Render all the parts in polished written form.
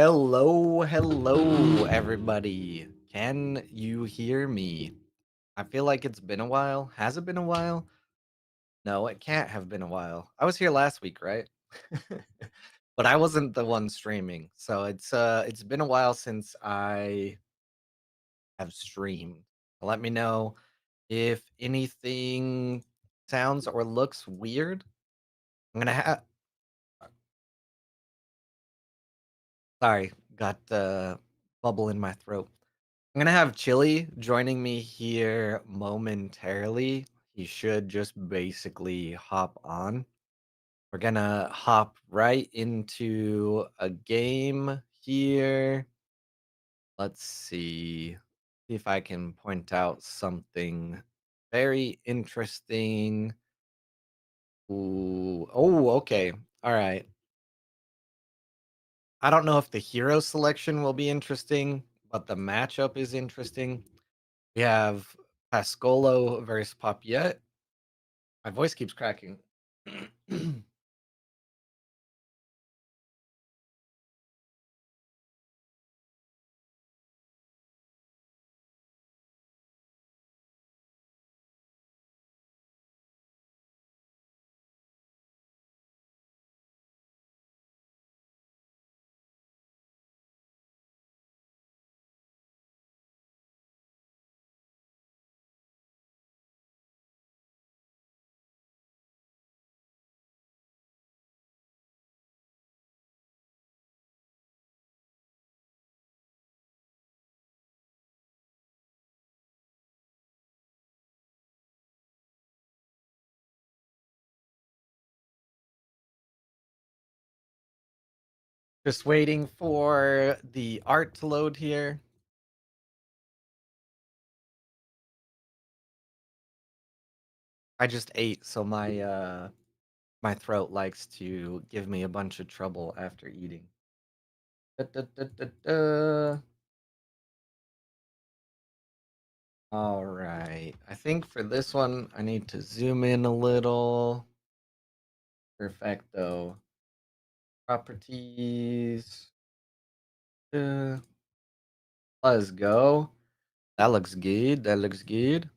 Hello, hello, everybody. Can you hear me? I feel like it's been a while. Has it been a while? No, it can't have been a while. I was here last week, right? But I wasn't the one streaming. So it's been a while since I have streamed. Let me know if anything sounds or looks weird. I'm gonna have sorry, got the bubble in my throat. I'm gonna have Chili joining me here momentarily. He should just basically hop on. We're gonna hop right into a game here. Let's see if I can point out something very interesting. Ooh, oh, okay. All right. I don't know if the hero selection will be interesting, but the matchup is interesting. We have Pascolo versus Papiet. My voice keeps cracking. Just waiting for the art to load here. I just ate, so my throat likes to give me a bunch of trouble after eating. Da, da, da, da, da. All right. I think for this one, I need to zoom in a little. Perfecto. Properties. Uh, let's go. That looks good. That looks good.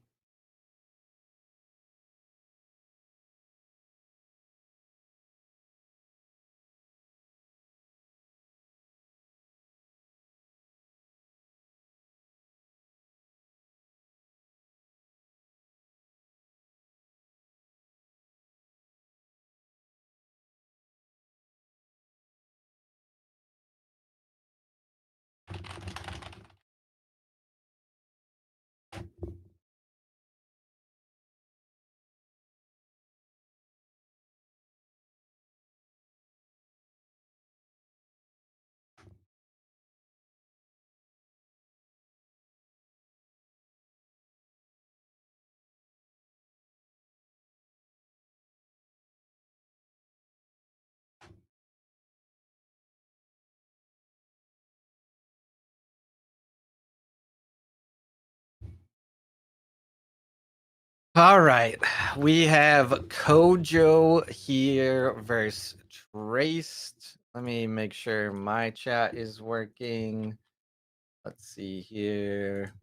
All right. We have Kojo here versus Traced. Let me make sure my chat is working. Let's see here.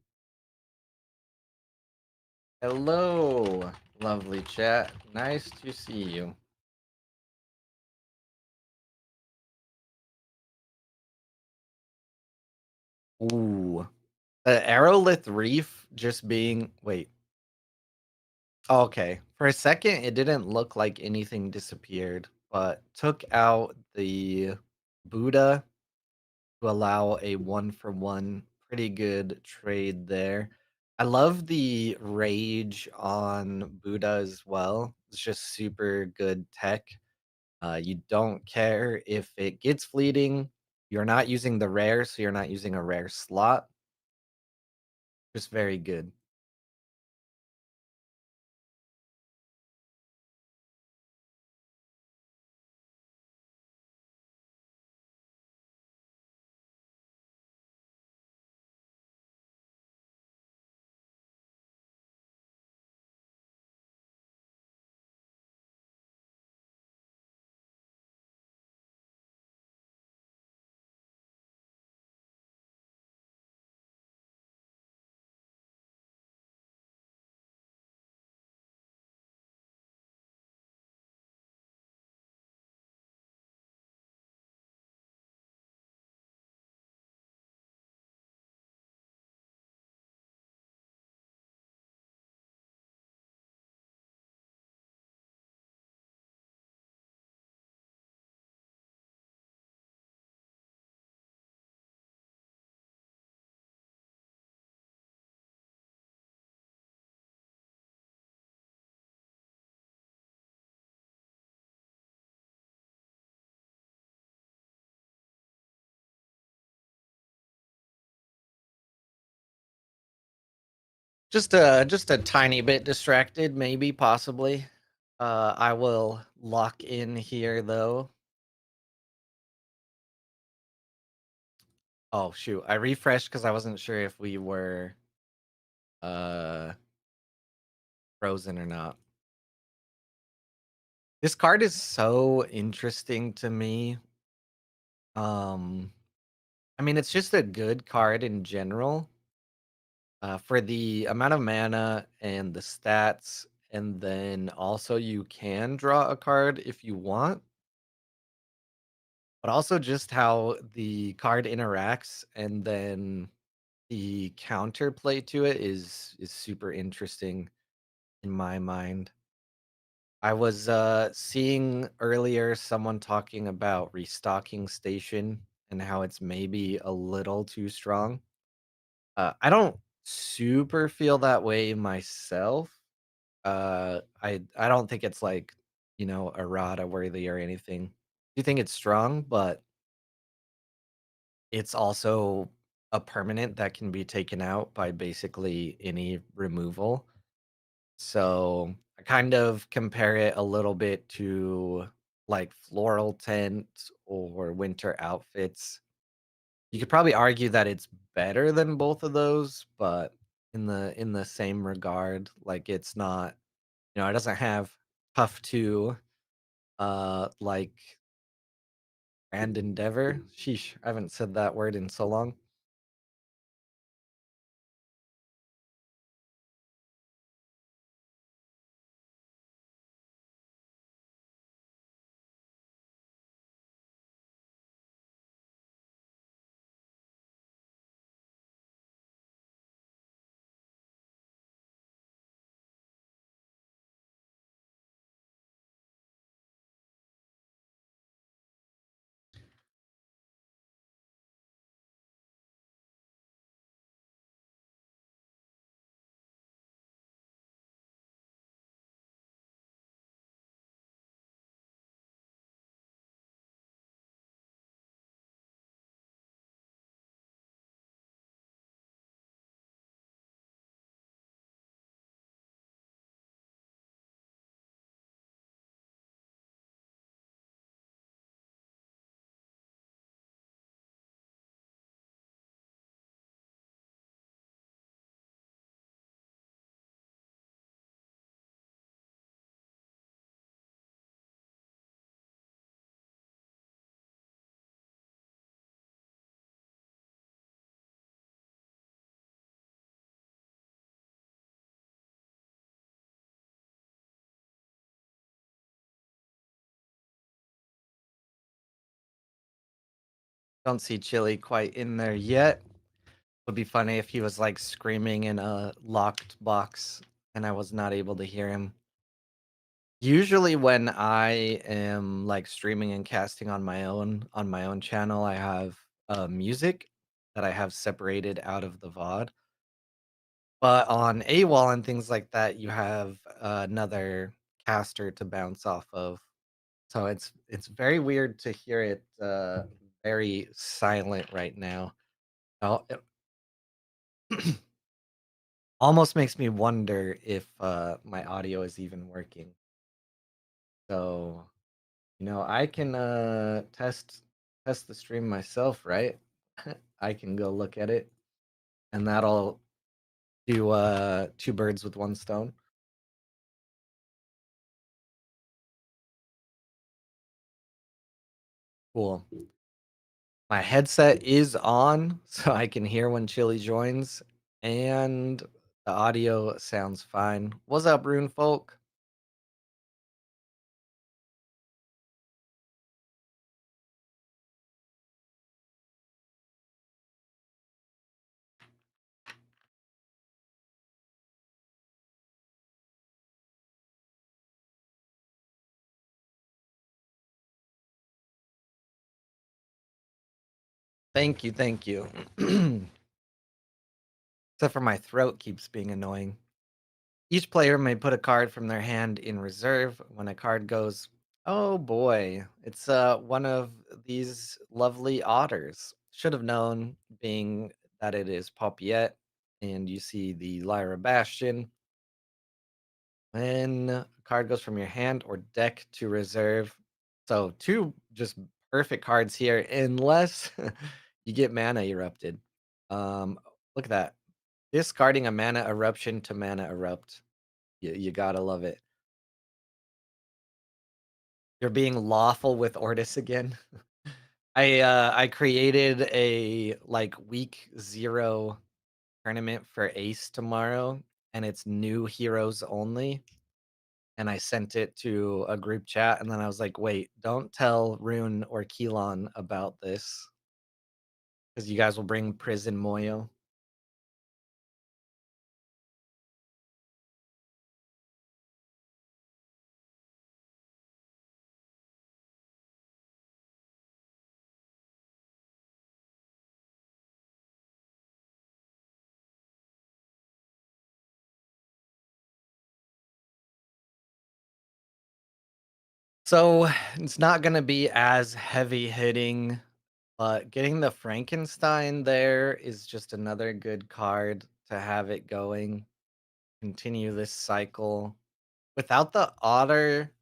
Hello, lovely chat. Nice to see you. Ooh. The Aerolith Reef just being. Wait. Okay. For a second, it didn't look like anything disappeared, but took out the Buddha to allow a 1-for-1 pretty good trade there. I love the rage on Buddha as well. It's just super good tech. You don't care if it gets fleeting. You're not using the rare, so you're not using a rare slot. Just very good. Just a tiny bit distracted, maybe, possibly. I will lock in here though. Oh shoot, I refreshed because I wasn't sure if we were uh frozen or not. This card is so interesting to me. Um, I mean, it's just a good card in general. For the amount of mana and the stats, and then also you can draw a card if you want, but also just how the card interacts and then the counterplay to it is super interesting in my mind. I was seeing earlier someone talking about restocking station and how it's maybe a little too strong. I don't super feel that way myself. I don't think it's like, errata worthy or anything. Do you think it's strong, but it's also a permanent that can be taken out by basically any removal. So I kind of compare it a little bit to like floral tent or winter outfits. You could probably argue that it's better than both of those, but in the same regard, like it's not, it doesn't have tough to like grand endeavor. Sheesh, I haven't said that word in so long. Don't see Chili quite in there yet. Would be funny if he was like screaming in a locked box and I was not able to hear him. Usually when I am like streaming and casting on my own channel, I have music that I have separated out of the VOD. But on AWOL and things like that, you have another caster to bounce off of. So it's very weird to hear it very silent right now. It almost makes me wonder if my audio is even working. So, I can test the stream myself, right? I can go look at it and that'll do two birds with one stone. Cool. My headset is on so I can hear when Chili joins and the audio sounds fine. What's up, Rune folk? Thank you, thank you. Except for my throat keeps being annoying. Each player may put a card from their hand in reserve. When a card goes, oh boy, it's one of these lovely otters. Should have known, being that it is Paupiette. and you see the Lyra Bastion. When a card goes from your hand or deck to reserve, so two just perfect cards here, unless you get Mana Erupted. Um, Look at that. Discarding a Mana Eruption to Mana Erupt. You gotta love it. You're being lawful with Ortis again. I created a like week 0 tournament for Ace tomorrow, and it's new heroes only. And I sent it to a group chat, and then I was like, "Wait, don't tell Rune or Keelan about this, because you guys will bring Prison Moyo." So it's not gonna be as heavy hitting, but getting the Frankenstein there is just another good card to have it going. Continue this cycle. Without the otter,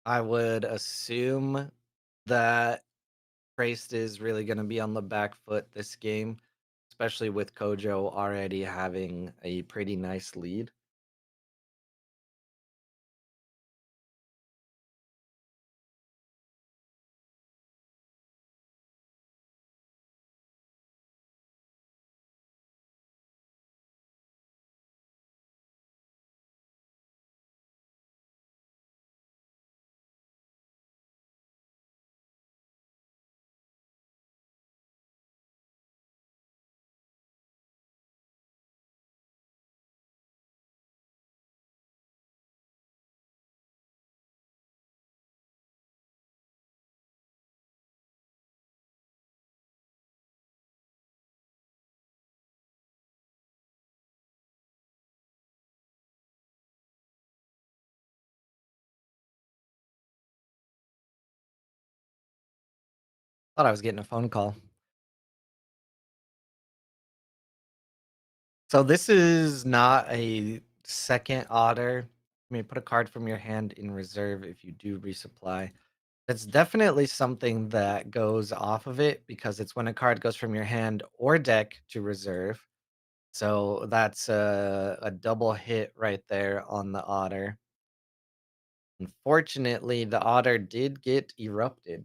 I would assume that Priest is really going to be on the back foot this game, especially with Kojo already having a pretty nice lead. Thought I was getting a phone call. So this is not a second otter. You may put a card from your hand in reserve if you do resupply. It's definitely something that goes off of it because it's when a card goes from your hand or deck to reserve. So that's a double hit right there on the otter. Unfortunately, the otter did get erupted.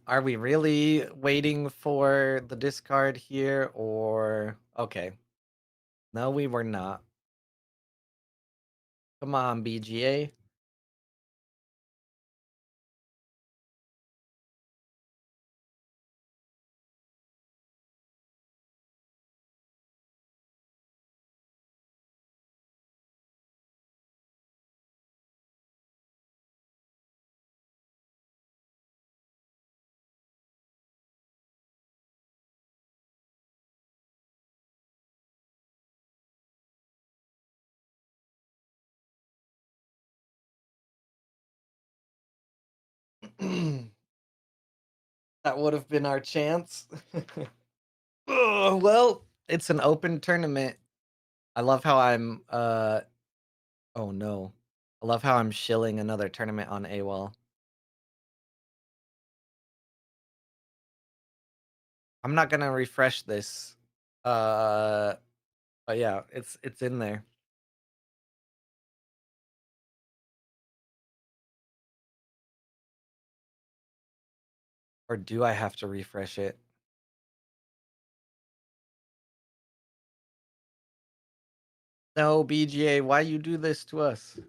Are we really waiting for the discard here or okay. No, we were not. Come on, BGA. That would have been our chance. Oh, well, it's an open tournament. I love how I'm oh no. I love how I'm shilling another tournament on AWOL. I'm not gonna refresh this. Uh but yeah, it's in there. Or do I have to refresh it? No, BGA, why you do this to us?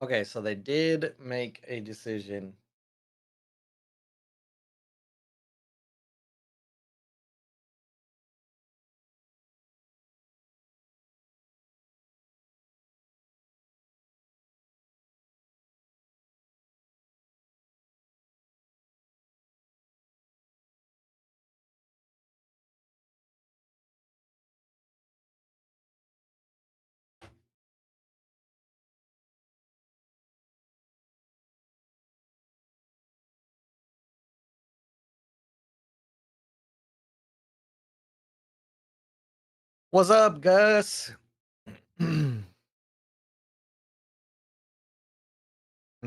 Okay, so they did make a decision. What's up, Gus? I'm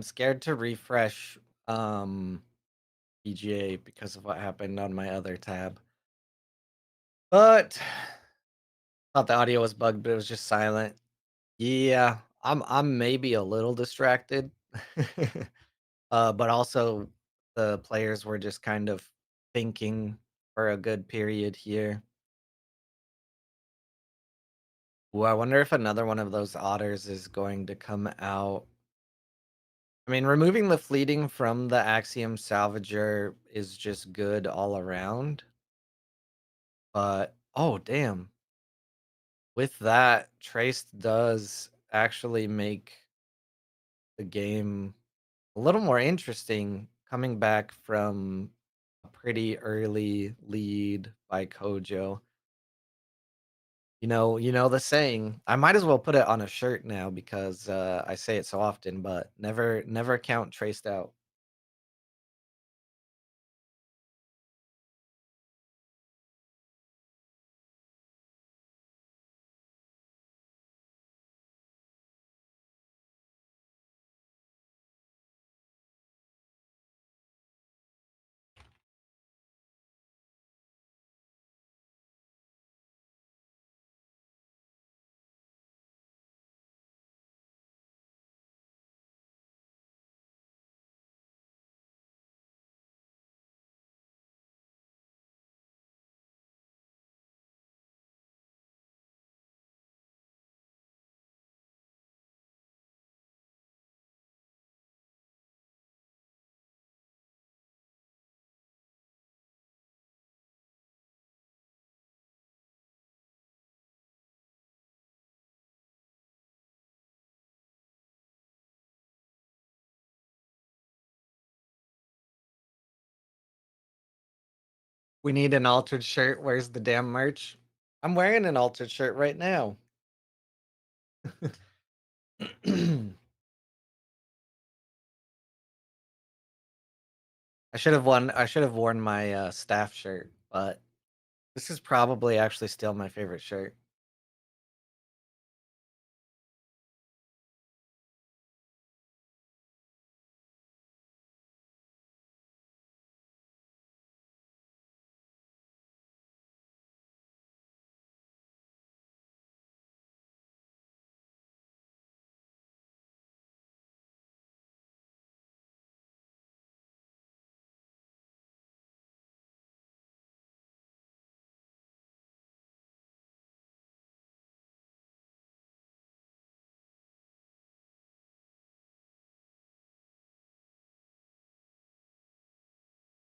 scared to refresh PGA because of what happened on my other tab. But thought the audio was bugged, but it was just silent. Yeah, I'm maybe a little distracted. But also the players were just kind of thinking for a good period here. Ooh, I wonder if another one of those otters is going to come out. I mean, removing the fleeting from the Axiom Salvager is just good all around. But oh damn. With that, Trace does actually make the game a little more interesting coming back from a pretty early lead by Kojo. You know the saying. I might as well put it on a shirt now because I say it so often, but never count Traced out. We need an altered shirt. Where's the damn merch? I'm wearing an altered shirt right now. I should have worn my staff shirt, but this is probably actually still my favorite shirt.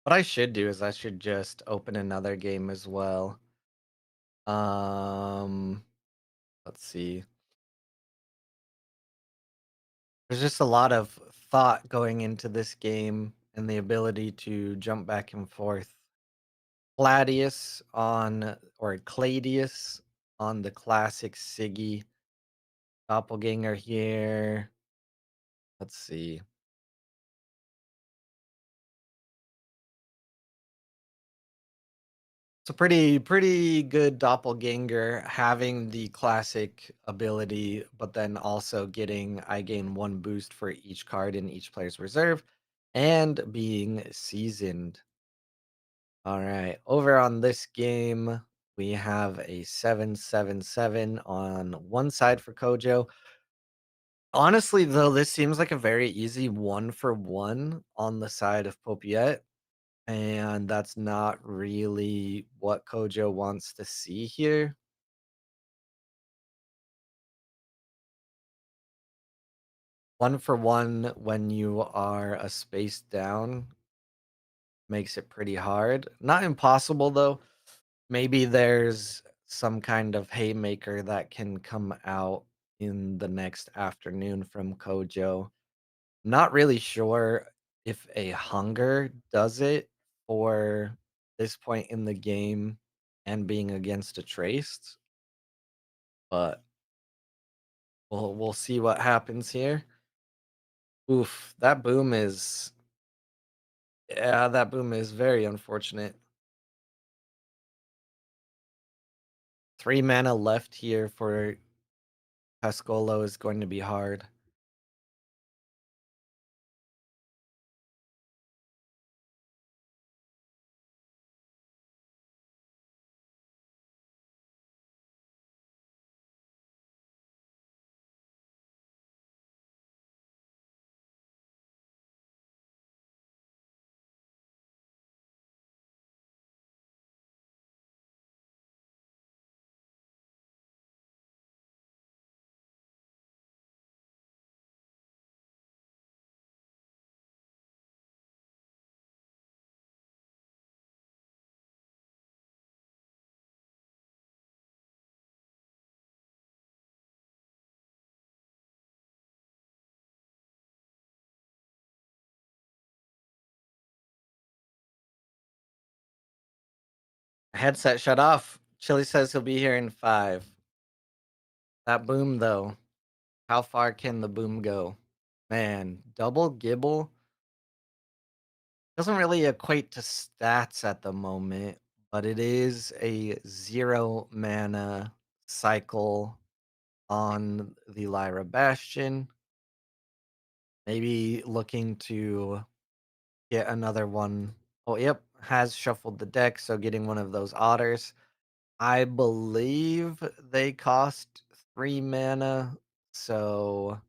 What I should do is I should just open another game as well. Um, let's see. There's just a lot of thought going into this game and the ability to jump back and forth. Gladius on or Cladius on the classic Siggy doppelganger here. Let's see. It's a pretty good doppelganger having the classic ability, but then also getting I gain 1 boost for each card in each player's reserve and being seasoned. All right. Over on this game, we have a 777 on one side for Kojo. Honestly, though, this seems like a very easy 1-for-1 on the side of Popiet, and that's not really what Kojo wants to see here. 1 for 1 when you are a space down makes it pretty hard. Not impossible, though. Maybe there's some kind of haymaker that can come out in the next afternoon from Kojo. Not really sure if a hunger does it for this point in the game and being against a trace, but we'll see what happens here. Oof, that boom is yeah, that boom is very unfortunate. 3 mana left here for Pascolo is going to be hard. Headset shut off. Chili says he'll be here in 5. That boom, though. How far can the boom go? Man, double Gibble doesn't really equate to stats at the moment, but it is a 0 mana cycle on the Lyra Bastion. Maybe looking to get another one. Oh, yep, has shuffled the deck, so getting one of those otters. I believe they cost 3 mana, so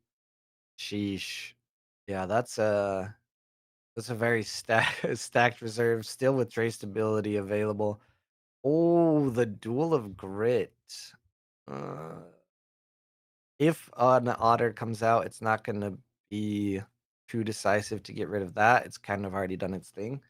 sheesh. Yeah, that's a very stacked reserve, still with trace ability available. Oh, the Duel of Grit. Uh, if an otter comes out, it's not gonna be too decisive to get rid of that. It's kind of already done its thing.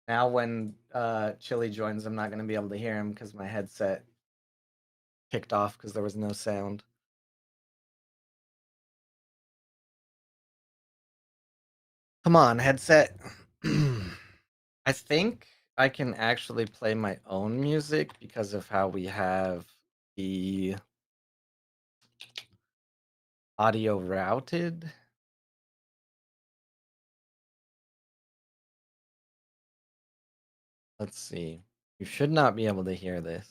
Now when Chili joins, I'm not gonna be able to hear him because my headset kicked off because there was no sound. Come on, headset. I think I can actually play my own music because of how we have the audio routed. Let's see. You should not be able to hear this.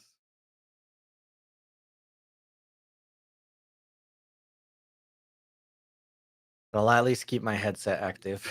But I'll at least keep my headset active.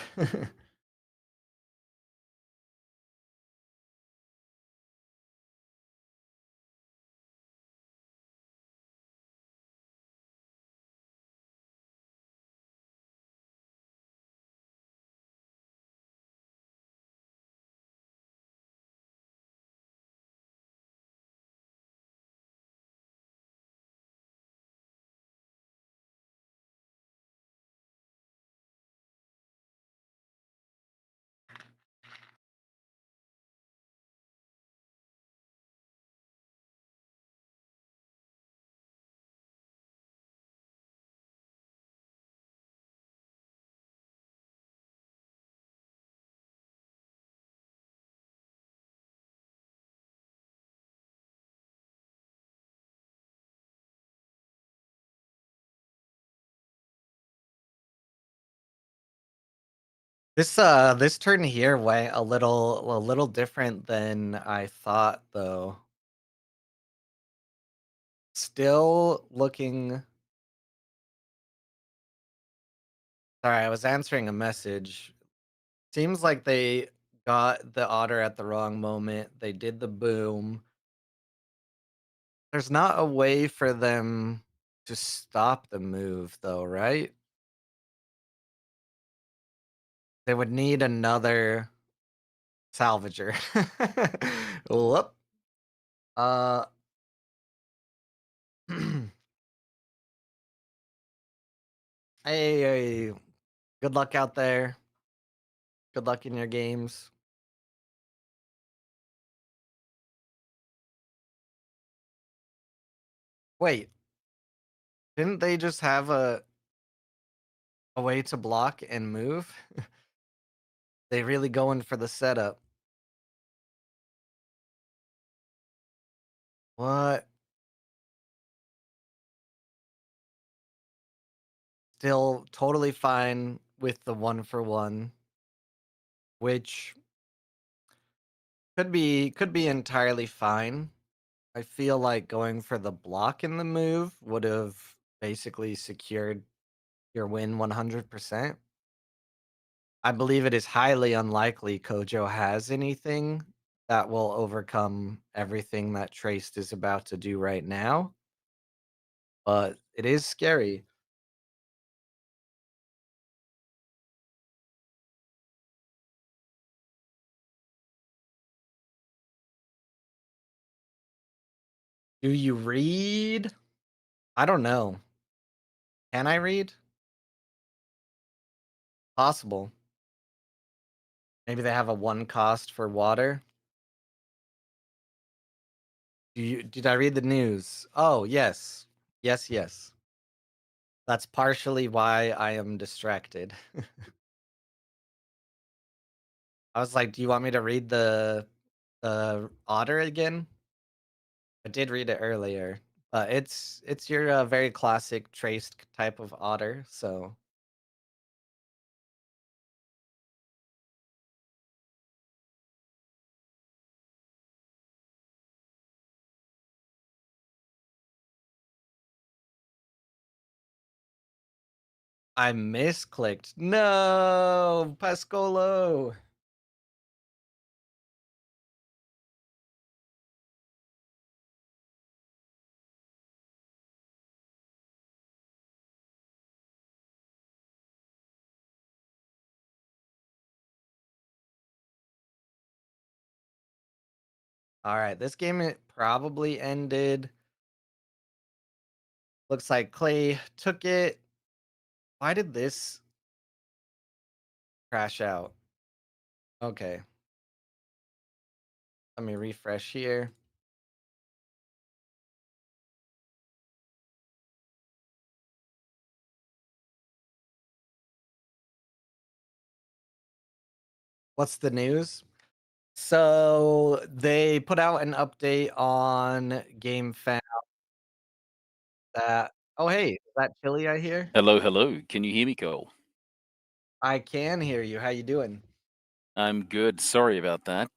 This turn here went a little different than I thought though. Still looking sorry, I was answering a message. Seems like they got the otter at the wrong moment. They did the boom. There's not a way for them to stop the move though, right? They would need another salvager. Whoop. Uh, hey, good luck out there. Good luck in your games. Wait, didn't they just have a way to block and move? They really going for the setup. What? Still totally fine with the one for one, which could be entirely fine. I feel like going for the block in the move would have basically secured your win 100%. I believe it is highly unlikely Kojo has anything that will overcome everything that Traced is about to do right now, but it is scary. Do you read? I don't know. Can I read? Possible. Maybe they have a one cost for water. Did I read the news? Oh, yes. Yes, yes. That's partially why I am distracted. I was like, "Do you want me to read the otter again?" I did read it earlier, but it's your, very classic traced type of otter, so I misclicked. No! Pascolo! Alright, this game, it probably ended. Looks like Clay took it. Why did this crash out? Okay, let me refresh here. What's the news? So, they put out an update on GameFAQ that oh, hey, is that Chili I hear? Hello, hello. Can you hear me, Cole? I can hear you. How you doing? I'm good. Sorry about that.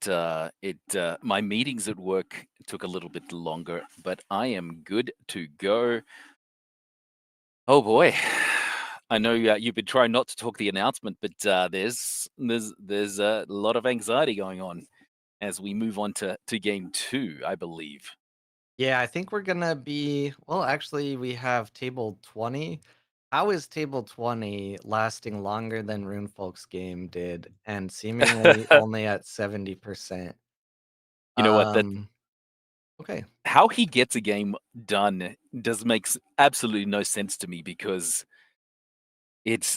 My meetings at work took a little bit longer, but I am good to go. Oh boy, I know you've been trying not to talk the announcement, but there's a lot of anxiety going on as we move on to game two, I believe. Yeah, I think we're gonna be well, actually, we have table 20. How is table 20 lasting longer than Runefolk's game did and seemingly only at 70%? You know what? That Um, okay. how he gets a game done does makes absolutely no sense to me because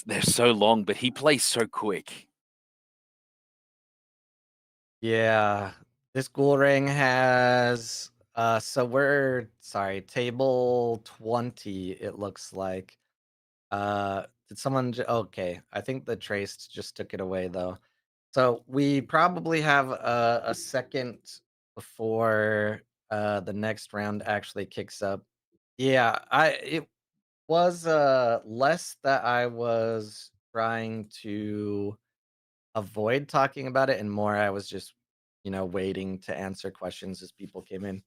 they're so long, but he plays so quick. Yeah, this ghoul ring has so we're sorry, table 20 it looks like. Did someone okay, I think the trace just took it away though. So we probably have a second before the next round actually kicks up. Yeah, I it was less that I was trying to avoid talking about it and more I was just, waiting to answer questions as people came in.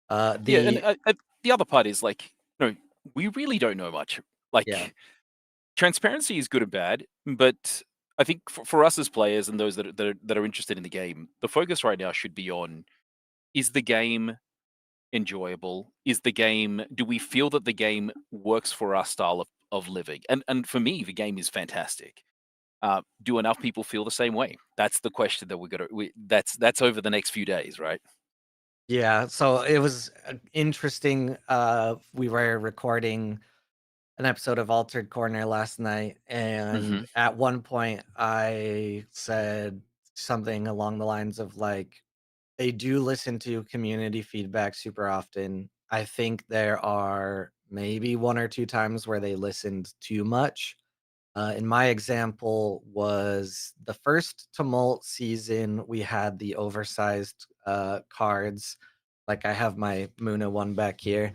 Yeah, and, The the other part is, like, no, we really don't know much. yeah. Like, transparency is good and bad, but I think for us as players and those that are interested in the game, the focus right now should be on, is the game enjoyable? Is the game Do we feel that the game works for our style of living? And for me, the game is fantastic. Do enough people feel the same way? That's the question that that's over the next few days, right? Yeah, so it was interesting. We were recording an episode of Altered Corner last night, and Mhm. at one point I said something along the lines of like, they do listen to community feedback super often. I think there are maybe one or two times where they listened too much. In my example was the first Tumult season, we had the oversized, cards, like, I have my Muna one back here,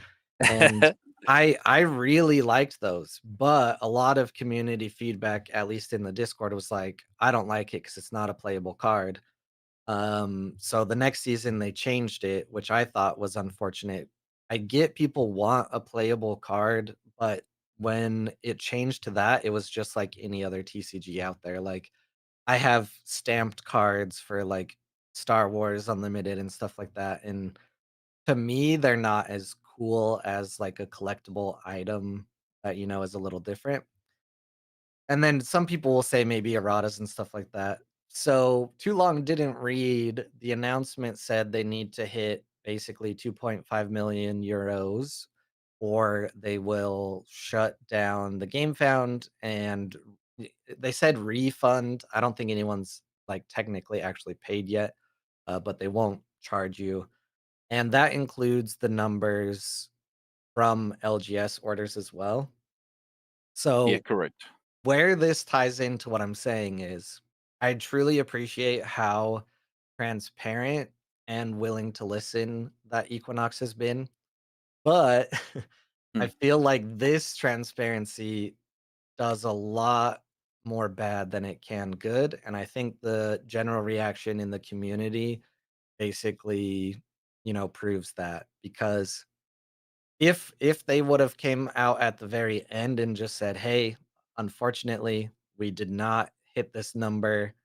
and I really liked those, but a lot of community feedback, at least in the Discord, was like, "I don't like it because it's not a playable card." So the next season they changed it, which I thought was unfortunate. I get people want a playable card, but when it changed to that, it was just like any other TCG out there. Like I have stamped cards for like Star Wars Unlimited and stuff like that. And to me, they're not as cool as like a collectible item that is a little different. And then some people will say maybe erratas and stuff like that. So Too Long Didn't Read, the announcement said they need to hit basically 2.5 million euros or they will shut down the game found and they said refund. I don't think anyone's like technically actually paid yet, but they won't charge you. And that includes the numbers from LGS orders as well. Yeah, So correct. where this ties into what I'm saying is, I truly appreciate how transparent and willing to listen that Equinox has been, but I Mm. feel like this transparency does a lot more bad than it can good, and I think the general reaction in the community basically, proves that because if they would've came out at the very end and just said, "Hey, unfortunately, we did not hit this number,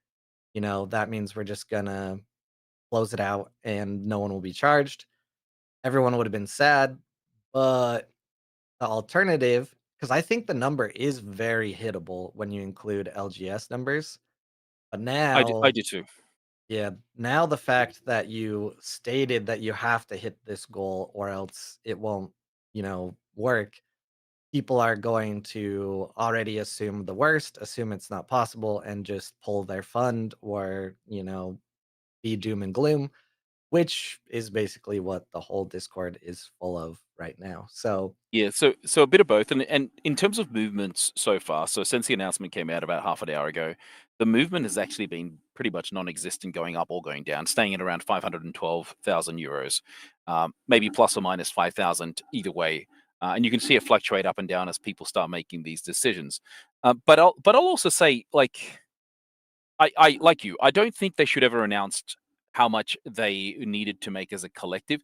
that means we're just gonna close it out and no one will be charged." Everyone would have been sad, but the alternative, because I think the number is very hittable when you include LGS numbers, but I do too. yeah, now the fact that you stated that you have to hit this goal or else it won't, work, people are going to already assume the worst, assume it's not possible, and just pull their fund or, be doom and gloom, which is basically what the whole Discord is full of right now. So, Yeah, so a bit of both, and in terms of movements so far, so since the announcement came out about half an hour ago, the movement has actually been pretty much non-existent, going up or going down, staying at around 512,000 euros, maybe plus or minus 5,000 either way, and you can see it fluctuate up and down as people start making these decisions. But I'll also say, like, I like you, I don't think they should ever announced how much they needed to make as a collective,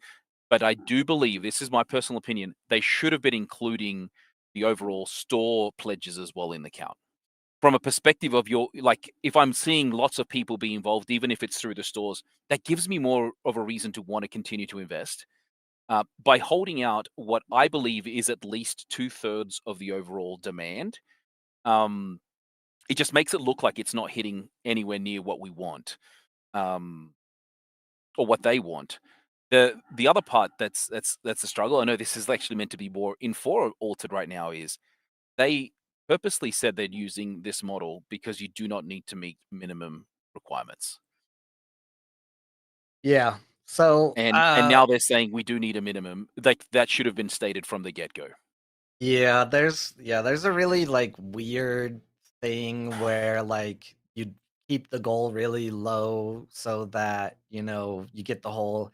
but I do believe, this is my personal opinion, they should have been including the overall store pledges as well in the count. From a perspective of your, like, if I'm seeing lots of people be involved, even if it's through the stores, that gives me more of a reason to want to continue to invest. By holding out what I believe is at least two-thirds of the overall demand, um, it just makes it look like it's not hitting anywhere near what we want, um, or what they want. The other part that's a struggle. I know this is actually meant to be more in for altered right now. Is they purposely said they're using this model because you do not need to meet minimum requirements, yeah. So, and now they're saying we do need a minimum. Like, that should have been stated from the get go. yeah, there's a really like weird thing where like you keep the goal really low so that, you get the whole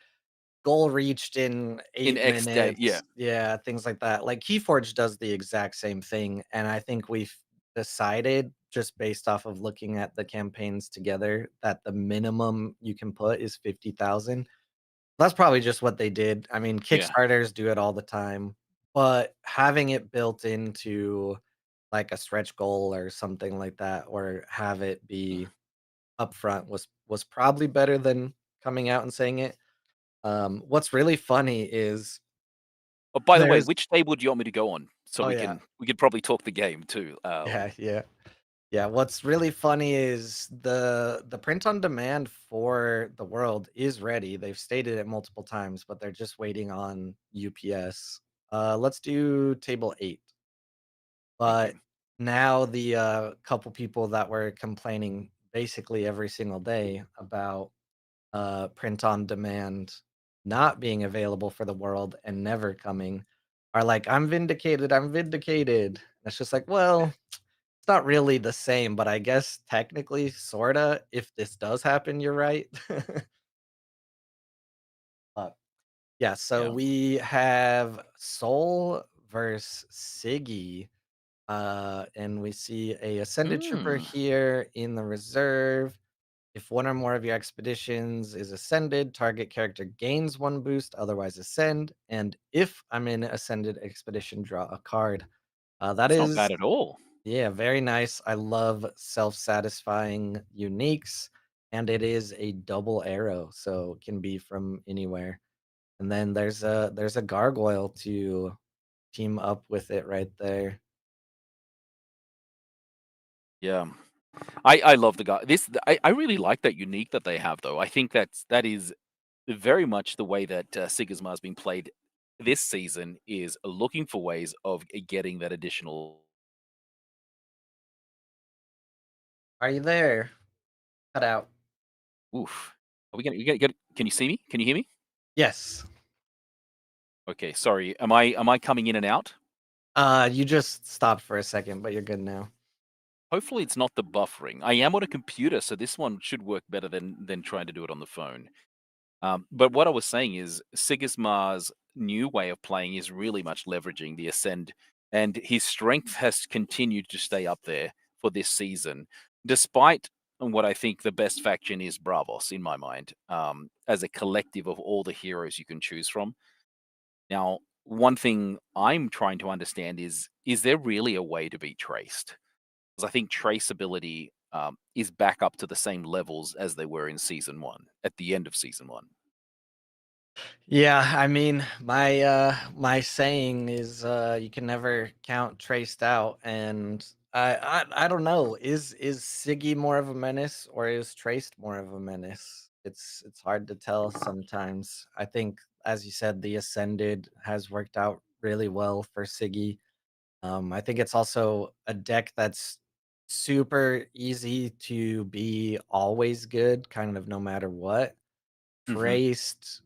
goal reached in In 8 X day, yeah, minutes. Yeah, things like that. Like Keyforge does the exact same thing, and I think we've decided just based off of looking at the campaigns together that the minimum you can put is 50,000. That's probably just what they did. I mean, yeah. Kickstarters do it all the time, but having it built into like a stretch goal or something like that, or have it be upfront was probably better than coming out and saying it. What's really funny is Oh, by the way, there's which table do you want me to go on? So oh yeah, we could probably talk the game too. yeah. Yeah, what's really funny is the print on demand for the world is ready. They've stated it multiple times, but they're just waiting on UPS. Let's do table 8. Thank you. But now the couple people that were complaining basically every single day about print on demand not being available for the world and never coming are like, I'm vindicated, I'm vindicated. And it's just like, well, it's not really the same, but I guess technically, sorta, if this does happen, you're right. But yeah, so Yeah. we have Soul versus Siggy. And we see a ascended trooper Mm, here in the reserve. If one or more of your expeditions is ascended, target character gains one boost, otherwise ascend. And if I'm in ascended expedition, draw a card. That it's not is, bad at all. yeah, very nice. I love self-satisfying uniques, and it is a double arrow, so it can be from anywhere. And then there's a gargoyle to team up with it right there. Yeah. I love the guy. I really like that unique that they have though. I think that is very much the way that Sigismund has been played this season is looking for ways of getting that additional. Are you there? Cut out. Oof. Are we gonna get? Can you see me? Can you hear me? Yes. Okay, sorry. Am I coming in and out? You just stopped for a second, but you're good now. Hopefully, it's not the buffering. I am on a computer, so this one should work better than trying to do it on the phone. But what I was saying is Sigismar's new way of playing is really much leveraging the ascend, and his strength has continued to stay up there for this season, despite what I think the best faction is Bravos in my mind, as a collective of all the heroes you can choose from. Now, one thing I'm trying to understand is there really a way to be traced? Because I think traceability is back up to the same levels as they were in season one, at the end of season one. Yeah, I mean, my saying is you can never count traced out, and I don't know, is Siggy more of a menace or is Traced more of a menace? It's hard to tell sometimes. I think as you said, the Ascended has worked out really well for Siggy. I think it's also a deck that's super easy to be always good, kind of no matter what. Hmm. Traced,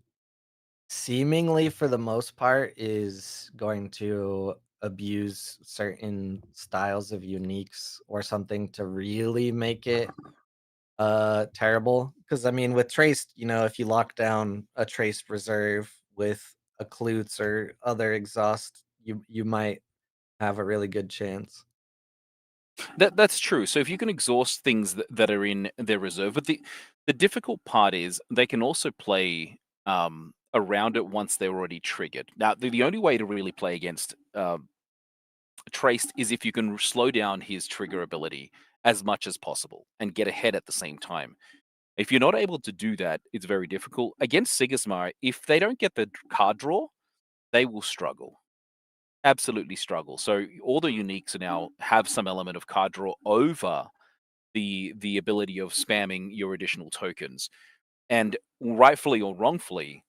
seemingly for the most part, is going to abuse certain styles of uniques or something to really make it terrible. Because I mean, with traced, if you lock down a traced reserve with a klutz or other exhaust, you might have a really good chance. That's true. So if you can exhaust things that are in their reserve, but the difficult part is they can also play around it once they're already triggered. Now, the only way to really play against Traced is if you can slow down his trigger ability as much as possible and get ahead at the same time. If you're not able to do that, it's very difficult. Against Sigismar, if they don't get the card draw, they will struggle. Absolutely struggle. So all the uniques now have some element of card draw over the ability of spamming your additional tokens. And rightfully or wrongfully,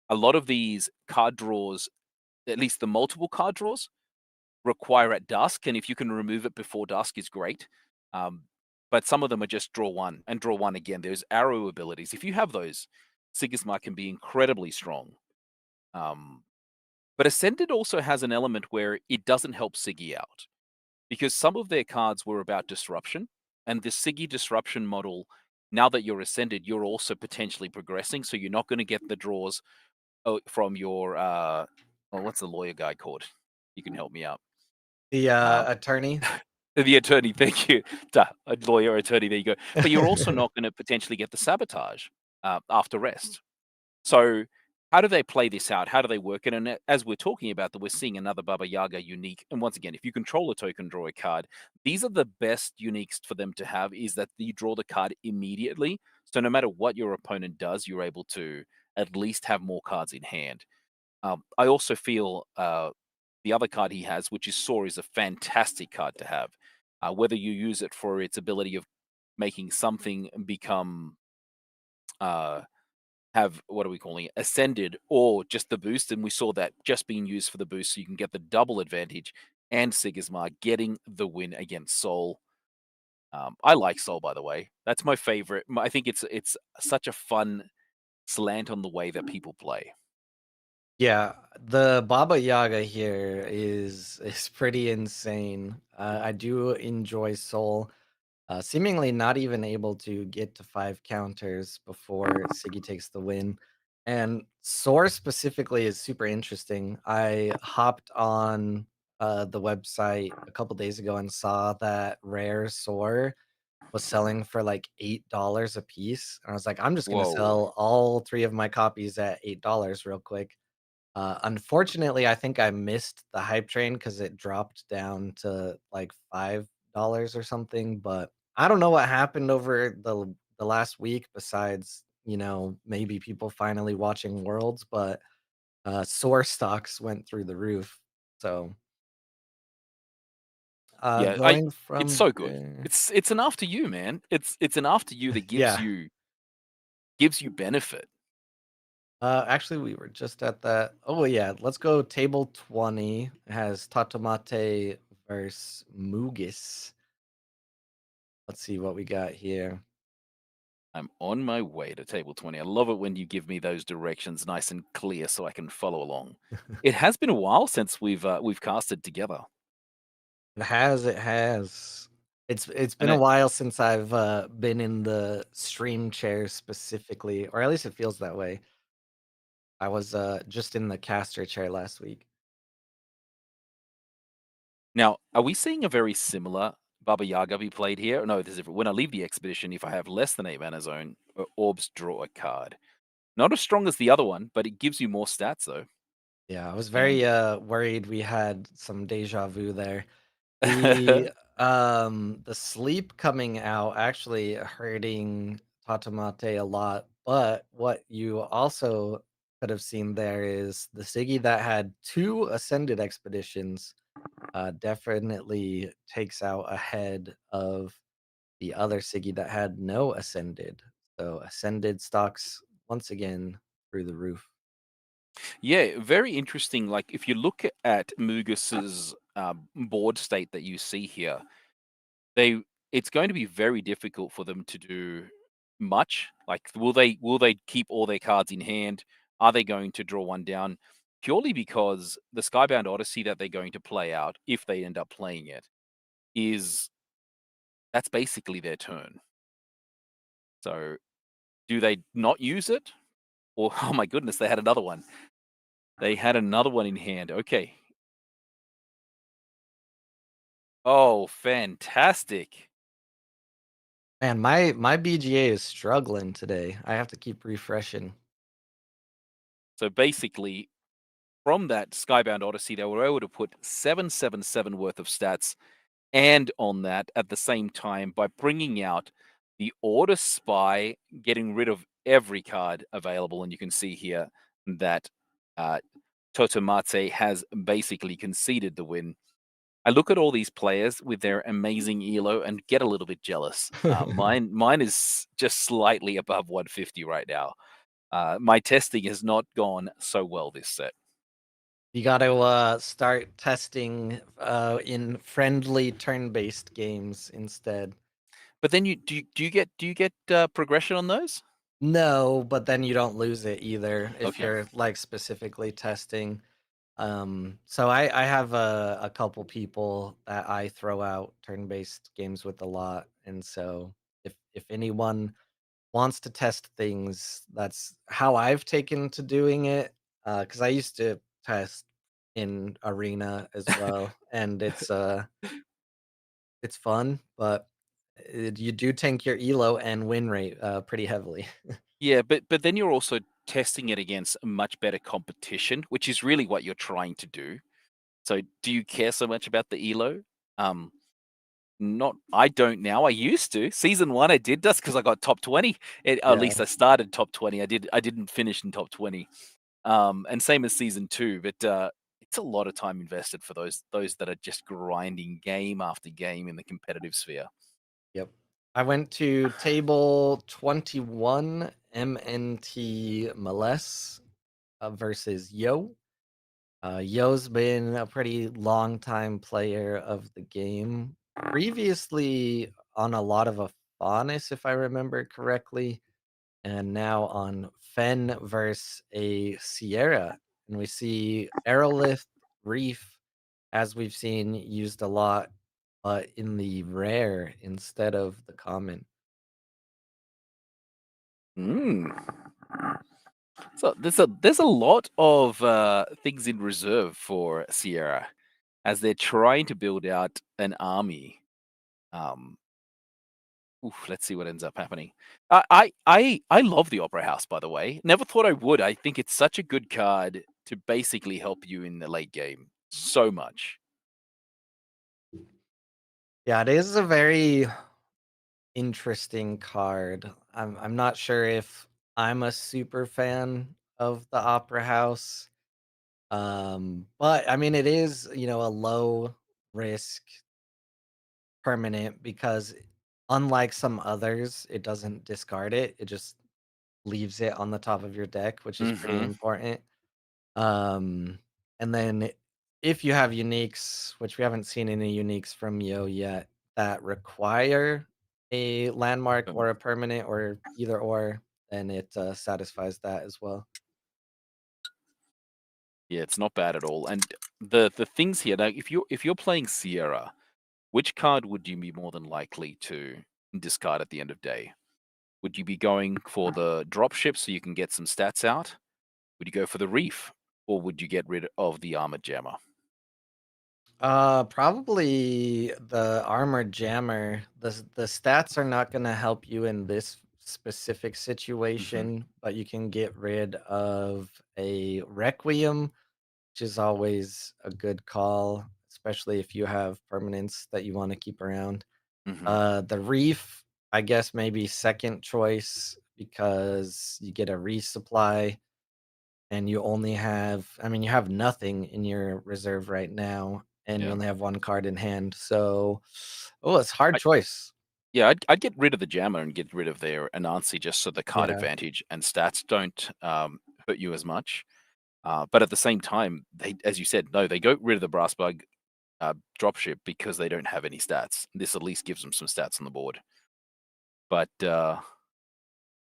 a lot of these card draws, at least the multiple card draws, require at dusk, and if you can remove it before dusk is great. Um, but some of them are just draw one and draw one again. There's arrow abilities. If you have those, Sigismar can be incredibly strong. Um, but Ascended also has an element where it doesn't help Siggy out because some of their cards were about disruption, and the Siggy disruption model. Now that you're Ascended, you're also potentially progressing, so you're not going to get the draws from your. Oh, what's the lawyer guy called? You can help me out. The Um, attorney. The attorney, thank you. Duh, a lawyer, attorney, there you go. But you're also not gonna potentially get the sabotage, after rest. So, how do they play this out? How do they work it? And as we're talking about that, we're seeing another Baba Yaga unique. And once again, if you control a token, draw a card. These are the best uniques for them to have. Is that you draw the card immediately. So no matter what your opponent does, you're able to at least have more cards in hand. I also feel the other card he has, which is Soar, is a fantastic card to have. Whether you use it for its ability of making something become uh, have what are we calling it ascended, or just the boost, and we saw that just being used for the boost, so you can get the double advantage. And Sigismar getting the win against Soul. I like Soul, by the way. That's my favorite. I think it's such a fun slant on the way that people play. Yeah, the Baba Yaga here is pretty insane. I do enjoy Soul. Seemingly not even able to get to 5 counters before Siggy takes the win. And Soar specifically is super interesting. I hopped on, the website a couple days ago and saw that Rare Soar was selling for, like, $8 a piece, and I was like, "I'm just gonna Whoa. sell all 3 of my copies at $8 real quick." Unfortunately, I think I missed the hype train because it dropped down to, like, $5 or something, but I don't know what happened over the last week besides, maybe people finally watching Worlds, but, Source stocks went through the roof. So, Yeah, I going it's from so good. there. It's an after you, man. It's an after you that Yeah. gives you benefit. Actually, we were just at that. Oh, yeah, let's go table 20. It has Tatamate versus Mugis. Let's see what we got here. I'm on my way to table 20. I love it when you give me those directions nice and clear so I can follow along. It has been a while since we've casted together. It has, it has. It's been And a it while since I've, been in the stream chair specifically, or at least it feels that way. I was, just in the caster chair last week. Now, are we seeing a very similar Baba Yaga be played here? No, there's different. When I leave the expedition, if I have less than 8 mana zone, orbs draw a card. Not as strong as the other one, but it gives you more stats though. Yeah, I was And very, worried we had some deja vu there. The sleep coming out actually hurting Tatamate a lot, but what you also could have seen there is the Siggy that had 2 ascended expeditions, definitely takes out ahead of the other Siggy that had no ascended. So ascended stocks once again through the roof. yeah, very interesting. Like if you look at Mugus's board state that you see here, they it's going to be very difficult for them to do much. Like, will they keep all their cards in hand? Are they going to draw one down? Purely because the Skybound Odyssey that they're going to play out, if they end up playing it, is that's basically their turn. So, do they not use it? Or oh my goodness, they had another one. They had another one in hand. Okay. Oh, fantastic. Man, my BGA is struggling today. I have to keep refreshing. So basically, from that Skybound Odyssey, they were able to put 777 worth of stats and on that at the same time by bringing out the Order Spy, getting rid of every card available. And you can see here that uh, Totomate has basically conceded the win. I look at all these players with their amazing elo and get a little bit jealous. Mine is just slightly above 150 right now. My testing has not gone so well this set. You gotta, start testing, in friendly turn-based games instead. But then do you get progression on those? No, but then you don't lose it either if Okay. you're, like, specifically testing. So I have a couple people that I throw out turn-based games with a lot, and so if anyone wants to test things, that's how I've taken to doing it. Because I used to test in arena as well, and it's fun, but you do tank your elo and win rate pretty heavily. Yeah, but then you're also testing it against much better competition, which is really what you're trying to do. So, do you care so much about the elo? Um, Not I don't now, I used to. Season 1, I did just because I got top 20. At Yeah. least I started top 20. I didn't finish in top 20. And same as season 2, but, it's a lot of time invested for those that are just grinding game after game in the competitive sphere. Yep. I went to table 21 MNT Molest versus Yo. Yo's been a pretty long time player of the game. Previously on a lot of Afanis, if I remember correctly, and now on Fen versus a Sierra. And we see Aerolith Reef, as we've seen, used a lot, but in the rare instead of the common. Mm. So there's a lot of, things in reserve for Sierra as they're trying to build out an army. Um Oof, let's see what ends up happening. I love the Opera House, by the way. Never thought I would. I think it's such a good card to basically help you in the late game so much. Yeah, it is a very interesting card. I'm not sure if I'm a super fan of the Opera House. But I mean it is, a low risk permanent because unlike some others, it doesn't discard it. It just leaves it on the top of your deck, which is pretty Mhm. important. Um, and then if you have uniques, which we haven't seen any uniques from Yo yet, that require a landmark or Um, a permanent or either or, then it satisfies that as well. yeah, it's not bad at all. And the things here, now, if you're playing Sierra, which card would you be more than likely to discard at the end of day? Would you be going for the drop ship so you can get some stats out? Would you go for the reef, or would you get rid of the armored jammer? Probably the armored jammer. The stats are not gonna help you in this specific Mhm. situation, but you can get rid of a requiem, which is always a good call, especially if you have permanents that you want to keep around. Mhm. The reef, I guess maybe second choice because you get a resupply and you only have I mean, you have nothing in your reserve right now, and you Yeah. only have 1 card in hand, so it's hard choice. Yeah, I'd get rid of the jammer and get rid of their Anansi just so the card Yeah. advantage and stats don't hurt you as much. But at the same time, they, as you said, no, they got rid of the brass bug dropship because they don't have any stats. This at least gives them some stats on the board. But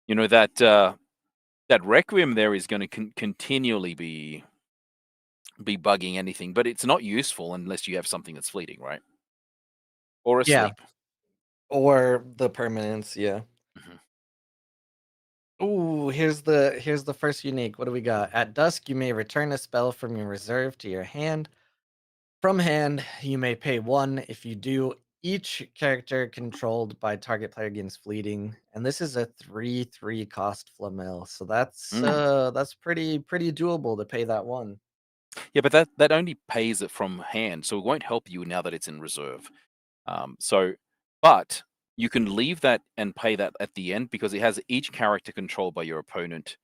you know that requiem there is going to continually be bugging anything, but it's not useful unless you have something that's fleeting, right? Or Yeah, asleep. or the permanents, yeah. Mhm. Ooh, here's the first unique. What do we got? At dusk, you may return a spell from your reserve to your hand. From hand, you may pay 1. If you do, each character controlled by target player gains fleeting, and this is a 3/3 cost Flamel, so Mm. that's pretty doable to pay that 1. Yeah, but that only pays it from hand, so it won't help you now that it's in reserve. So, but you can leave that and pay that at the end because it has each character controlled by your opponent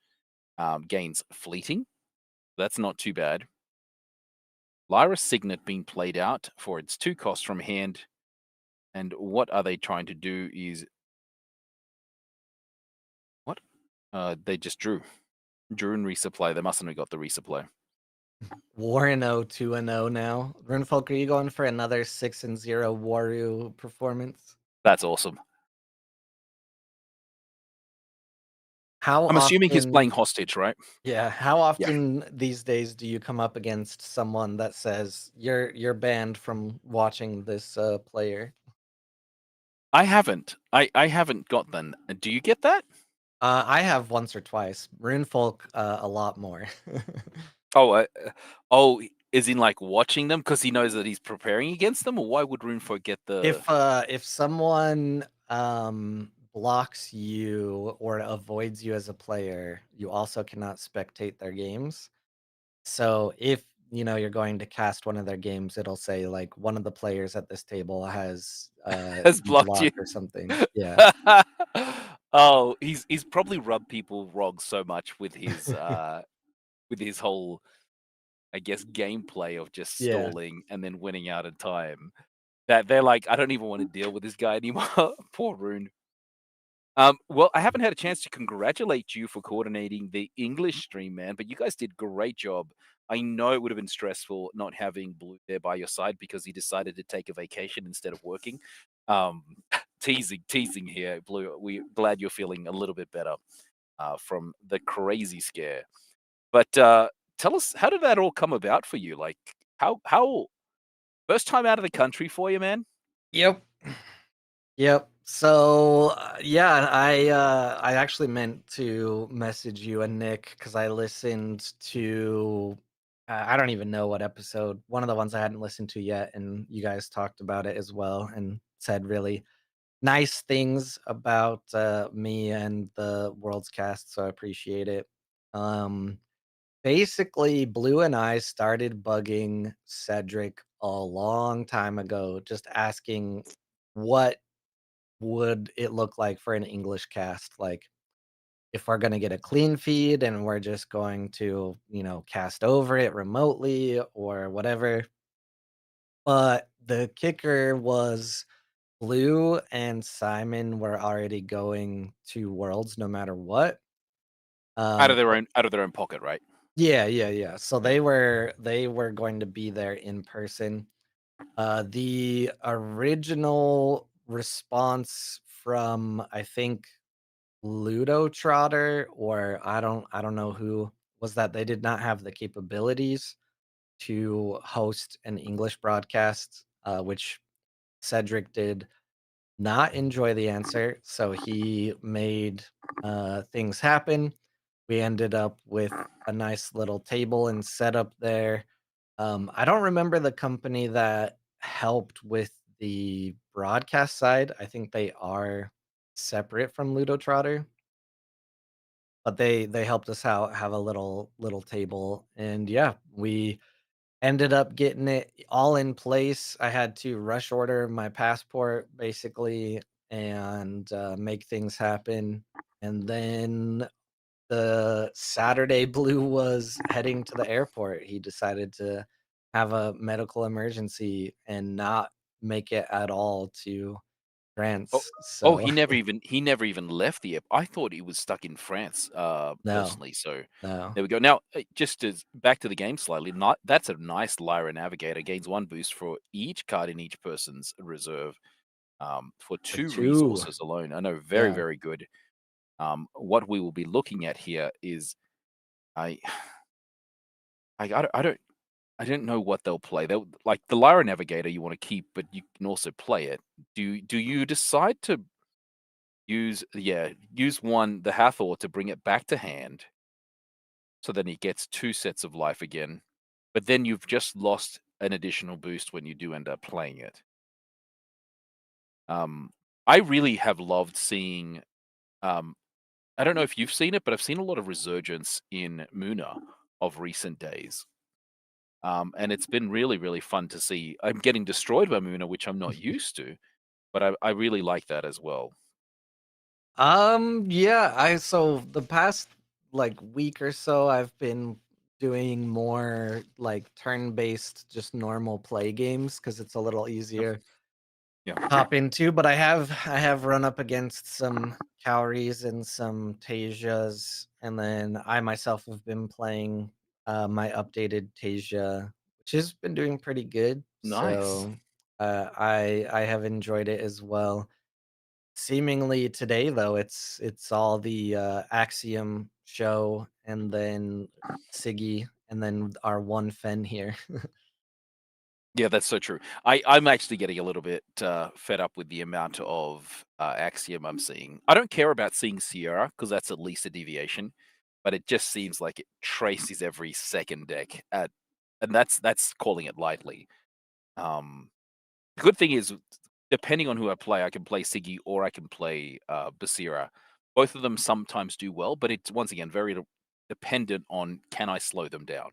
gains fleeting. That's not too bad. Lyra's Signet being played out for its 2 costs from hand. And what are they trying to do is what? They just drew and resupply. They mustn't have got the resupply. War and 0, 2-0 now. Runefolk, are you going for another 6-0 Waru performance? That's awesome. How I'm assuming he's often playing hostage, right? Yeah, how Yeah. often these days do you come up against someone that says you're banned from watching this player? I haven't got them. Do you get that? I have once or twice. Runefolk a lot more. Oh, oh, is in like watching them because he knows that he's preparing against them, or why would Runefo get the? If someone blocks you or avoids you as a player, you also cannot spectate their games. So if, you're going to cast one of their games, it'll say like one of the players at this table has Has you blocked you. blocked or something. Yeah. Oh, he's probably rubbed people wrong so much with his whole, I guess, gameplay of just Yeah. stalling and then winning out in time, that they're like, "I don't even wanna deal with this guy anymore." Poor Rune. Well, I haven't had a chance to congratulate you for coordinating the English stream, man, but you guys did great job. I know it would have been stressful not having Blue there by your side because he decided to take a vacation instead of working. Um, teasing here, Blue. We're glad you're feeling a little bit better from the crazy scare. But tell us, how did that all come about for you? Like, how first time out of the country for you, man? Yep. Yep. So, yeah, I actually meant to message you and Nick because I listened to I don't even know what episode, one of the ones I hadn't listened to yet, and you guys talked about it as well and said really nice things about me and the World's Cast, so I appreciate it. Um, Basically, Blue and I started bugging Cedric a long time ago, just asking what would it look like for an English cast? Like, if we're gonna get a clean feed and we're just going to, cast over it remotely or whatever. But the kicker was Blue and Simon were already going to Worlds no matter what. But Out of their own pocket, right? yeah, yeah, yeah. So Yeah. they were going to be there in person. The original response from I think Ludo Trotter, or I don't know who, was that they did not have the capabilities to host an English broadcast, which Cedric did not enjoy the answer, so he made things happen. We ended up with a nice little table and setup there. I don't remember the company that helped with the broadcast side. I think they are separate from Ludo Trotter. But they helped us out, have a little table, and yeah, we ended up getting it all in place. I had to rush order my passport basically and, make things happen, and then the Saturday Blue was heading to the airport. He decided to have a medical emergency and not make it at all to Oh, France, oh, so he never even left the airp I thought he was stuck in France, no, personally, so no. there we go. Now, just as back to the game slightly, not that's a nice Lyra Navigator, gains 1 boost for each card in each person's reserve, for For 2 2, resources alone. I know, very, yeah. very good. What we will be looking at here is I I don't know what they'll play. They'll like, the Lyra Navigator you wanna keep, but you can also play it. Do you decide to use one the Hathor to bring it back to hand, so then he gets 2 sets of life again, but then you've just lost an additional boost when you do end up playing it. Um, I really have loved seeing, um I don't know if you've seen it, but I've seen a lot of resurgence in Muna of recent days. And it's been really, really fun to see. I'm getting destroyed by Muna, which I'm not used to, but I really like that as well. Yeah, I so the past like week or so I've been doing more like turn-based just normal play games because it's a little Yep. easier Yeah. hop into, but I have run up against some Cowries and some Tasias, and then I myself have been playing my updated Tasia, which has been doing pretty good. Nice. So I have enjoyed it as well. Seemingly today, though, it's all the, Axiom show and then Siggy and then our one Fen here. Yeah, that's so true. I'm actually getting a little bit fed up with the amount of Axiom I'm seeing. I don't care about seeing Sierra because that's at least a deviation, but it just seems like it traces every second deck and that's calling it lightly. The good thing is depending on who I can play Siggy or I can play Basira. Both of them sometimes do well, but it's once again very dependent on can I slow them down.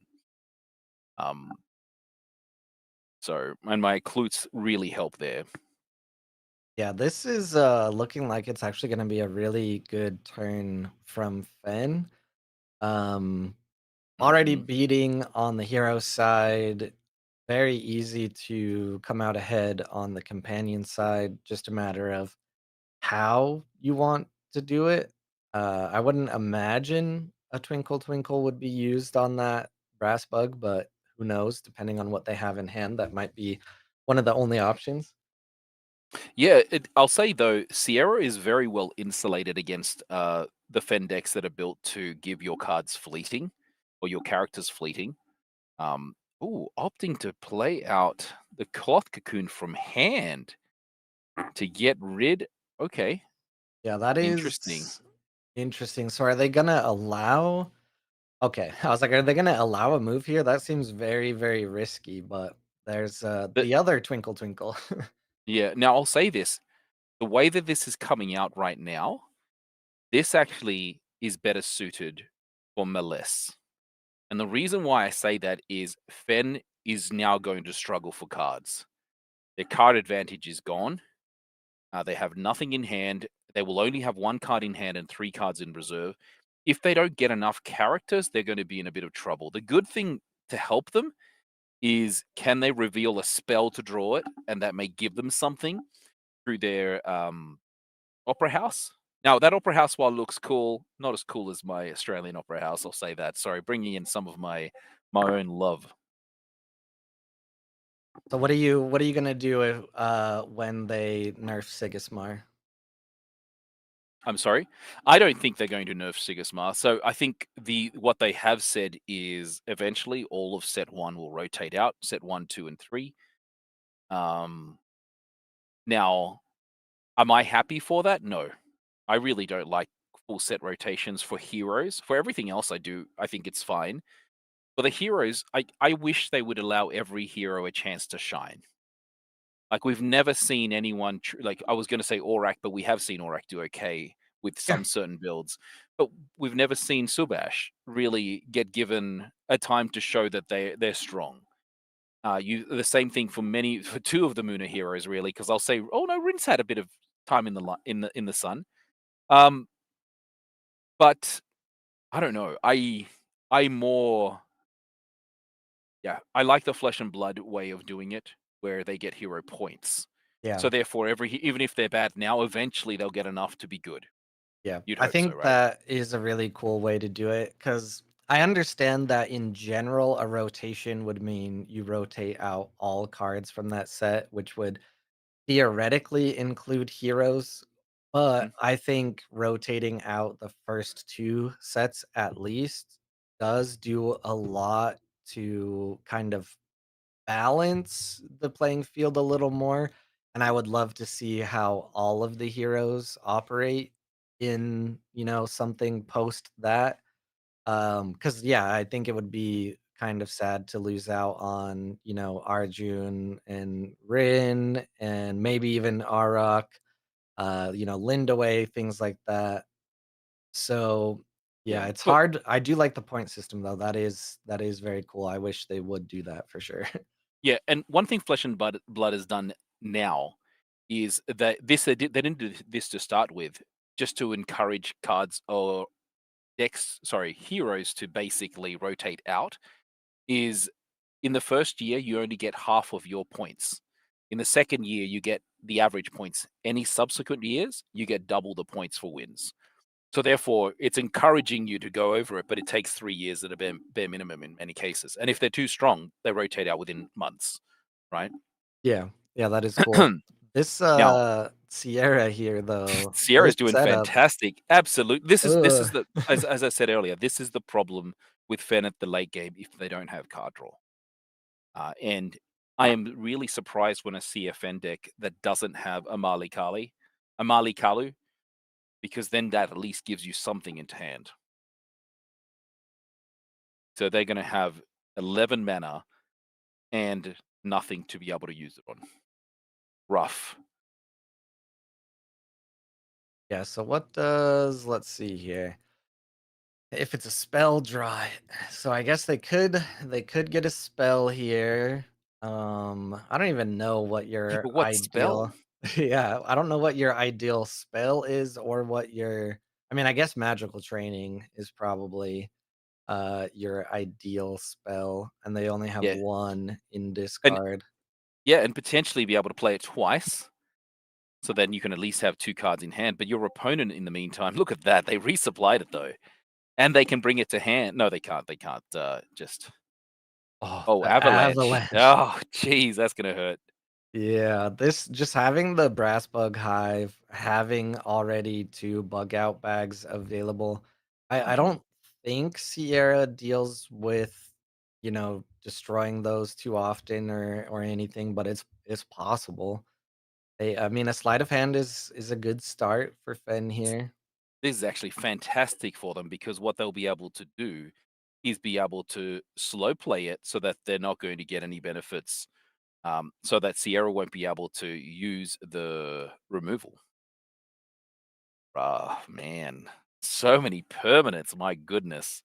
Um, and my Klutes really help there. Yeah, this is looking like it's actually going to be a really good turn from Fen. Um, Already Hmm. beating on the hero side, very easy to come out ahead on the companion side. Just a matter of how you want to do it. I wouldn't imagine a Twinkle Twinkle would be used on that brass bug, but who knows? Depending on what they have in hand, that might be one of the only options. Yeah, I'll say though, Sierra is very well insulated against the Fen decks that are built to give your cards fleeting or your characters fleeting. Um, Opting to play out the Cloth Cocoon from hand to get rid. Okay, Yeah, that interesting. is interesting. So are they gonna allow okay, I was like, are they gonna allow a move here? That seems very, very risky, but there's But the other Twinkle Twinkle. yeah, now I'll say this: the way that this is coming out right now, this actually is better suited for Melesse. And the reason why I say that is Fen is now going to struggle for cards. Their card advantage is gone. They have nothing in hand. They will only have one card in hand and three cards in reserve. If they don't get enough characters, they're going to be in a bit of trouble. The good thing to help them is can they reveal a spell to draw it, and that may give them something through their opera house. Now that opera house, while it looks cool, not as cool as my Australian opera house. I'll say that. Sorry, bringing in some of my own love. So what are you gonna do if, when they nerf Sigismar? I'm sorry. I don't think they're going to nerf Sigismar. So I think what they have said is eventually all of set one will rotate out. Set one, two, and three. Um, Now, am I happy for that? No, I really don't like full set rotations for heroes. For everything else, I do. I think it's fine. For the heroes, I wish they would allow every hero a chance to shine. Like we've never seen anyone like I was going to say Aurak, but we have seen Aurak do okay with Yeah. some certain builds. But we've never seen Subash really get given a time to show that they're strong. You the same thing for many for two of the Muna heroes really, because I'll say, oh no, Rince had a bit of time in the in the sun. Um, but I don't know. I more Yeah, I like the flesh and blood way of doing it, where they get hero points. Yeah. So therefore, even if they're bad now, eventually they'll get enough to be good. Yeah, You'd I hope so, think right? that is a really cool way to do it because I understand that in general, a rotation would mean you rotate out all cards from that set, which would theoretically include heroes. Mhm. But I think rotating out the first two sets at least does do a lot to kind of balance the playing field a little more, and I would love to see how all of the heroes operate in, something post that. Because yeah, I think it would be kind of sad to lose out on, Arjun and Rin and maybe even Arak, Lindaway, things like that. So, yeah, Yeah, it's but hard. I do like the point system though. That is very cool. I wish they would do that for sure. yeah, and one thing Flesh and Blood has done now is that they didn't do this to start with, just to encourage cards or heroes to basically rotate out. Is in the first year you only get half of your points. In the second year, you get the average points. Any subsequent years, you get double the points for wins. So therefore, it's encouraging you to go over it, but it takes 3 years at a bare minimum in many cases. And if they're too strong, they rotate out within months, right? Yeah. Yeah, that is cool. This, Now, Sierra here, though, this Sierra's doing setup fantastic. Absolutely. This is ugh. the as I said earlier, this is the problem with Fen at the late game if they don't have card draw. And I am really surprised when I see a Fen deck that doesn't have a Mali Kalu, because then that at least gives you something in hand. So they're going to have 11 mana and nothing to be able to use it on. Rough. Yeah, so what does let's see here. If it's a spell dry, so I guess they could get a spell here. I don't even know what Yeah, your but what spell? ideal yeah, I don't know what your ideal spell is or what your I mean, I guess magical training is probably your ideal spell, and they only have Yeah, one in and discard. yeah, and potentially be able to play it twice, so then you can at least have 2 cards in hand, but your opponent in the meantime, look at that, they resupplied it though, and they can bring it to hand. No, they can't, just Oh, oh, the avalanche. avalanche. Oh, jeez, that's gonna hurt. Yeah, this just having the brass bug hive, having already 2 bug out bags available. I Mhm. don't think Sierra deals with, destroying those too often or anything, but it's possible. I mean, a sleight of hand is a good start for Fen here. This is actually fantastic for them because what they'll be able to do is be able to slow play it so that they're not going to get any benefits, so that Sierra won't be able to use the removal. Ah, man, so many permanents, my goodness.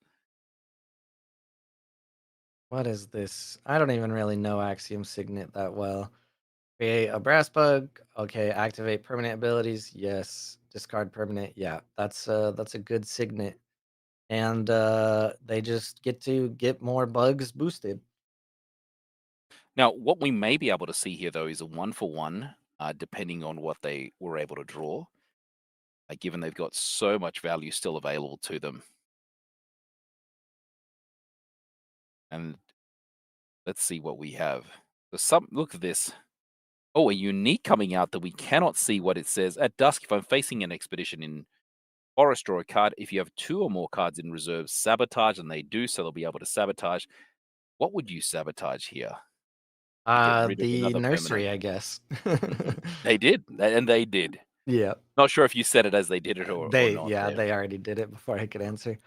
What is this? I don't even really know Axiom Signet that well. Create a brass bug. Okay, activate permanent abilities. Yes. Discard permanent. Yeah, that's a good signet. And they just get to get more bugs boosted. Now, what we may be able to see here, though, is a one for one, depending on what they were able to draw, given they've got so much value still available to them. And let's see what we have. Look at this. Oh, a unique coming out that we cannot see what it says. At dusk, if I'm facing an expedition in forest, draw a card. If you have 2 or more cards in reserve, sabotage, and they do, so they'll be able to sabotage. What would you sabotage here to get rid of The another permanent? nursery, I guess. They did, and they did. Yeah. Not sure if you said it as they did it or They not yeah, there. they already did it before I could answer.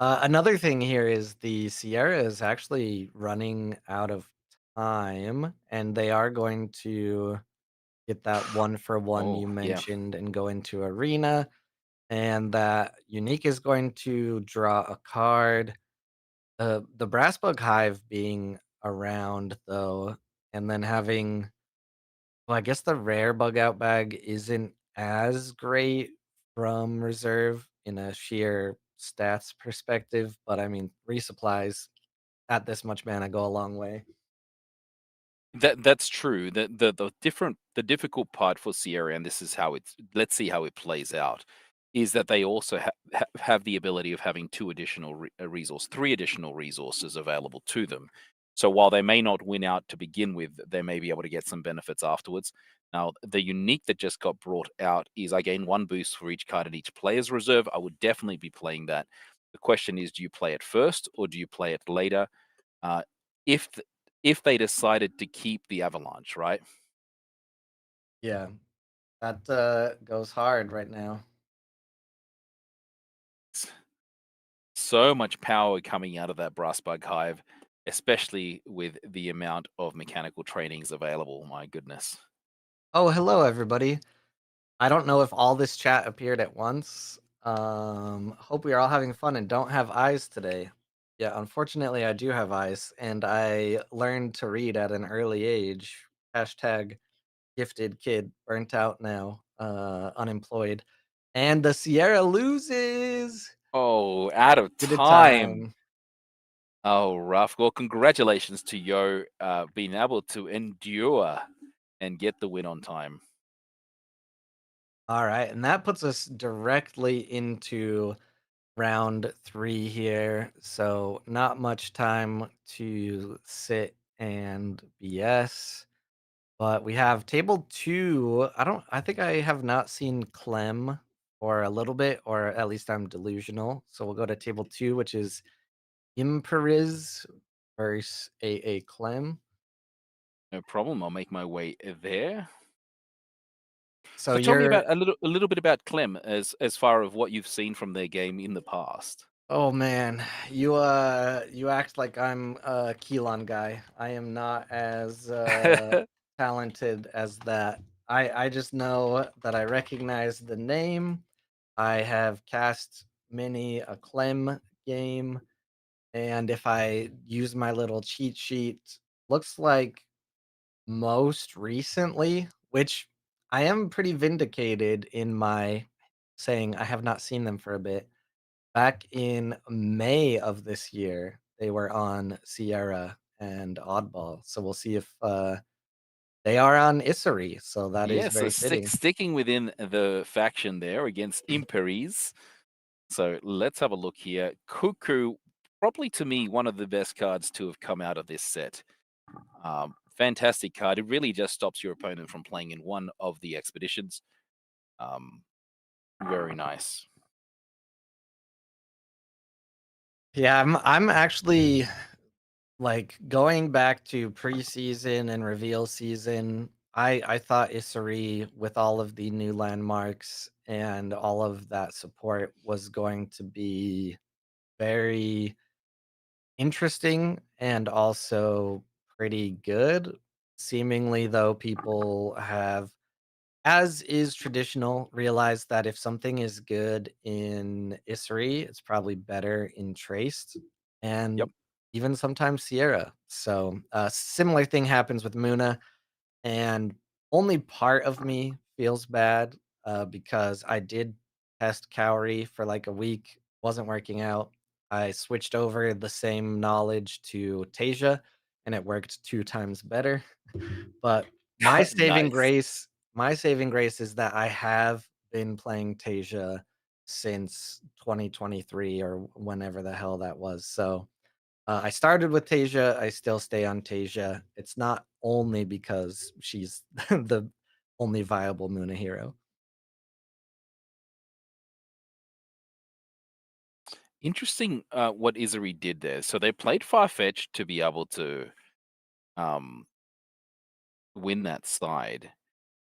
Another thing here is the Sierra is actually running out of time, and they are going to get that one for one Oh, you yeah. mentioned and go into arena, and that unique is going to draw a card. The brass bug hive being around though, and then having well, I guess the rare bug out bag isn't as great from reserve in a sheer stats perspective, but I mean resupplies at this much mana go a long way. That's true. The difficult part for Sierra, and this is how it's let's see how it plays out, is that they also have the ability of having 2 additional 3 additional resources available to them. So while they may not win out to begin with, they may be able to get some benefits afterwards. Now, the unique that just got brought out is I gain 1 boost for each card in each player's reserve. I would definitely be playing that. The question is, do you play it first or do you play it later? Uh, if th if they decided to keep the Avalanche, right? Yeah, that goes hard right now. S So much power coming out of that brass bug hive, especially with the amount of mechanical trainings available, my goodness. Oh, hello everybody. I don't know if all this chat appeared at once. Hope we are all having fun and don't have eyes today. Yeah, unfortunately, I do have eyes, and I learned to read at an early age. Hashtag gifted kid, burnt out now, unemployed. And the Sierra loses. Oh, out of Good time. time. Oh, rough. Well, congratulations to Yo, being able to endure and get the win on time. All right, and that puts us directly into round 3 here. So not much time to sit and BS. But we have table 2. I think I have not seen Clem for a little bit, or at least I'm delusional. So we'll go to table 2, which is Imperiz versus A Clem. No problem. I'll make my way there. So So tell me you're about a little bit about Clem as far of what you've seen from their game in the past. oh man, you act like I'm a Keelan guy. I am not as talented as that. I just know that I recognize the name I have cast many a Clem game, and if I use my little cheat sheet, looks like most recently, which I am pretty vindicated in my saying I have not seen them for a bit. Back in May of this year, they were on Sierra and Oddball, so we'll see if, they are on Issery, so that is Yeah, so very fitting. sticking within the faction there against Imperies. So let's have a look here. Cuckoo, probably to me, one of the best cards to have come out of this set. Fantastic card. It really just stops your opponent from playing in one of the expeditions. Um, very nice. Yeah, I'm actually, like, going back to preseason and reveal season, I thought Issery, with all of the new landmarks and all of that support, was going to be very interesting and also pretty good. Seemingly, though, people have, as is traditional, realized that if something is good in Issery, it's probably better in Traced Yep. and even sometimes Sierra. So, a similar thing happens with Muna, and only part of me feels bad, because I did test Cowrie for like a week, wasn't working out. I switched over the same knowledge to Tasia, and it worked 2 times better. But my saving Nice. grace my saving grace is that I have been playing Tasia since 2023 or whenever the hell that was. So, I started with Tasia, I still stay on Tasia. It's not only because she's the only viable Muna hero. Interesting what Izuri did there. So they played Farfetch to be able to um, win that side.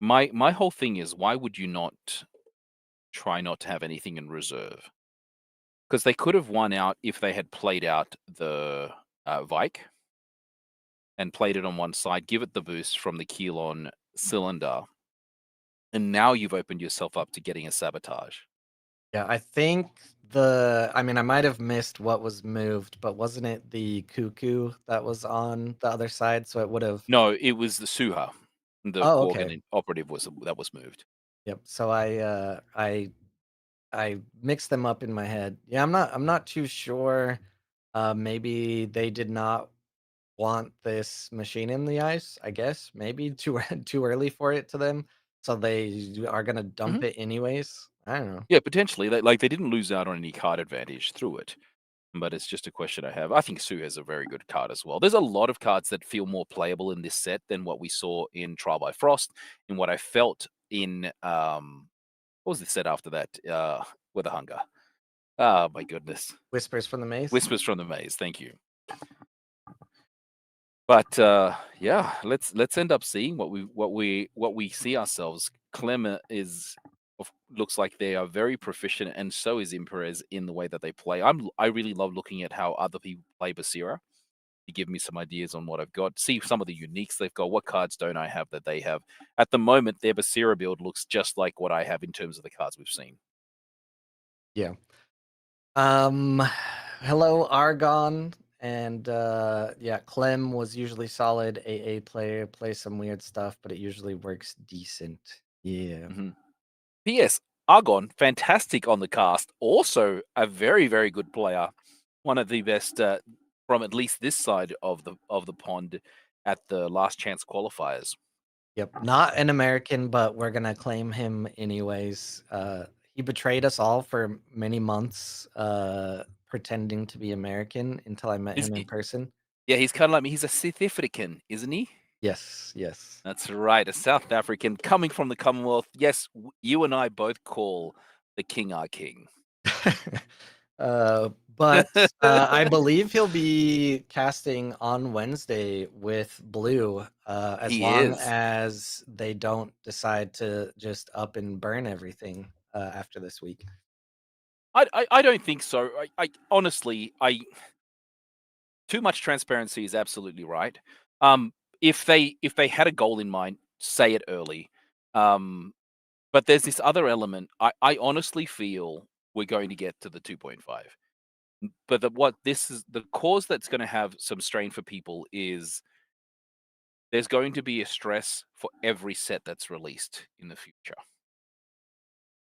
My whole thing is, why would you not try not to have anything in reserve? Because they could have won out if they had played out the Vike and played it on one side, give it the boost from the Keelon cylinder, and now you've opened yourself up to getting a sabotage. Yeah, I think I mean, I might have missed what was moved, but wasn't it the Cuckoo that was on the other side? So it would've No, it was the Suha, the Oh, okay. Gorgon operative was that was moved. Yep. So I mixed them up in my head. Yeah, I'm not too sure. Maybe they did not want this machine in the ice, I guess. Maybe too too early for it to them, so they are gonna dump Mhm. it anyways. I don't know. Yeah, potentially. They didn't lose out on any card advantage through it, but it's just a question I have. I think Sue has a very good card as well. There's a lot of cards that feel more playable in this set than what we saw in Trial by Frost, and what I felt in what was the set after that? With a Hunger. Oh my goodness. Whispers from the Maze? Whispers from the Maze. Thank you. But yeah, let's end up seeing what we see ourselves. Clemmer looks like they are very proficient, and so is Imperez in the way that they play. I really love looking at how other people play Basira to give me some ideas on what I've got. See some of the uniques they've got. What cards don't I have that they have? At the moment, their Basira build looks just like what I have in terms of the cards we've seen. Yeah. Um, hello, Argon, and, yeah, Clem was usually solid AA player, plays some weird stuff, but it usually works decent. Yeah. Mhm. P.S. Argon, fantastic on the cast. Also, a very, very good player. One of the best from at least this side of the pond at the last chance qualifiers. Yep, not an American, but we're gonna claim him anyways. He betrayed us all for many months, pretending to be American until I met Is him in he, person. yeah, he's kind of like me. He's a South African, isn't he? Yes, yes. That's right, a South African coming from the Commonwealth. Yes, you and I both call the king our king. But I believe he'll be casting on Wednesday with Blue, as He long is. as they don't decide to just up and burn everything after this week. I don't think so. I honestly, I too much transparency is absolutely right. Um, if they had a goal in mind, say it early. Um, But there's this other element. I honestly feel we're going to get to the 2.5. But what this is the cause that's going to have some strain for people is there's going to be a stress for every set that's released in the future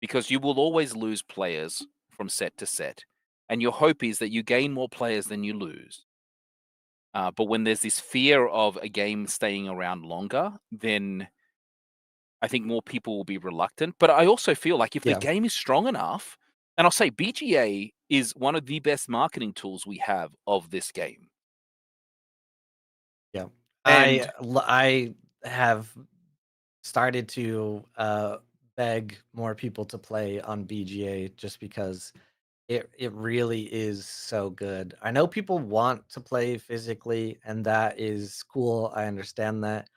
because you will always lose players from set to set. And your hope is that you gain more players than you lose. But when there's this fear of a game staying around longer, then I think more people will be reluctant. But I also feel like if the Yeah, game is strong enough, and I'll say BGA is one of the best marketing tools we have of this game. yeah. And I have started to beg more people to play on BGA just because it really is so good. I know people want to play physically, and that is cool. I understand that,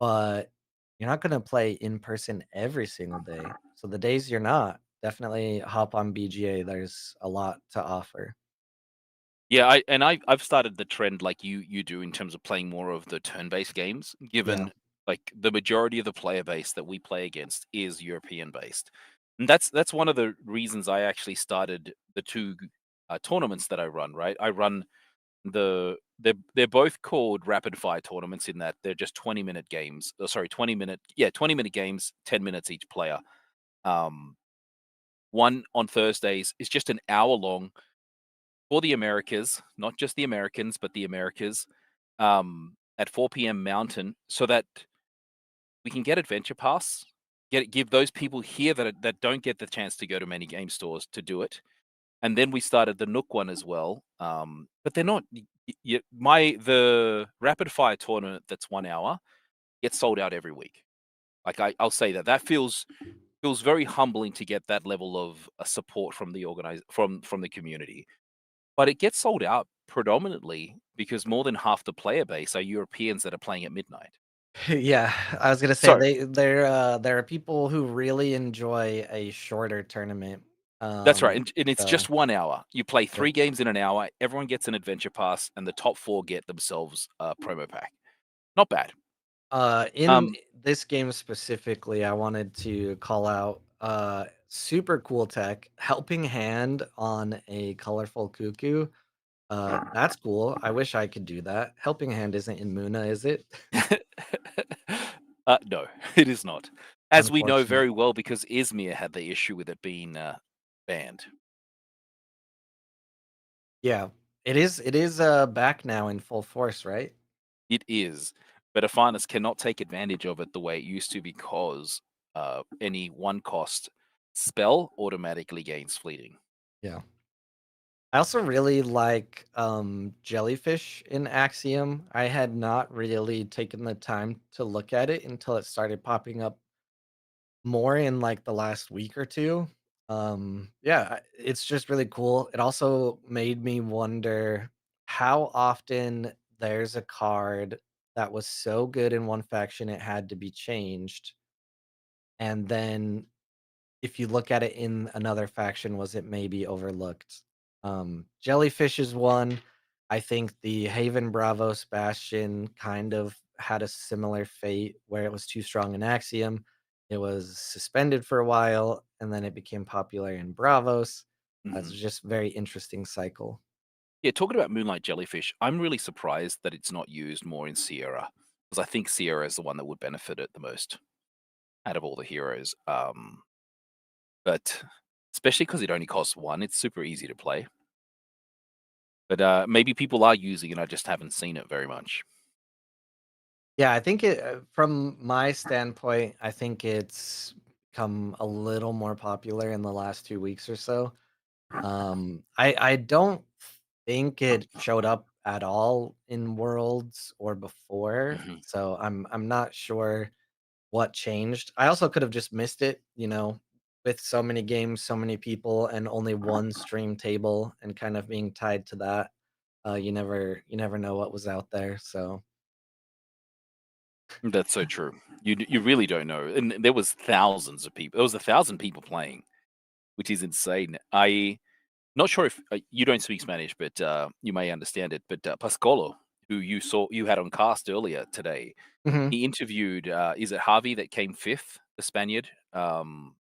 but you're not gonna play in person every single day. So the days you're not, definitely hop on BGA. There's a lot to offer. yeah, I've started the trend like you do in terms of playing more of the turn-based games, Yeah, given like the majority of the player base that we play against is European based. And that's one of the reasons I actually started the two tournaments that I run, right? I run they're both called rapid fire tournaments in that they're just 20-minute games. Oh, sorry, 20-minute games, 10 minutes each player. Um One on Thursdays is just an hour long for the Americas, not just the Americans, but the Americas, at 4 p.m. Mountain, so that we can get Adventure Pass, give those people here that don't get the chance to go to many game stores to do it. And then we started the Nook one as well, but they're not. The rapid fire tournament that's 1 hour gets sold out every week. Like I'll say that feels very humbling to get that level of support from the from the community. But it gets sold out predominantly because more than half the player base are Europeans that are playing at midnight. yeah. I was gonna say So there are people who really enjoy a shorter tournament. that's right, Um, and it's so just 1 hour. You play yep. 3 games in an hour. Everyone gets an adventure pass, and the top four get themselves a promo pack. Not bad. In Um, this game specifically, I wanted to call out super cool tech, helping hand on a colorful cuckoo. That's cool. I wish I could do that. Helping hand isn't in Muna, is it? no, it is not. As we know Unfortunate. very well, because Izmir had the issue with it being banned. Yeah. It is back now in full force, right? It is, but Afanas cannot take advantage of it the way it used to because any one cost spell automatically gains fleeting. Yeah. I also really like jellyfish in Axiom. I had not really taken the time to look at it until it started popping up more in like the last week or two. Yeah, it's just really cool. It also made me wonder how often there's a card that was so good in one faction it had to be changed, and then if you look at it in another faction, was it maybe overlooked? Jellyfish is one. I think the Haven Bravos Bastion kind of had a similar fate where it was too strong in Axiom. It was suspended for a while, and then it became popular in Bravos. That's Mhm. just very interesting cycle. Yeah, talking about Moonlight Jellyfish, I'm really surprised that it's not used more in Sierra because I think Sierra is the one that would benefit it the most out of all the heroes. But especially because it only costs one, it's super easy to play. But maybe people are using it. I just haven't seen it very much. Yeah, I think from my standpoint, I think it's become a little more popular in the last 2 weeks or so. I don't think it showed up at all in Worlds or before, Mhm. so I'm not sure what changed. I also could have just missed it, with so many games, so many people, and only one stream table, and kind of being tied to that. You never know what was out there. So That's so true. You really don't know, and there was thousands of people. There was 1,000 people playing, which is insane. I not sure if you don't speak Spanish, but you may understand it. But Pascolo, who you had on cast earlier today, Mhm. he interviewed. Is it Harvey that came fifth, the Spaniard? with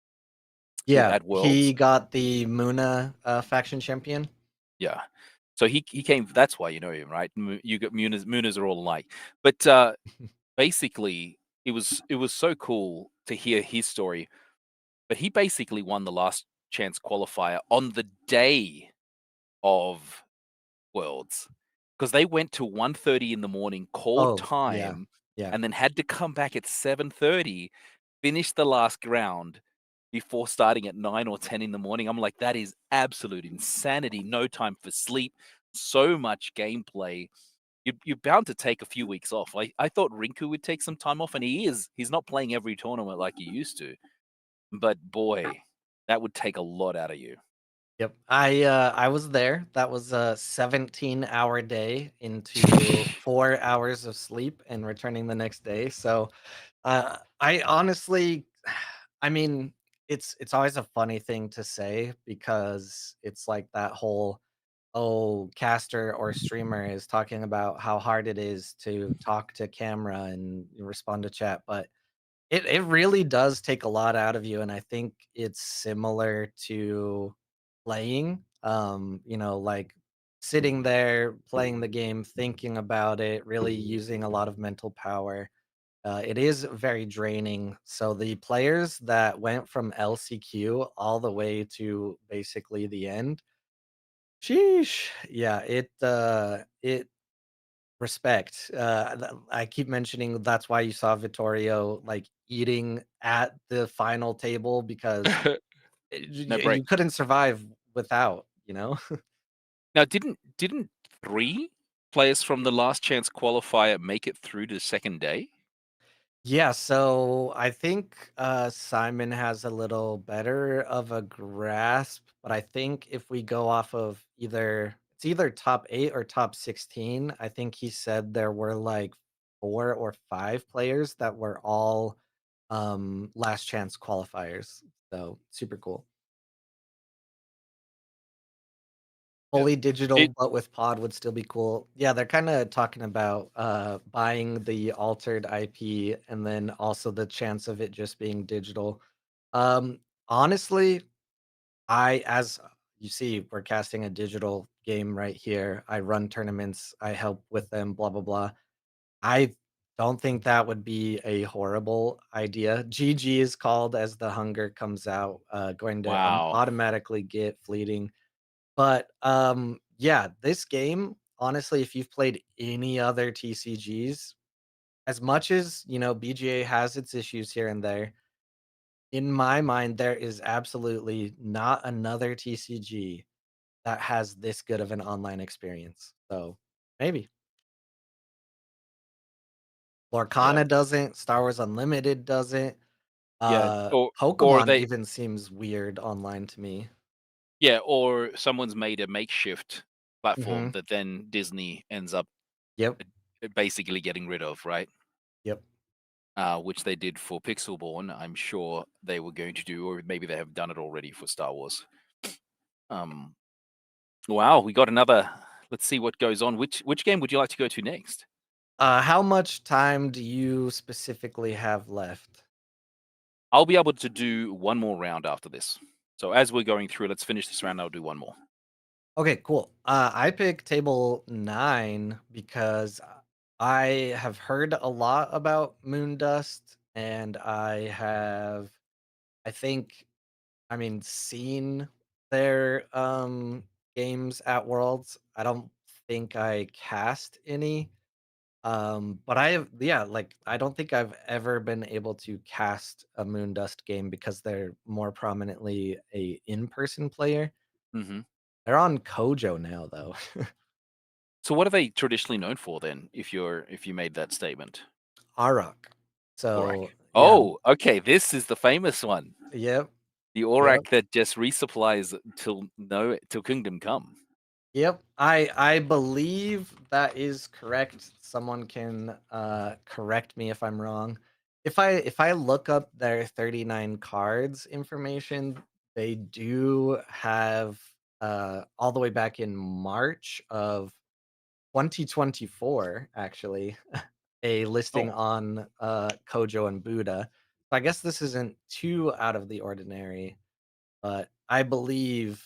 Yeah, at he Worlds. got the Muna, faction champion. Yeah. So he came. That's why you know him, right? You got Munas are all alike. But basically, it was so cool to hear his story. But he basically won the last chance qualifier on the day of Worlds, because they went to 1:30 in the morning, called Oh, yeah, time, yeah. and then had to come back at 7:30, finish the last round before starting at 9 or 10 in the morning. I'm like, "That is absolute insanity, no time for sleep, so much gameplay." You're bound to take a few weeks off. I thought Rinku would take some time off, and he is. He's not playing every tournament like he used to, but boy, that would take a lot out of you. Yep. I was there. That was a 17-hour day into 4 hours of sleep and returning the next day. So, I honestly I mean, it's always a funny thing to say because it's like that whole, oh, caster or streamer is talking about how hard it is to talk to camera and respond to chat, but it really does take a lot out of you, and I think it's similar to playing, like, sitting there, playing the game, thinking about it, really using a lot of mental power. It is very draining, so the players that went from LCQ all the way to basically the end, sheesh, yeah, it respect. I keep mentioning that's why you saw Vittorio like eating at the final table because No you break. couldn't survive without, you know? Now, didn't 3 players from the last chance qualifier make it through to the second day? Yeah, so I think Simon has a little better of a grasp, but I think if we go off of either top 8 or top 16, I think he said there were like 4 or 5 players that were all last chance qualifiers. So super cool. Yeah. Fully digital, It but with pod would still be cool. Yeah, they're kinda talking about, buying the altered IP and then also the chance of it just being digital. Honestly, as you see, we're casting a digital game right here. I run tournaments, I help with them, blah, blah, blah. I don't think that would be a horrible idea. GG is called as the hunger comes out, going to, Wow. automatically get fleeting. But, yeah, this game, honestly, if you've played any other TCGs, as much as, BGA has its issues here and there, in my mind, there is absolutely not another TCG that has this good of an online experience. So, maybe. Yeah. Lorcana doesn't, Star Wars Unlimited doesn't, Yeah, or Pokemon they even seems weird online to me. yeah, or someone's made a makeshift platform Mhm. that then Disney ends up, Yep. basically getting rid of, right? Yep. Which they did for Pixelborn. I'm sure they were going to do, or maybe they have done it already for Star Wars. Um, wow, we got another. Let's see what goes on. Which game would you like to go to next? How much time do you specifically have left? I'll be able to do one more round after this. So as we're going through, let's finish this round. I'll do one more. Okay, cool. I picked table 9 because I have heard a lot about moon dust, and I think, seen their games at Worlds. I don't think I cast any. But yeah, like I don't think I've ever been able to cast a moon dust game because they're more prominently a in-person player. Hmm. They're on Kojo now though. So what are they traditionally known for then? If you made that statement, Arak. Aurak. So, yeah. Oh, okay. This is the famous one. Yep, The yep, Aurak that just resupplies till Kingdom Come. yep. I believe that is correct. Someone can, correct me if I'm wrong. If I look up their 39 cards information, they do have, all the way back in March of 2024, actually, a listing Oh, on, Kojo and Buddha. So I guess this isn't too out of the ordinary, but I believe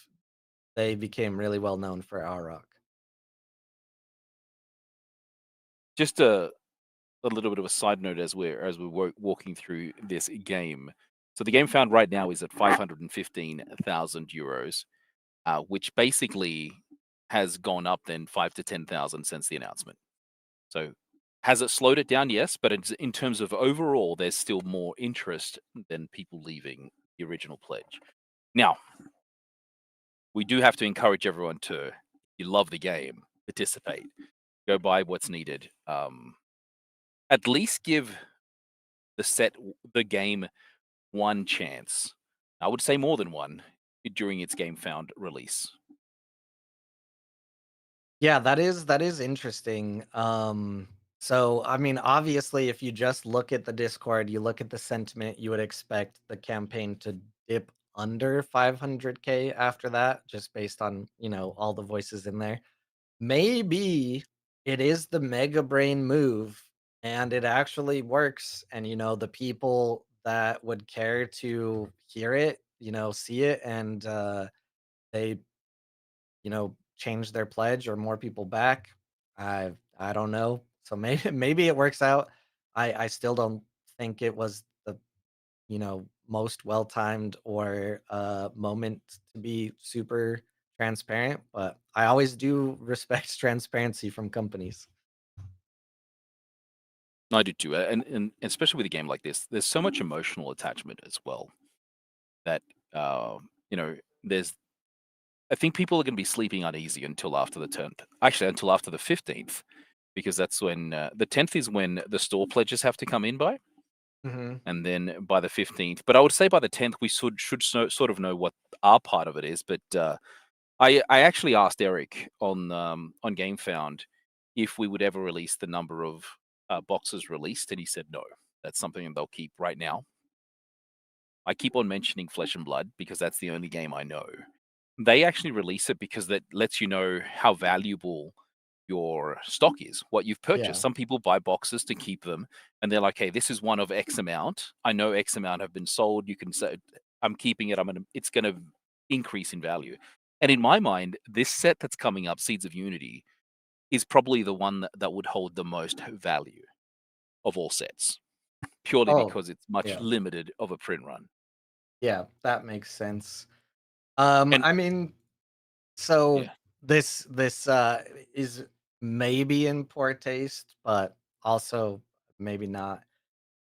they became really well known for our rock. Just a little bit of a side note as we're walking through this game. So the game found right now is at 515,000 euros, which basically has gone up then 5 to 10,000 since the announcement. So has it slowed it down? Yes, but in terms of overall, there's still more interest than people leaving the original pledge. Now, we do have to encourage everyone to, if you love the game, participate, go buy what's needed. At least give the game one chance. I would say more than one during its game found release. Yeah, that is interesting. So I mean, obviously, if you just look at the Discord, you look at the sentiment, you would expect the campaign to dip under 500K after that, just based on all the voices in there. Maybe it is the mega brain move, and it actually works. And the people that would care to hear it, see it, and they change their pledge or more people back. I don't know. So maybe maybe it works out. I still don't think it was the most well timed or moment to be super transparent, but I always do respect transparency from companies. I do too, and especially with a game like this, there's so much emotional attachment as well that uh, you know there's. I think people are going to be sleeping uneasy until after the 10th. Actually, until after the 15th, because that's when the 10th is when the store pledges have to come in by, Hmm. and then by the 15th. But I would say by the 10th we should sort of know what our part of it is. But I actually asked Eric on GameFound if we would ever release the number of boxes released, and he said no. That's something they'll keep right now. I keep on mentioning Flesh and Blood because that's the only game I know. They actually release it because that lets you know how valuable your stock is, what you've purchased. Yeah. Some people buy boxes to keep them, and they're like, "Hey, this is one of X amount. I know X amount have been sold. You can say, I'm keeping it. It's gonna increase in value." And in my mind, this set that's coming up, Seeds of Unity, is probably the one that would hold the most value of all sets, purely Oh, because it's much yeah. limited of a print run. Yeah, that makes sense. And I mean, so yeah, this is maybe in poor taste, but also maybe not.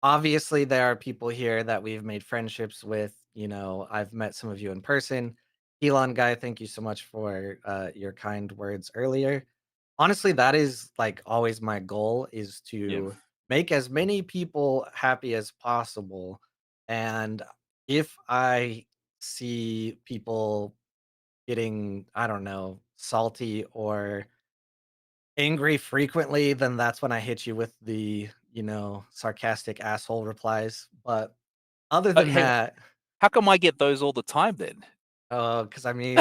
Obviously, there are people here that we've made friendships with. I've met some of you in person. Elon guy, thank you so much for your kind words earlier. Honestly, that is like always my goal is yeah. to make as many people happy as possible. And if I see people getting, I don't know, salty or angry frequently, then that's when I hit you with the, sarcastic asshole replies. But other than Hey, that, how come I get those all the time then? because I mean,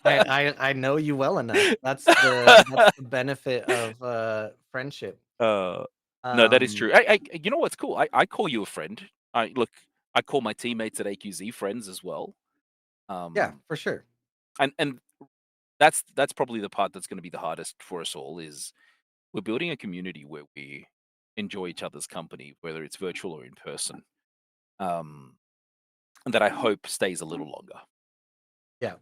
I know you well enough. That's the benefit of friendship. Uh, no, that is Um, true. You know what's cool? I call you a friend. I call my teammates at AQZ friends as well. yeah, Um, for sure. and that's probably the part that's going to be the hardest for us all is we're building a community where we enjoy each other's company, whether it's virtual or in person. Um, and that I hope stays a little longer. Yeah.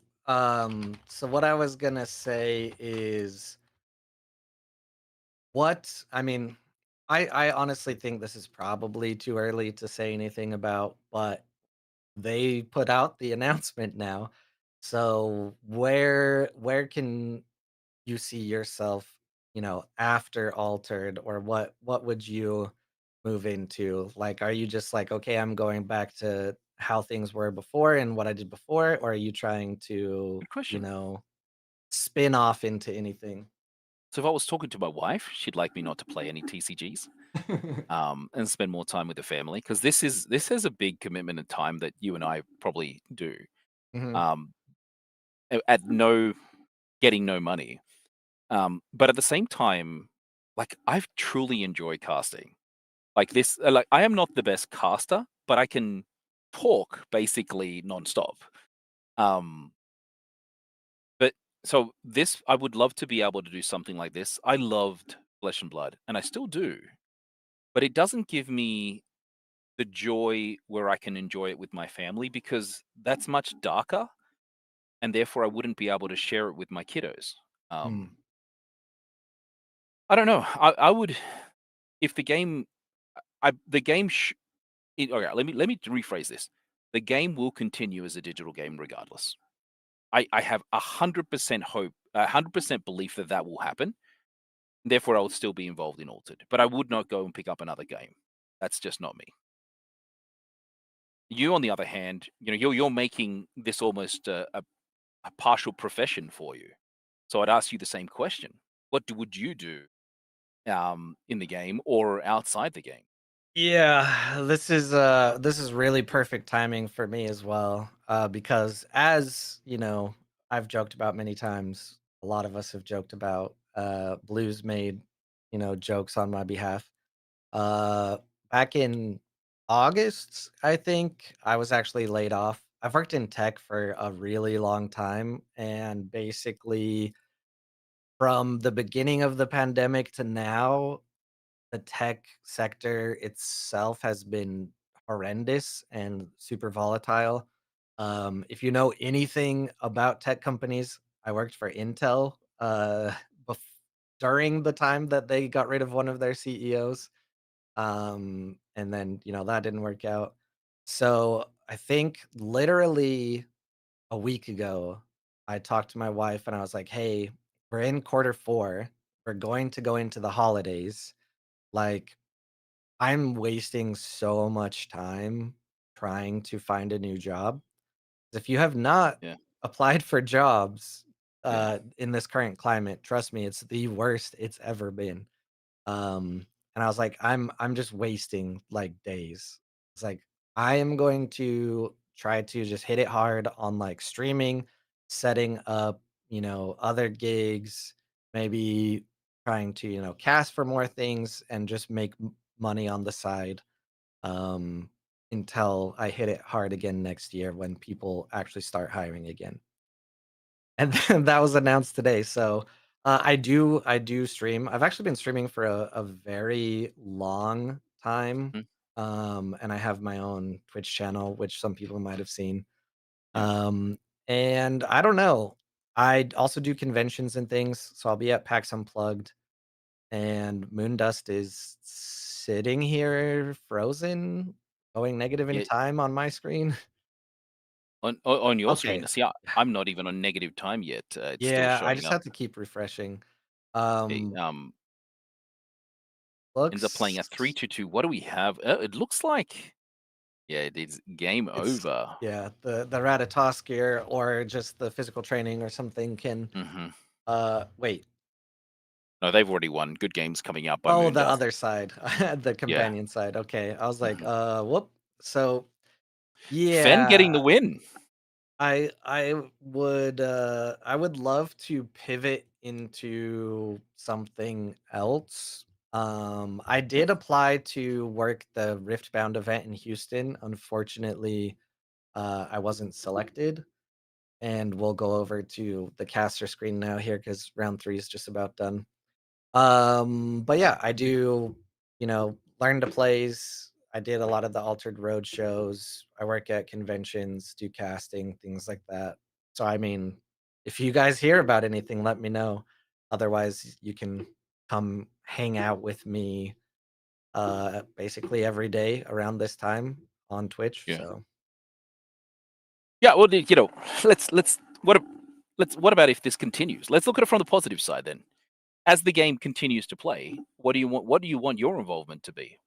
So what I was gonna say is what I mean, I honestly think this is probably too early to say anything about, but they put out the announcement now. So where can you see yourself, after altered, or what would you move into? Like, are you just like, okay, I'm going back to how things were before and what I did before, or are you trying to, Good question. spin off into anything? So if I was talking to my wife, she'd like me not to play any TCGs. And spend more time with the family because this is a big commitment and time that you and I probably do. Mhm. Um, at no getting no money. But at the same time, like I've truly enjoyed casting. Like this, like I am not the best caster, but I can talk basically nonstop. Um, but so this, I would love to be able to do something like this. I loved Flesh and Blood, and I still do, but it doesn't give me the joy where I can enjoy it with my family because that's much darker, and therefore I wouldn't be able to share it with my kiddos. Mm. Um, I don't know. I would if the game, I the game. Okay, let me rephrase this. The game will continue as a digital game regardless. I have 100% hope, 100% belief that that will happen. Therefore, I would still be involved in Altered, but I would not go and pick up another game. That's just not me. You, on the other hand, you're making this almost a partial profession for you. So I'd ask you the same question: would you do in the game or outside the game? Yeah, this is really perfect timing for me as well. Because as you know, I've joked about many times. A lot of us have joked about Blues made, jokes on my behalf. Uh Back in August, I think I was actually laid off. I've worked in tech for a really long time, and basically from the beginning of the pandemic to now, the tech sector itself has been horrendous and super volatile. If you know anything about tech companies, I worked for Intel bef- during the time that they got rid of one of their CEOs. And then, that didn't work out. So I think literally a week ago, I talked to my wife and I was like, hey, we're in quarter four. We're going to go into the holidays. Like, I'm wasting so much time trying to find a new job. If you have not Yeah, applied for jobs, yeah, in this current climate, trust me, it's the worst it's ever been. And I was like, I'm just wasting like days. It's like I am going to try to just hit it hard on like streaming, setting up, other gigs, maybe trying to, cast for more things and just make money on the side um until I hit it hard again next year when people actually start hiring again. And then that was announced today. So I do stream. I've actually been streaming for a very long time. mhm, And I have my own Twitch channel, which some people might have seen. yeah. Um, and I don't know. I also do conventions and things. So I'll be at PAX Unplugged, and Moondust is sitting here frozen, going negative in Yeah, time on my screen. on your Okay. screen. See, I'm not even on negative time yet. It's still Yeah, I showing just up. have to keep refreshing. Okay, Um, ends up playing Looks a 3-2. What do we have? It looks like, yeah, it is game it's over. yeah, the Ratatoskir or just the physical training or something can Mhm. wait. No, they've already won. Good games coming up by Oh, the Moondust. other side, the Yeah. companion side. Okay. I was like, Mhm. whoop. So, Fen yeah, getting the win. I would love to pivot into something else. I Yeah, did apply to work the Riftbound event in Houston. Unfortunately, I wasn't selected. And we'll go over to the caster screen now here because round three is just about done. But yeah, I do, learn to plays. I did a lot of the altered road shows. I work at conventions, do casting, things like that. So I mean, if you guys hear about anything, let me know. Otherwise, you can come hang out with me basically every day around this time on Twitch. yeah. So Yeah, well, let's what about if this continues? Let's look at it from the positive side then. As the game continues to play, what do you want your involvement to be?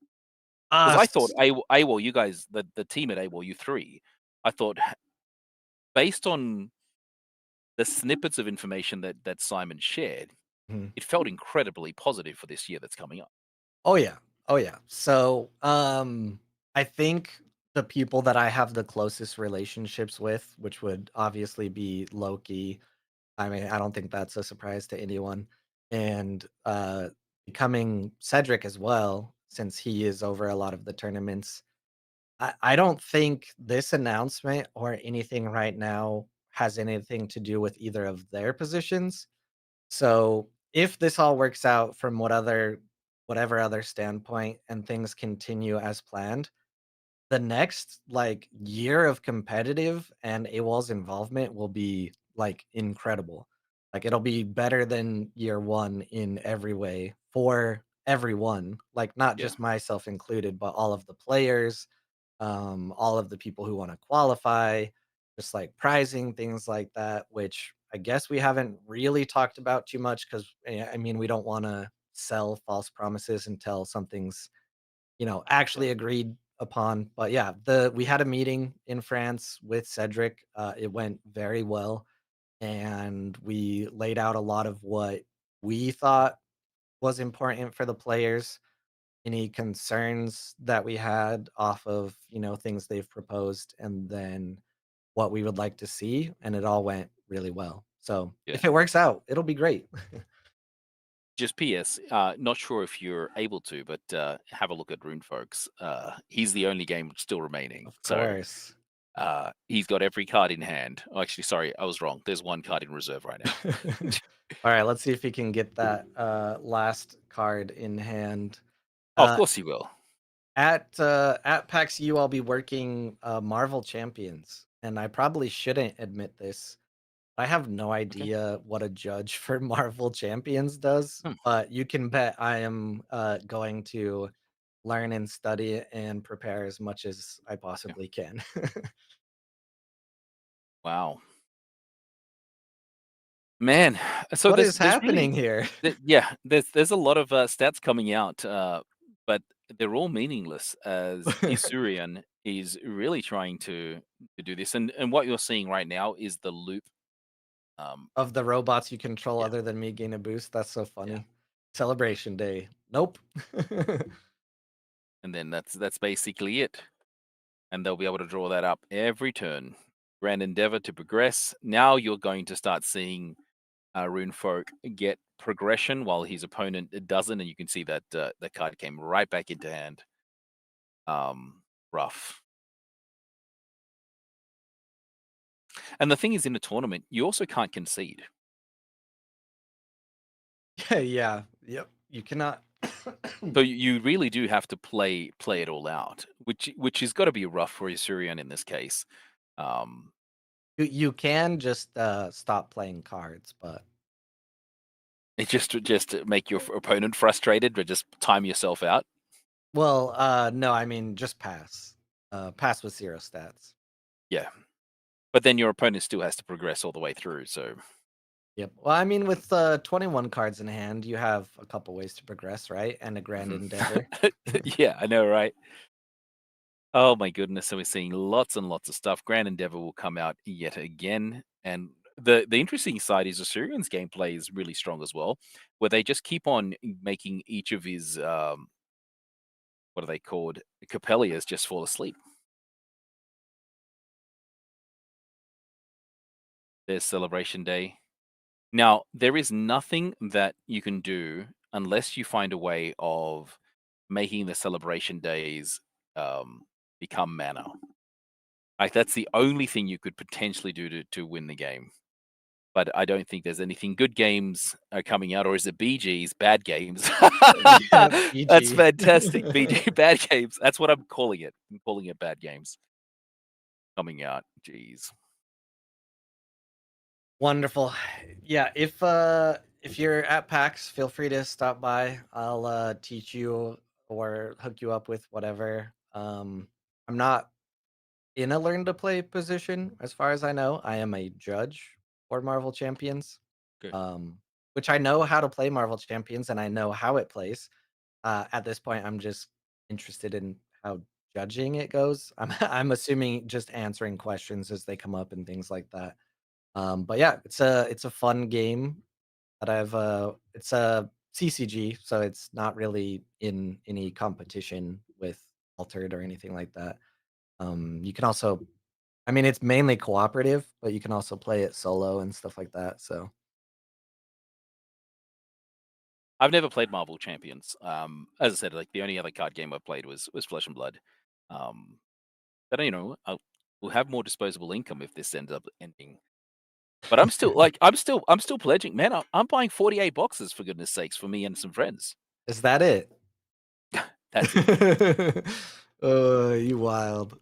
Because I thought us. AWOL, you guys, the team at AWOL, you three, I thought based on the snippets of information that Simon shared, it felt incredibly positive for this year that's coming up. Oh yeah. Oh yeah. So, I think the people that I have the closest relationships with, which would obviously be Loki. I mean, I don't think that's a surprise to anyone. And becoming Cedric as well. since he is over a lot of the tournaments. I don't think this announcement or anything right now has anything to do with either of their positions. So if this all works out from whatever other standpoint and things continue as planned, the next, like, year of competitive and AWOL's involvement will be, like, incredible. Like, it'll be better than year 1 in every way for everyone, like, not Yeah. just myself included, but all of the players, all of the people who wanna qualify, just, like, prizing, things like that, which I guess we haven't really talked about too much 'cause, I mean, we don't wanna sell false promises until something's Yeah. actually agreed upon. But yeah, the we had a meeting in France with Cedric. It went very well, and we laid out a lot of what we thought was important for the players, any concerns that we had off of things they've proposed, and then what we would like to see, and it all went really well. So if Yeah. it works out, it'll be great. Just PS, not sure if you're able to, but have a look at Rune Folks. He's the only game still remaining. Of So course. he's got every card in hand. Oh, actually, sorry, I was wrong. There's one card in reserve right now. All right, let's see if he can get that last card in hand. Oh, of Uh, course he will. at PAX U, I'll be working Marvel Champions, and I probably shouldn't admit this. I have no Okay. idea what a judge for Marvel Champions does, Hmm. but you can bet I am going to learn and study and prepare as much as I Yeah. possibly can. Wow. Man, so What there's is there's happening really here? yeah, there's a lot of stats coming out, but they're all meaningless as Isurian is really trying to do this, and what you're seeing right now is the loop. Of the robots you control Yeah, other than me gain a boost? That's so yeah, funny. Celebration Day. Nope. and then that's basically it, and they'll be able to draw that up every turn. Grand Endeavor to progress. Now you're going to start seeing Runefolk get progression while his opponent doesn't, and you can see that that card came right back into hand. Rough. And the thing is, in a tournament, you also can't concede. Yeah, yeah. Yep. You cannot So you really do have to play it all out, which has got to be rough for Isurian in this case. Um, you can just stop playing cards, but it just to make your opponent frustrated, but just time yourself out. well, no, I mean just pass. Pass with 0 stats. Yeah, but then your opponent still has to progress all the way through. So Yep. Well, I mean with 21 cards in hand, you have a couple ways to progress, right? And a grand mhm. endeavor. Yeah, I know, right? Oh my goodness! So we're seeing lots and lots of stuff. Grand Endeavor will come out yet again, and the interesting side is Assyrian's gameplay is really strong as well, where they just keep on making each of his what are they called Capellias just fall asleep. There's Celebration Day. Now there is nothing that you can do unless you find a way of making the Celebration Days um, become mana. Like that's the only thing you could potentially do to win the game. But I don't think there's anything. Good games are coming out, or is it BG's bad games? Yeah, That's BG. fantastic. BG bad games. That's what I'm calling it. I'm calling it bad games coming out. Jeez. Wonderful. Yeah, if you're at PAX, feel free to stop by. I'll teach you or hook you up with whatever. I'm not in a learn to play position as far as I know. I am a judge for Marvel Champions. Good. Um which I know how to play Marvel Champions and I know how it plays. At this point I'm just interested in how judging it goes. I'm assuming just answering questions as they come up and things like that. But yeah, it's a fun game that it's a CCG, so it's not really in any competition with Altered or anything like that. You can also, I mean, it's mainly cooperative, but you can also play it solo and stuff like that. So I've never played Marvel Champions. As I said, like the only other card game I played was Flesh and Blood. Um, but we'll have more disposable income if this ends up ending. But I'm still like I'm still pledging, man. I'm buying 48 boxes for goodness sakes for me and some friends. Is that it? That's it. Oh, you wild.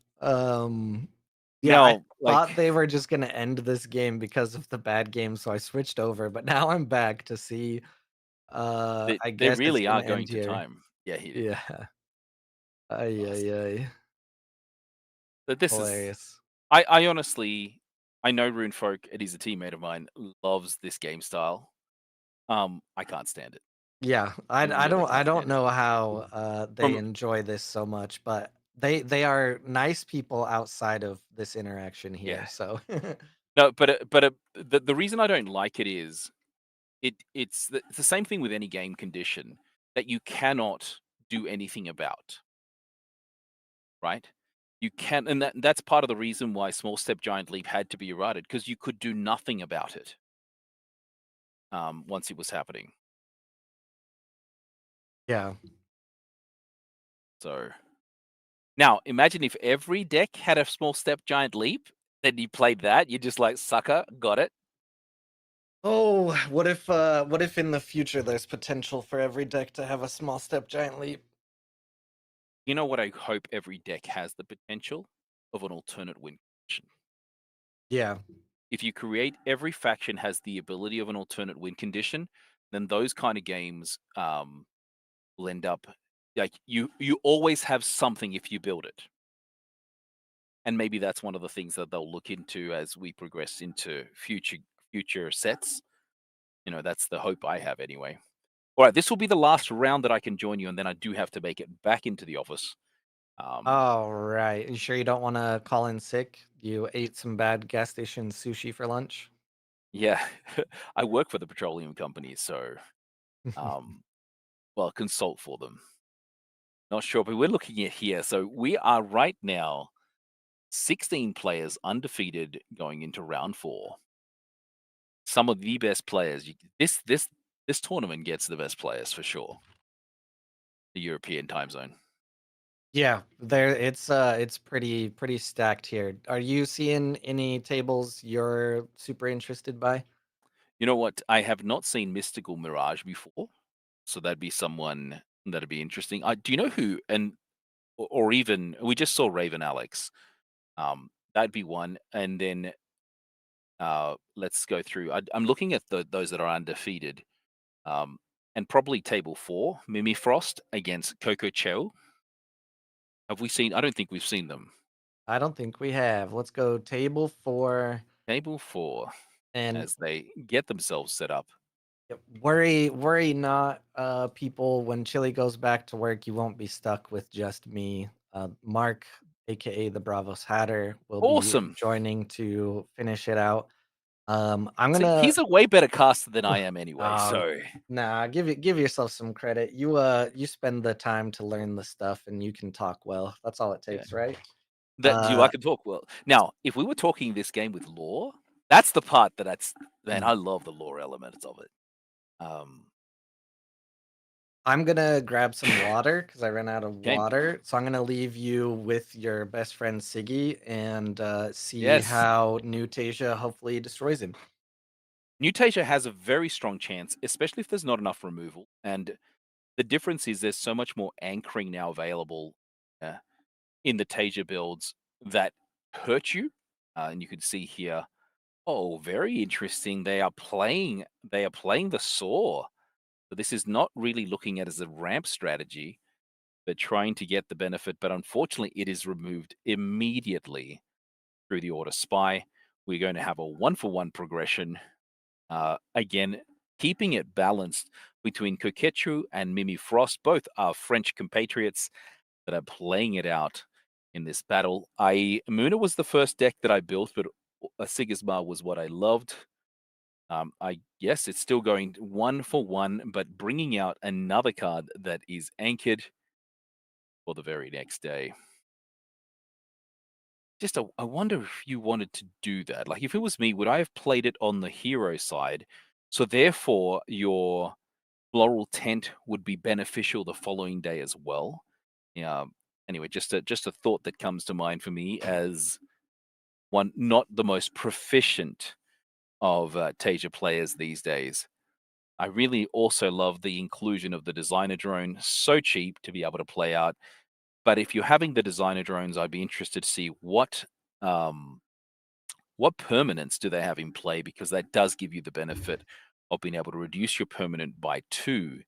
Yeah, I Now, like thought they were just gonna end this game because of the bad game, so I switched over, but now I'm back to see, I they guess it's really are gonna going end to here. time. Yeah, he Yeah. Ay, oh, ay, ay. but this is Hilarious. I honestly I know Runefolk, and he's a teammate of mine, loves this game style. I can't stand it. Yeah, I I I really don't I can't don't stand it. know how, they From enjoy this so much, but they are nice people outside of this interaction here, yeah. so No, but the reason I don't like it is it's the same thing with any game condition that you cannot do anything about, right? You can and that's part of the reason why Small Step Giant Leap had to be eroded because you could do nothing about it, once it was happening. yeah. So now imagine if every deck had a Small Step Giant Leap, then you played that, you're just like, "Sucker, got it." Oh, what if in the future there's potential for every deck to have a small step giant leap? You know what I hope every deck has the potential of an alternate win condition. Yeah. If you create every faction has the ability of an alternate win condition, then those kind of games will end up like you always have something if you build it. And maybe that's one of the things that they'll look into as we progress into future sets. That's the hope I have anyway. All right, this will be the last round that I can join you, and then I do have to make it back into the office. Um, All right. You sure you don't want to call in sick? You ate some bad gas station sushi for lunch? yeah, I work for the petroleum company, so um, well, consult for them. Not sure, but we're looking at here. So we are right now 16 players undefeated going into round four. Some of the best players. This tournament gets the best players for sure. The European time zone. Yeah, it's pretty stacked here. Are you seeing any tables you're super interested by? You know what? I have not seen Mystical Mirage before, so that'd be someone that'd be interesting. Do you know who? And or even we just saw Raven Alex. That'd be one. And then let's go through. I'm looking at those that are undefeated. Um, and probably table four, Mimi Frost against Coco Chell. Have we seen? I don't think we've seen them. I don't think we have. Let's go table 4 Table four, and as they get themselves set up. yep, worry not, people. When Chili goes back to work, you won't be stuck with just me. Mark, aka the Bravos Hatter, will be Awesome. joining to finish it out. I'm See, gonna he's a way better caster than I am anyway. uh, So nah, give yourself some credit. You spend the time to learn the stuff, and you can talk well. That's all it yeah, takes, right? that do I Uh, can talk well. Now, if we were talking this game with lore, that's the part that's man. I love the lore elements of it. Um, I'm gonna grab some water because I ran out of okay. water. So I'm gonna leave you with your best friend Siggy and see Yes, how New Tasia hopefully destroys him. Mutasia has a very strong chance, especially if there's not enough removal. And the difference is there's so much more anchoring now available. Uh, in the Tasia builds that hurt you. And you can see here, oh, very interesting. They are playing the saw. So this is not really looking at as a ramp strategy, but trying to get the benefit. But unfortunately, it is removed immediately through the order spy. We're going to have a 1-for-1 progression. Again, keeping it balanced between Koketsu and Mimi Frost. Both are French compatriots that are playing it out in this battle. Muna was the first deck that I built, but a Sigismar was what I loved. I guess it's still going 1-for-1, but bringing out another card that is anchored for the very next day. I wonder if you wanted to do that. Like, if it was me, would I have played it on the hero side? So therefore, Floral Tent would be beneficial the following day as well. Yeah. Anyway, just a thought that comes to mind for me as one not the most proficient of Tasia players these days. I really also love the inclusion of the designer drone. So cheap to be able to play out. But if you're having the designer drones, I'd be interested to see um, what permanents do they have in play, because that does give you the benefit of being able to reduce your permanent by two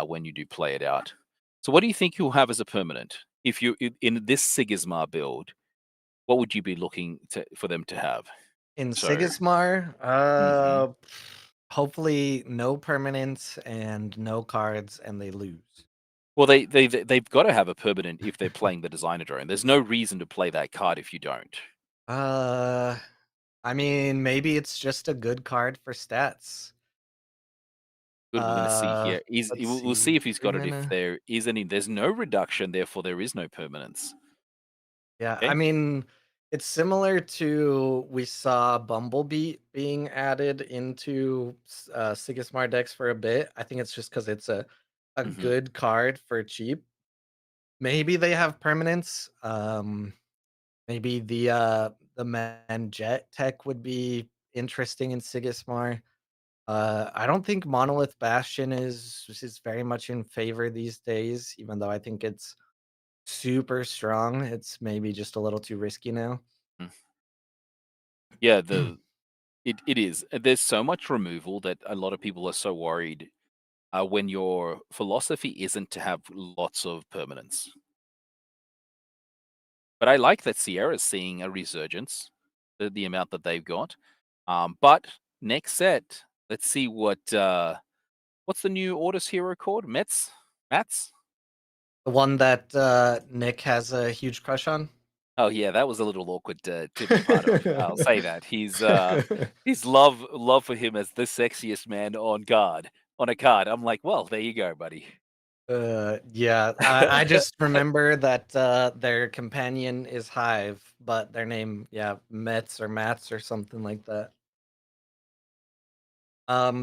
when you do play it out. So, what do you think you'll have as a permanent if you in this Sigismar build? What would you be looking to for them to have? In So, Sigismar, mhm. hopefully no permanents and no cards, and they lose. Well, they've got to have a permanent if they're playing the designer drone. There's no reason to play that card if you don't. Uh, I mean, maybe it's just a good card for stats. Good, we're going to see here. Let's We'll see see, if he's 3 got it. If mana. there is any, there's no reduction, therefore there is no permanence. Yeah, I Okay. mean, it's similar to we saw Bumblebee being added into Sigismar decks for a bit. I think it's just because it's a Hmm. good card for cheap. Maybe they have permanence. Maybe the Man Jet tech would be interesting in Sigismar. I don't think Monolith Bastion is very much in favor these days, even though I think it's super strong. It's maybe just a little too risky now. Yeah, it is. There's so much removal that a lot of people are so worried when your philosophy isn't to have lots of permanence. But I like that Sierra's seeing a resurgence, the amount that they've got. But next set, let's see what's the new Orders hero called? Mets? The one that Nick has a huge crush on. Oh yeah, that was a little awkward to be part of. I'll say that. His love for him as the sexiest man on a card. I'm like, well, there you go, buddy. Yeah, I just remember that their companion is Hive, but their name, yeah, Mets or Mats or something like that.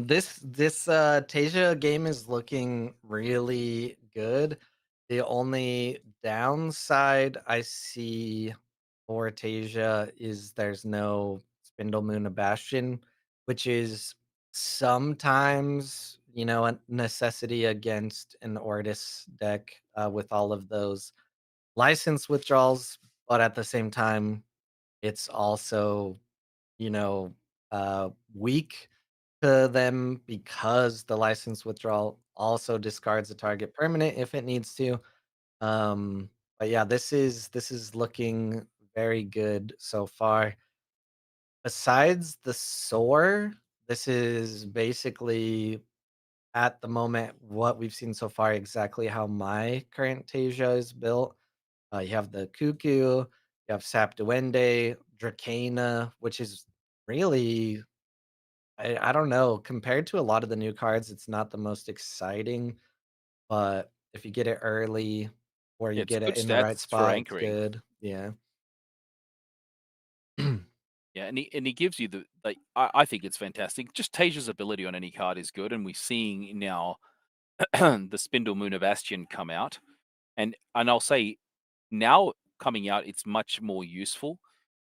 This Tasia game is looking really good. The only downside I see for Tasia is there's no Spindle Moon of Bastion, which is sometimes, a necessity against an Ortis deck with all of those license withdrawals, but at the same time, it's also, you know, weak to them because the license withdrawal also discards a target permanent if it needs to. But yeah, this is looking very good so far. Besides the soar, this is basically at the moment what we've seen so far exactly how my current Tasia is built. You have the Cuckoo, you have Sap Duende, Dracana, which is really I don't know, compared to a lot of the new cards, it's not the most exciting, but if you get it early or you It's get it good in the right stats for spot, it's anchoring. good. Yeah. Yeah, and he gives you I think it's fantastic. Just Tasia's ability on any card is good, and we're seeing now the Spindle Moon of Bastion come out. And I'll say now coming out, it's much more useful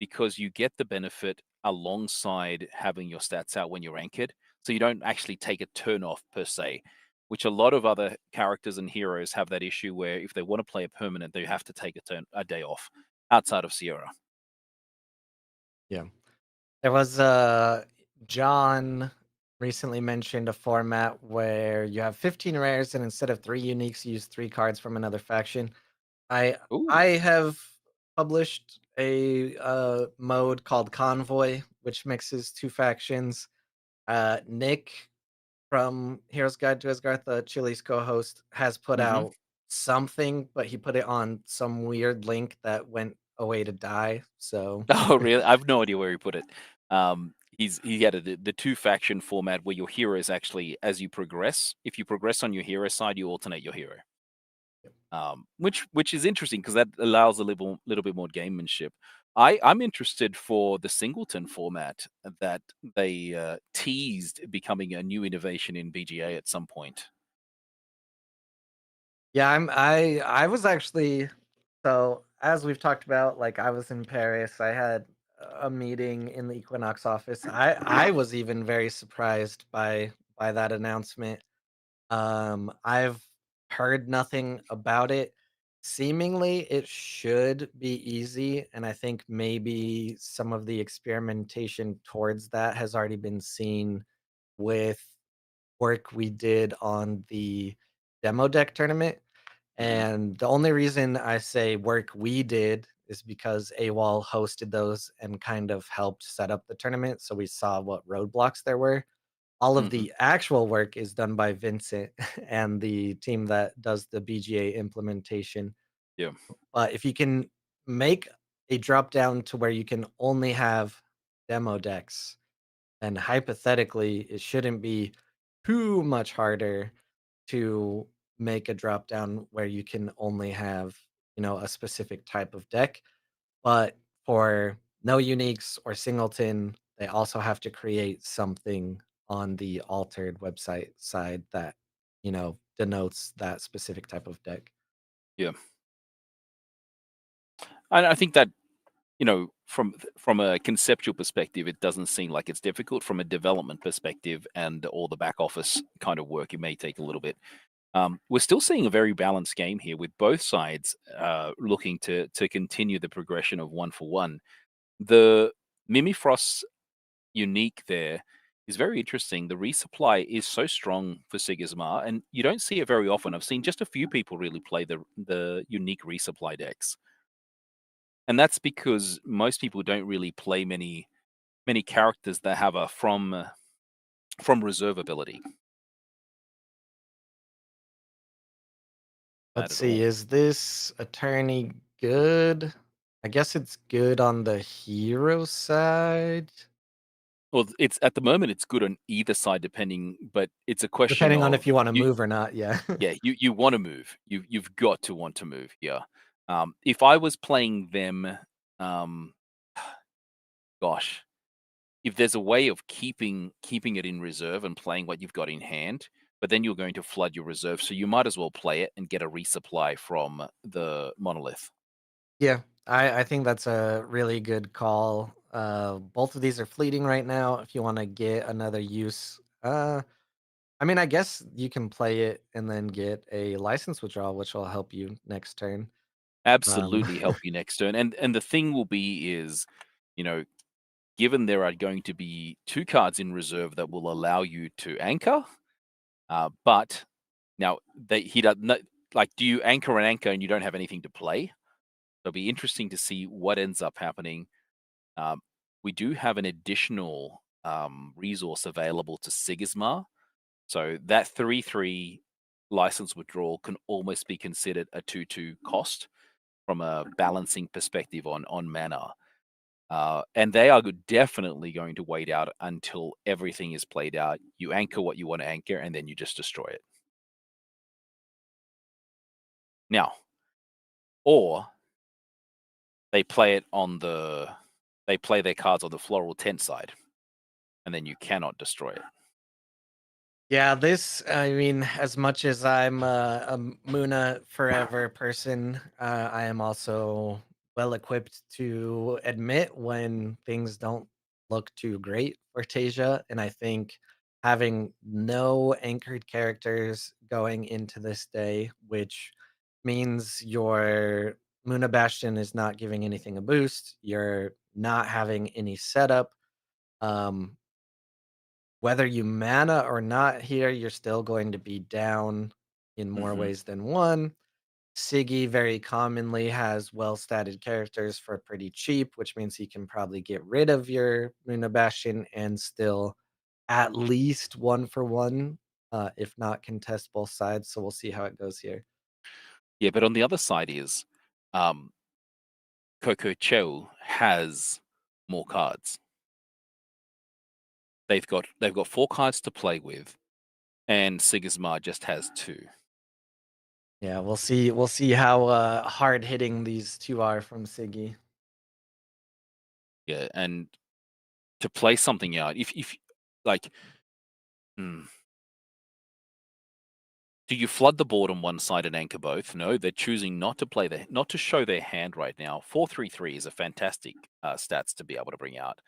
because you get the benefit alongside having your stats out when you're anchored. So you don't actually take a turn off per se, which a lot of other characters and heroes have that issue where if they want to play a permanent, they have to take a day off outside of Sierra. Yeah. There was John recently mentioned a format where you have 15 rares and instead of 3 uniques, you use 3 cards from another faction. I I Ooh. have published a mode called Convoy, which mixes 2 factions. Nick from Hero's Guide to Asgarth, the Chili's co-host, has put Hmm. out something, but he put it on some weird link that went away to die. So Oh, really? I've no idea where he put it. He had the two faction format where your heroes actually, as you progress, if you progress on your hero side, you alternate your hero. which is interesting because that allows a little bit more gamemanship. I'm interested for the singleton format that they teased becoming a new innovation in BGA at some point. Yeah, I was actually so as we've talked about, like I was in Paris. I had a meeting in the Equinox office. I was even very surprised by that announcement. I've heard nothing about it. Seemingly, it should be easy, and I think maybe some of the experimentation towards that has already been seen with work we did on the demo deck tournament. Hmm. And the only reason I say work we did is because AWOL hosted those and kind of helped set up the tournament. So we saw what roadblocks there were. All of Hmm. the actual work is done by Vincent and the team that does the BGA implementation. Yeah. But if you can make a drop down to where you can only have demo decks, then hypothetically, it shouldn't be too much harder to make a drop down where you can only have, a specific type of deck. But for no uniques or singleton, they also have to create something on the altered website side that, denotes that specific type of deck. Yeah. And I think that, from a conceptual perspective, it doesn't seem like it's difficult. From a development perspective and all the back office kind of work, it may take a little bit. We're still seeing a very balanced game here with both sides looking to continue the progression of one for one. The Mimifrost unique there is very interesting. The resupply is so strong for Sigismar, and you don't see it very often. I've seen just a few people really play the unique resupply decks, and that's because most people don't really play many characters that have a from reserve ability bad Let's at see, all. is this attorney good? I guess it's good on the hero side, Well, it's at the moment it's good on either side, depending, but it's a question depending on if of you want to you. move or not. Yeah. Yeah, you want to move. You've got to want to move. Yeah. If I was playing them, um, gosh, if there's a way of keeping it in reserve and playing what you've got in hand, but then you're going to flood your reserve, so you might as well play it and get a resupply from the monolith. Yeah, I think that's a really good call. Both of these are fleeting right now. If you want to get another use, I mean, I guess you can play it and then get a license withdrawal, which will help you next turn. Um, Absolutely help you next turn. And the thing will be is, you know, given there are going to be two cards in reserve that will allow you to anchor, but now he does not like. Do you anchor an anchor and you don't have anything to play? It'll be interesting to see what ends up happening. Um, we do have an additional resource available to Sigismar, so that 3/3 license withdrawal can almost be considered a 2/2 cost from a balancing perspective on mana. And they are definitely going to wait out until everything is played out. You anchor what you want to anchor, and then you just destroy it. Now, or they play their cards on the floral tent side, and then you cannot destroy it. Yeah, this, I mean, as much as I'm a Muna forever person, I am also well equipped to admit when things don't look too great for Tasia. And I think having no anchored characters going into this day, which means your Muna Bastion is not giving anything a boost, you're not having any setup. Um, Whether you mana or not here, you're still going to be down in more Hmm. ways than one. Siggy very commonly has well-statted characters for pretty cheap, which means he can probably get rid of your Runa Bastion and still at least one for one, if not contest both sides. So we'll see how it goes here. Yeah, but on the other side is um, Coco Chell has more cards. They've got 4 cards to play with, and Sigismar just has 2. Yeah, we'll see how, hard hitting these 2 are from Siggy. Yeah, and to play something out, if like, hmm, do you flood the board on one side and anchor both? No, they're choosing not to show their hand right now. 4-3-3 is a fantastic stats to be able to bring out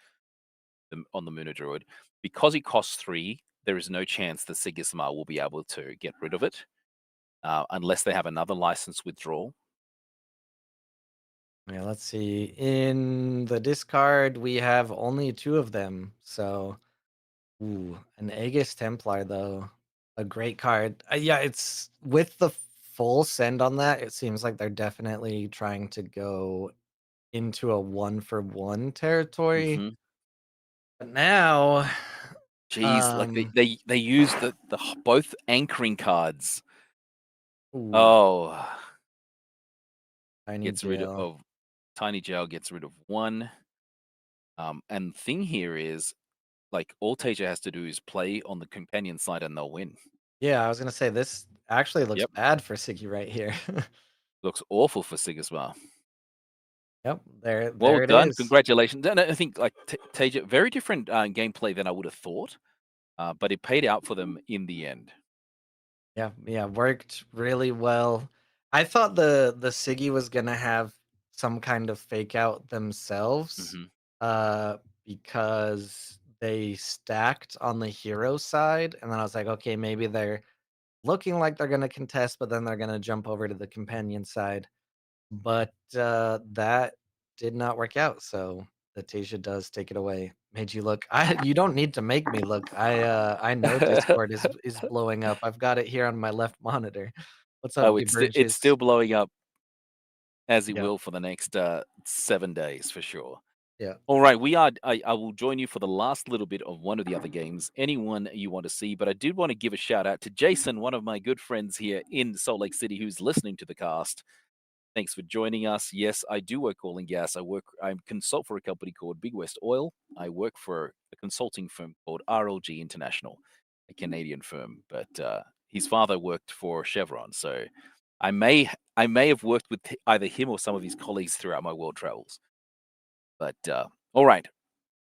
on the Muno Druid. Because it costs 3, there is no chance that Sigismar will be able to get rid of it unless they have another license withdrawal. Yeah, let's see. In the discard, we have only 2 of them, so ooh, an Aegis Templar, though. A great card. Yeah, it's with the full send on that, it seems like they're definitely trying to go into a one-for-one territory. Hmm. But now, Jeez, like um, they use both anchoring cards. ooh, Oh, Tiny gets rid Jail. of Tiny Jail gets rid of one. And the thing here is, like, all Tasia has to do is play on the companion side and they'll win. Yeah, I was gonna say this actually looks Yep, bad for Siggy right here. looks awful for Sigismar. Yep, there Well there it done, is. congratulations. And I think like Tasia, very different gameplay than I would have thought, but it paid out for them in the end. Yeah, yeah, worked really well. I thought the Siggy was gonna have some kind of fake out themselves, Hmm. uh, because they stacked on the hero side, and then I was like, okay, maybe they're looking like they're gonna contest, but then they're gonna jump over to the companion side. But, that did not work out, so Letitia does take it away. Made you look. I You don't need to make me look. I know Discord is blowing up. I've got it here on my left monitor. What's up, Oh, it's still Diverges? blowing up as it Yep, will for the next 7 days for sure. yeah. All right, we are. I will join you for the last little bit of one of the other games. Anyone you want to see, but I did want to give a shout out to Jason, one of my good friends here in Salt Lake City, who's listening to the cast. Thanks for joining us. Yes, I do work oil and gas. I consult for a company called Big West Oil. I work for a consulting firm called RLG International, a Canadian firm. But his father worked for Chevron, so I may have worked with either him or some of his colleagues throughout my world travels. But all right,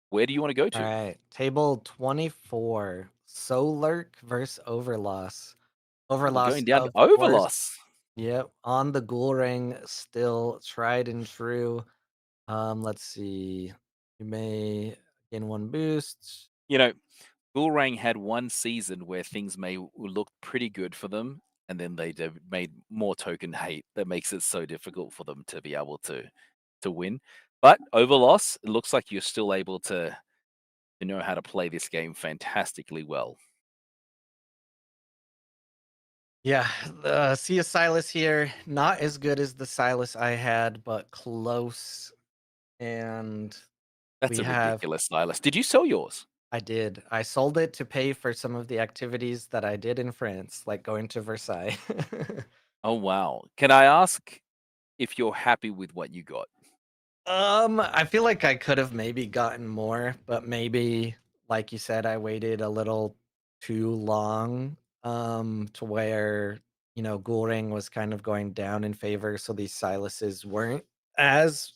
where do you want to go to? Alright, table 24, Solurk versus Overloss. Oh, we're Overloss, going down to of course. Overloss. Yep, on the Ghoul Ring, still tried and true. Let's see. You may gain 1 boost. You know, Gulrang had one season where things may look pretty good for them, and then made more token hate that makes it so difficult for them to be able to win. But Overloss, it looks like you're still able to know how to play this game fantastically well. Yeah, the Sea Silas here, not as good as the Silas I had, but close. And That's we a have ridiculous stylus. Did you sell yours? I did. I sold it to pay for some of the activities that I did in France, like going to Versailles. Oh wow. Can I ask if you're happy with what you got? I feel like I could have maybe gotten more, but maybe, like you said, I waited a little too long, to where, Ghoul was kind of going down in favor, so these Silases weren't as,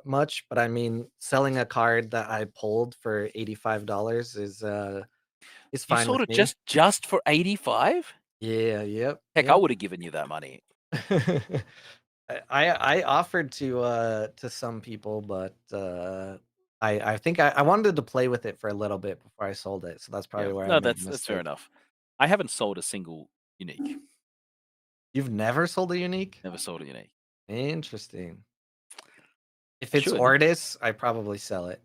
much, but I mean, selling a card that I pulled for $85 is You fine sold with it me. just for 85? Yeah, yep, Heck, I yep. would have given you that money. I offered to some people, but I think I wanted to play with it for a little bit before I sold it, so that's Yeah. probably where I No, made the that's fair mistake. enough. I haven't sold a single unique. You've never sold a unique? Never sold a unique. Interesting. If I it's should. Ortis, I probably sell it.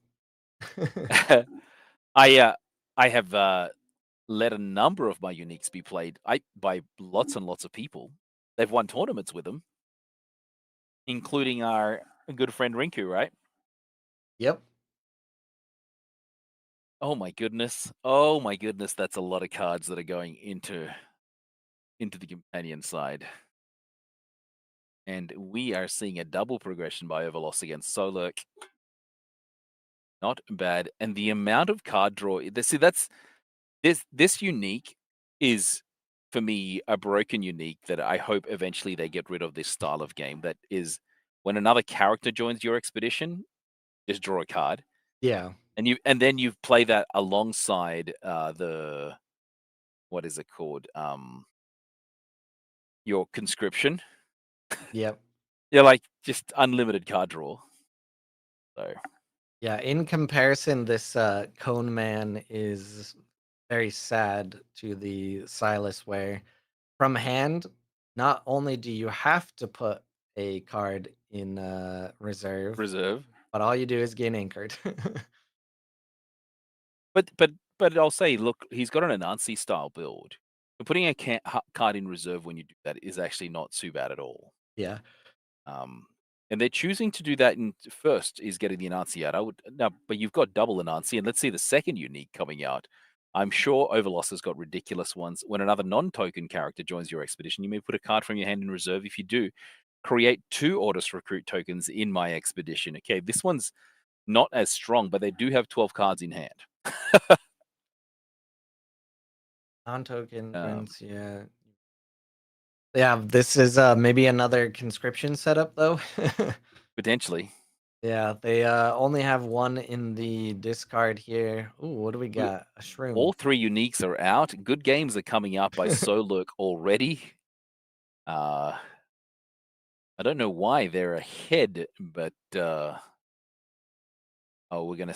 I I have let a number of my uniques be played by lots and lots of people. They've won tournaments with them, including our good friend Rinku, right? Yep. Oh my goodness. Oh my goodness, that's a lot of cards that are going into the companion side. And we are seeing a double progression by Overloss against Solurk. Not bad. And the amount of card draw, see, that's this unique is for me, a broken unique that I hope eventually they get rid of this style of game that is when another character joins your expedition, just draw a card. Yeah. And then you play that alongside the what is it called? Your conscription. Yep. Yeah, like just unlimited card draw. So Yeah, in comparison, this Cone Man is very sad to the Silas, where from hand, not only do you have to put a card in reserve, reserve. but all you do is gain anchored. But I'll say, look, he's got an Anansi style build. But putting a card in reserve when you do that is actually not too bad at all. Yeah. Um, and they're choosing to do that in first is getting the Anansi out. I would now, but you've got double Anansi, and let's see the second unique coming out. I'm sure Overloss has got ridiculous ones. When another non-token character joins your expedition, you may put a card from your hand in reserve. If you do, create 2 Orders Recruit tokens in my expedition. Okay, this one's not as strong, but they do have 12 cards in hand. Non-token Um, wins, yeah. Yeah, this is maybe another conscription setup though. Potentially. Yeah, they only have one in the discard here. Ooh, what do we We got? A shroom. all 3 uniques are out. Good games are coming out by Solurk already. Uh, I don't know why they're ahead, but, oh, we're gonna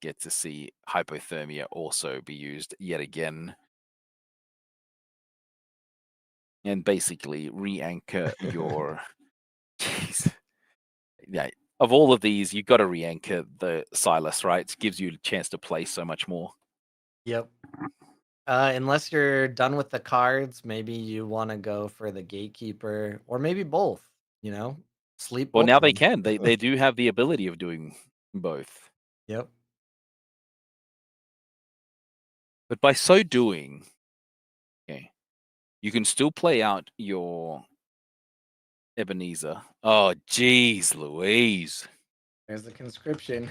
get to see Hypothermia also be used yet again. And basically re-anchor your jeez. Yeah, of all of these, you've gotta re-anchor the Silas, right? It gives you a chance to play so much more. Yep. Unless you're done with the cards, maybe you want to go for the gatekeeper or maybe both, you know? Sleep Well, both now of they them. can. They do have the ability of doing both. Yep. But by so doing, okay, you can still play out your Ebenezer. Oh, jeez Louise. There's the conscription.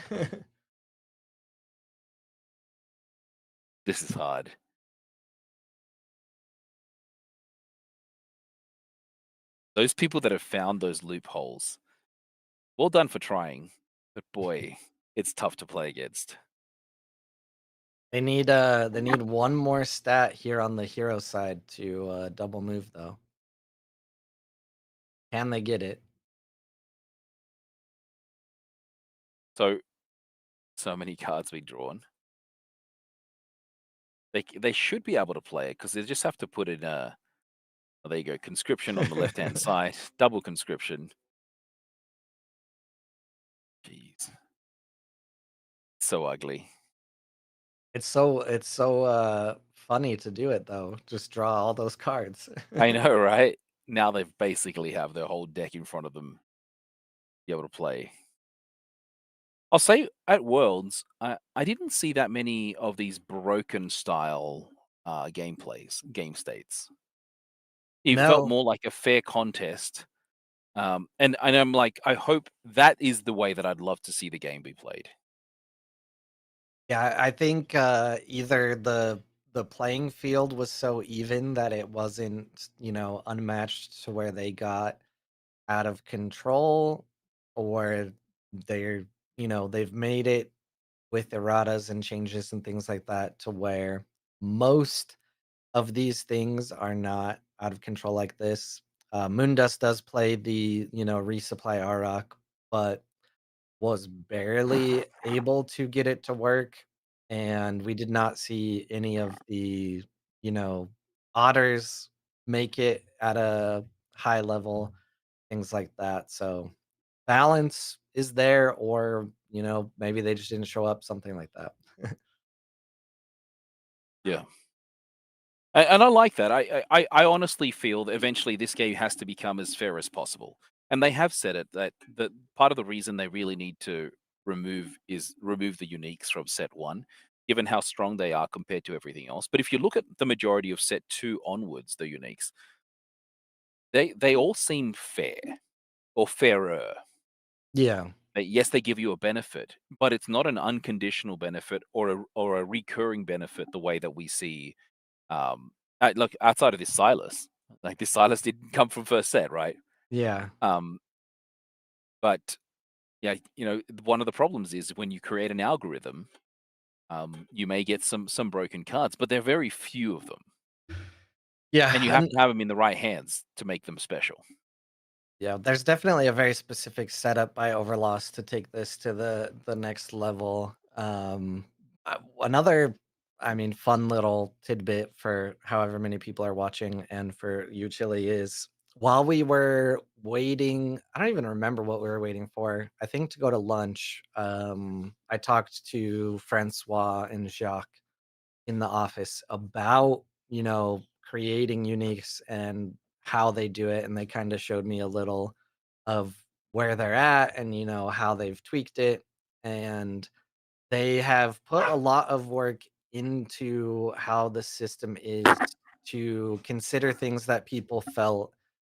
This is hard. Those people that have found those loopholes, well done for trying, but boy, it's tough to play against. They need one more stat here on the hero side to double move though. Can they get it? So, so many cards being drawn. They should be able to play it because they just have to put in a oh, there you go, conscription on the left-hand side, double conscription. Jeez, so ugly. It's so funny to do it though. Just draw all those cards. I know, right? Now they've basically have their whole deck in front of them, be able to play. I'll say at Worlds, I didn't see that many of these broken style gameplays, game states. It felt No. more like a fair contest. And I'm like, I hope that is the way that I'd love to see the game be played. Yeah, I think either the playing field was so even that it wasn't, unmatched to where they got out of control, or they're, they've made it with erratas and changes and things like that to where most of these things are not out of control like this. Moondust does play the, resupply Arok, but was barely able to get it to work, and we did not see any of the, you know, otters make it at a high level, things like that. So balance is there, or maybe they just didn't show up, something like that. Yeah. And I like that. I honestly feel that eventually this game has to become as fair as possible. And they have said it that part of the reason they really need to remove the uniques from set one, given how strong they are compared to everything else. But if you look at the majority of set two onwards, the uniques, they all seem fair or fairer. Yeah. Yes, they give you a benefit, but it's not an unconditional benefit or a recurring benefit the way that we see Um, look, outside of this Silas, like this Silas didn't come from first set, right? Yeah. Um, but yeah, one of the problems is when you create an algorithm, you may get some broken cards, but there are very few of them, Yeah, and you have and to have them in the right hands to make them special. yeah, there's definitely a very specific setup by Overlost to take this to the next level. Another, I mean, fun little tidbit for however many people are watching and for you, Chili, is while we were waiting, I don't even remember what we were waiting for. I think to go to lunch. I talked to Francois and Jacques in the office about, creating uniques and how they do it, and they kinda showed me a little of where they're at and, how they've tweaked it, and they have put a lot of work into how the system is to consider things that people felt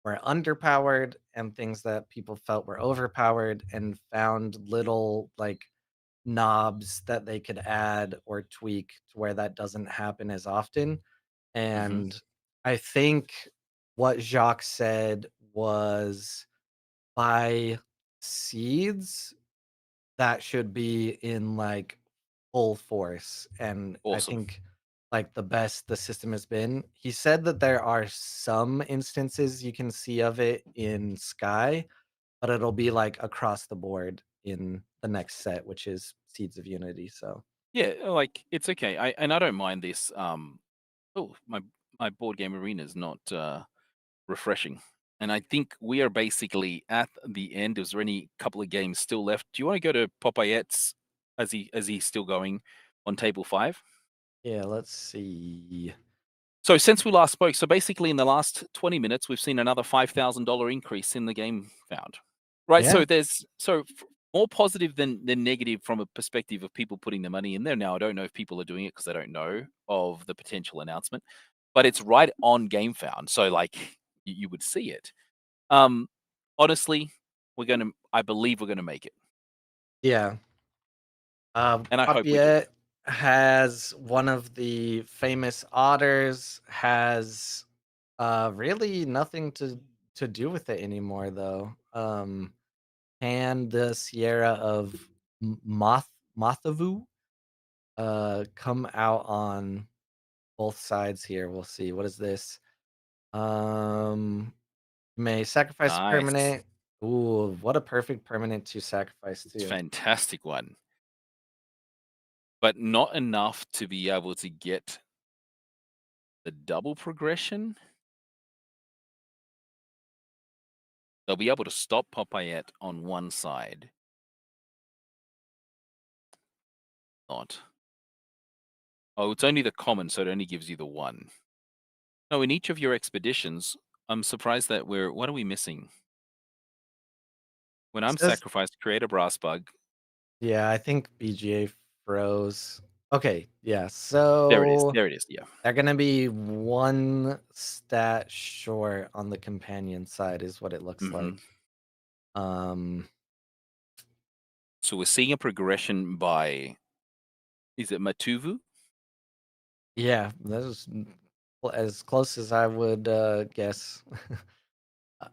were underpowered and things that people felt were overpowered and found little, like, knobs that they could add or tweak to where that doesn't happen as often. Hmm. And I think what Jacques said was buy seeds that should be in like full force. And I Awesome. think like the best the system has been. He said that there are some instances you can see of it in Sky, but it'll be, like, across the board in the next set, which is Seeds of Unity, so Yeah, like it's okay. I don't mind this. Oh, my board game arena is not refreshing. And I think we are basically at the end. Is there any couple of games still left? Do you want to go to Popeyette's as he's still going on table 5? yeah, let's see. So since we last spoke, so basically in the last 20 minutes, we've seen another $5,000 increase in the game found. Right. Yeah, So there's more positive than negative from a perspective of people putting their money in there. Now I don't know if people are doing it because they don't know of the potential announcement, but it's right on game found. So like you would see it. Um, honestly, I believe we're gonna make it, yeah. and I hope we do. Papiet has one of the famous otters, has, really nothing to do with it anymore, though. Can the Sierra of Mothavu, come out on both sides here? We'll see. What is this? Um May sacrifice a Nice. permanent. Ooh, what a perfect permanent to sacrifice It's a too. fantastic one, but not enough to be able to get the double progression. They'll be able to stop Popeyette on one side. Not. Oh, it's only the common, so it only gives you the one. No, in each of your expeditions, I'm surprised that what are we missing? When I'm Says sacrificed, create a brass bug. yeah, I think BGA froze. Okay, yeah, There it is. so There it is. Yeah. they're gonna be one stat short on the companion side is what it looks Hmm. like. Um, So we're seeing a progression by, is it Matuvu? yeah, that is as close as I would guess.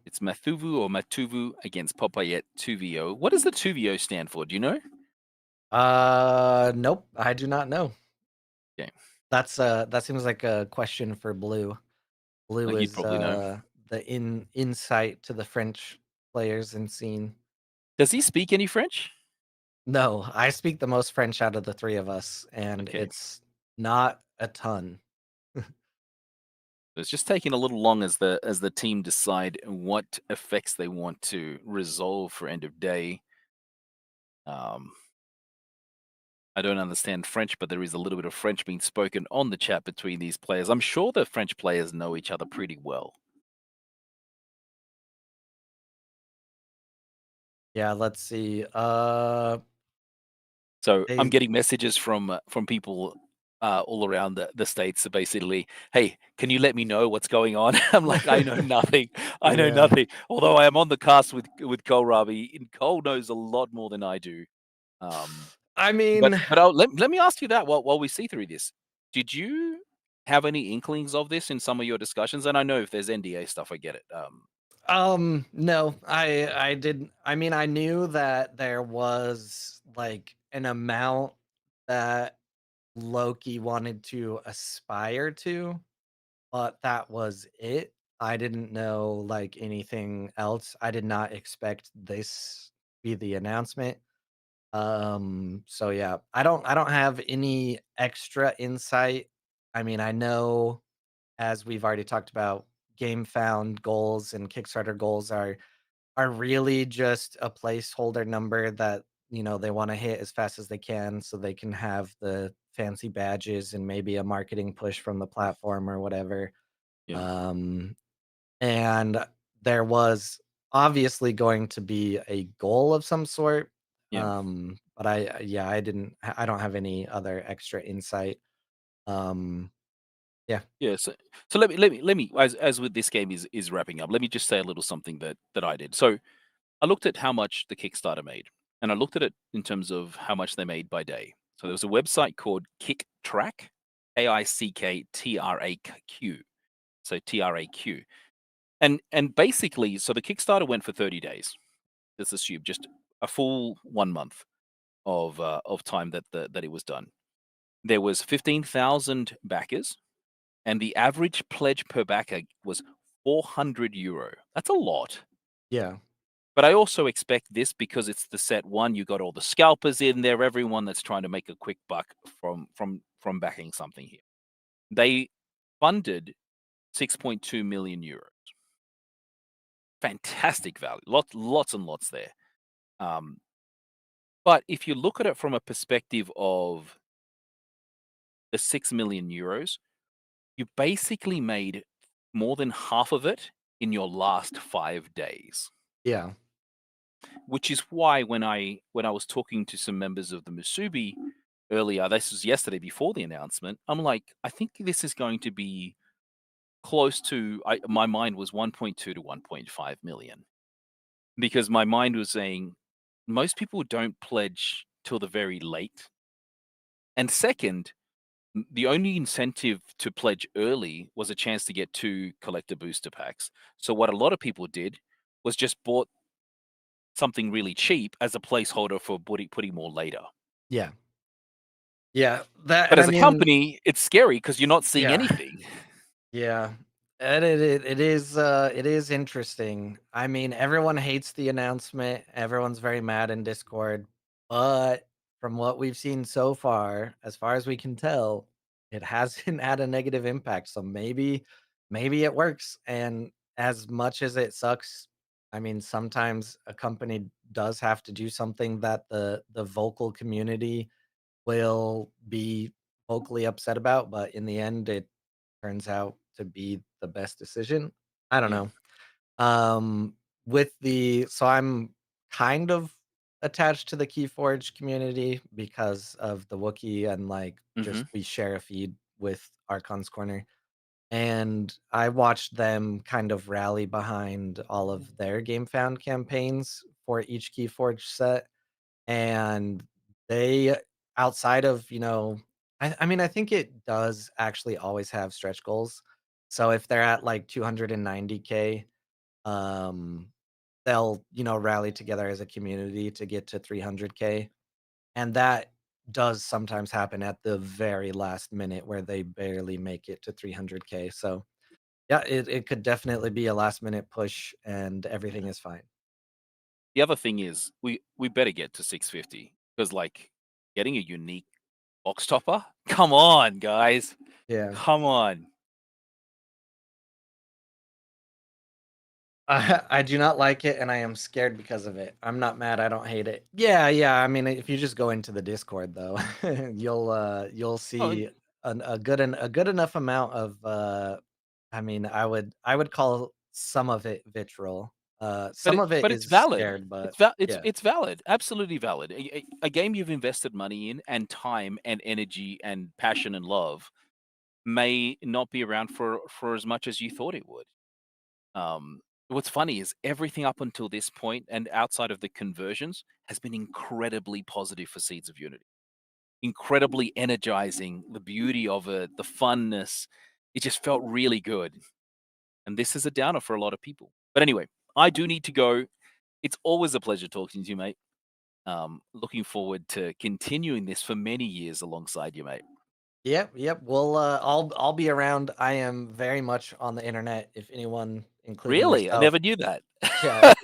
It's Mathuvu or Matuvu against Popayet 2VO. What does the 2VO stand for? Do you know? Nope, I do not know. Okay. That seems like a question for Blue. Blue You'd is, probably know. the insight to the French players and scene. Does he speak any French? No, I speak the most French out of the 3 of us, and Okay. it's not a ton. So it's just taking a little long as the team decide what effects they want to resolve for end of day. Um, I don't understand French, but there is a little bit of French being spoken on the chat between these players. I'm sure the French players know each other pretty well. Yeah, let's see, So I'm they getting messages from people all around the states. So basically, hey, can you let me know what's going on? I'm like, I know nothing. I know yeah. nothing. Although I am on the cast with Cole Rabi, and Cole knows a lot more than I do. Um, I but mean, but let me ask you that while we see through this. Did you have any inklings of this in some of your discussions? And I know if there's NDA stuff, I get it. No, I didn't. I mean, I knew that there was like an amount that Loki wanted to aspire to, but that was it. I didn't know like anything else. I did not expect this to be the announcement. So yeah, I don't have any extra insight. I mean, I know, as we've already talked about, game found goals and Kickstarter goals are really just a placeholder number that, they wanna hit as fast as they can so they can have the fancy badges and maybe a marketing push from the platform or whatever. Yeah, Um, and there was obviously going to be a goal of some sort, yeah. but yeah, I don't have any other extra insight. Um, yeah, Yeah, so let me as with this game is wrapping up, let me just say a little something that I did. So I looked at how much the Kickstarter made, and I looked at it in terms of how much they made by day. So there was a website called Kick Track, KICKTRAQ. So TRAQ. And basically, so the Kickstarter went for 30 days. Let's assume just a full 1 month of time that it was done. There was 15,000 backers, and the average pledge per backer was €400. That's a lot. yeah, But I also expect this because it's the set one. You got all the scalpers in there, everyone that's trying to make a quick buck from backing something here. They funded €6.2 million. Fantastic value. Lots and lots there. Um, but if you look at it from a perspective of the €6 million, you basically made more than half of it in your last 5 days. yeah, Which is why when I was talking to some members of the Musubi earlier, this was yesterday before the announcement, I'm like, I think this is going to be close to my mind was 1.2 to 1.5 million, because my mind was saying most people don't pledge till the very late. And second, the only incentive to pledge early was a chance to get 2 collector booster packs. So what a lot of people did was just bought something really cheap as a placeholder for putting more later. yeah, yeah. That But and I as a mean, company, it's scary because 'cause you're not seeing yeah. anything. Yeah, and it is interesting. I mean, everyone hates the announcement. Everyone's very mad in Discord, but from what we've seen so far as we can tell, it hasn't had a negative impact. So maybe it works. And as much as it sucks, I mean, sometimes a company does have to do something that the vocal community will be vocally upset about, but in the end, it turns out to be the best decision. I don't Yeah. know. Um, so I'm kind of attached to the Keyforge community because of the Wookiee and like just Mhm. we share a feed with Archon's Corner. And I watched them kind of rally behind all of their game found campaigns for each Keyforge set. And they outside of, I mean, I think it does actually always have stretch goals. So if they're at like 290K, um, they'll, rally together as a community to get to 300K. And that does sometimes happen at the very last minute where they barely make it to 300K. So yeah, it could definitely be a last minute push and everything Yeah. is fine. The other thing is we better get to 650 because, like, getting a unique box topper? Come on, guys. Yeah. Come on. I do not like it, and I am scared because of it. I'm not mad, I don't hate it. Yeah, yeah, I mean, if you just go into the Discord though, you'll Oh, see a good enough amount of, I mean, I would call some of it vitriol. Some of it but it's is valid. scared, but yeah, It's valid, absolutely valid. A game you've invested money in and time and energy and passion and love may not be around for as much as you thought it would. What's funny is everything up until this point and outside of the conversions has been incredibly positive for Seeds of Unity. incredibly energizing. The beauty of it, the funness, it just felt really good. And this is a downer for a lot of people. But anyway, I do need to go. It's always a pleasure talking to you, mate. Looking forward to continuing this for many years alongside you, mate. Yep, yep. Well, I'll be around. I am very much on the internet. If anyone, including Really? I yourself, never knew that. yeah,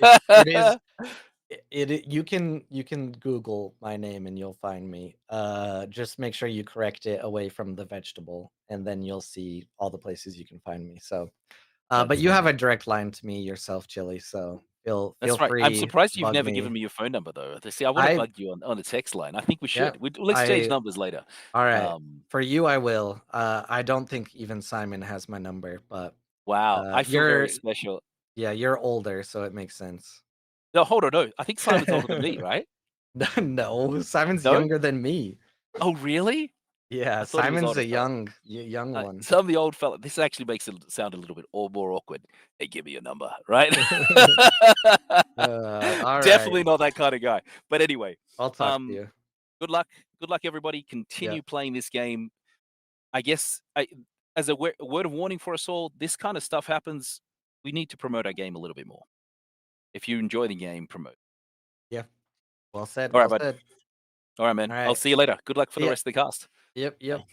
it is. You can Google my name and you'll find me. Just make sure you correct it away from the vegetable, and then you'll see all the places you can find me. So, but That's you have funny. a direct line to me yourself, Chili. So feel That's right. I'm free, surprised you've bug never given me. me your phone number, though. See, I wanna I bug you on the text line. I think we Yeah, should. We'll exchange I numbers later. all right. Um, For you, I will. I don't think even Simon has my number, but wow, I feel very you're special. yeah, you're older, so it makes sense. No, hold on, no. I think Simon's older than me, right? No, Simon's No? younger than me. Oh, really? Yeah, I thought he was Simon's older. a young one. Some of the old fella this actually makes it sound a little bit all more awkward. "Hey, give me your number," right? All right. Definitely not that kinda guy. But anyway, I'll talk to um, you. good luck. Good luck, everybody. Yeah. Continue playing this game. I guess as a word of warning for us all, this kind of stuff happens. We need to promote our game a little bit more. If you enjoy the game, promote. Yeah. Well said. All right, Well bud. said. All right, All man. I'll right. see you later. Good luck for See the ya. rest of the cast. Yep. Yep. Bye.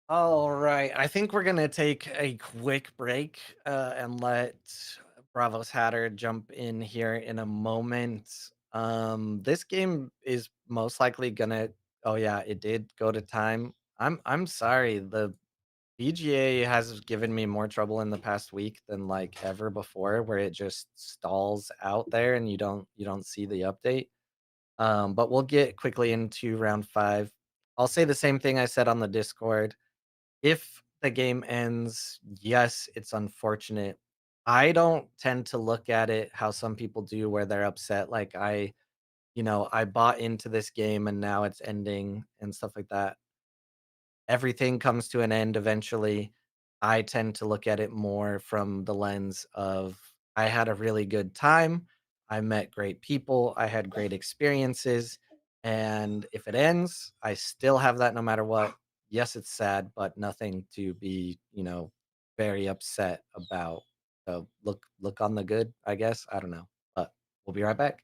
All right. I think we're gonna take a quick break and let Bravos Hatter jump in here in a moment. This game is most likely gonna. Oh yeah, it did go to time. I'm sorry. The PGA has given me more trouble in the past week than like ever before, where it just stalls out there and you don't see the update. But we'll get quickly into round five. I'll say the same thing I said on the Discord. If the game ends, yes, it's unfortunate. I don't tend to look at it how some people do, where they're upset. Like I bought into this game and now it's ending and stuff like that. Everything comes to an end eventually. I tend to look at it more from the lens of I had a really good time. I met great people. I had great experiences. And if it ends, I still have that no matter what. Yes, it's sad, but nothing to be, very upset about. So look on the good, I guess. I don't know. But we'll be right back.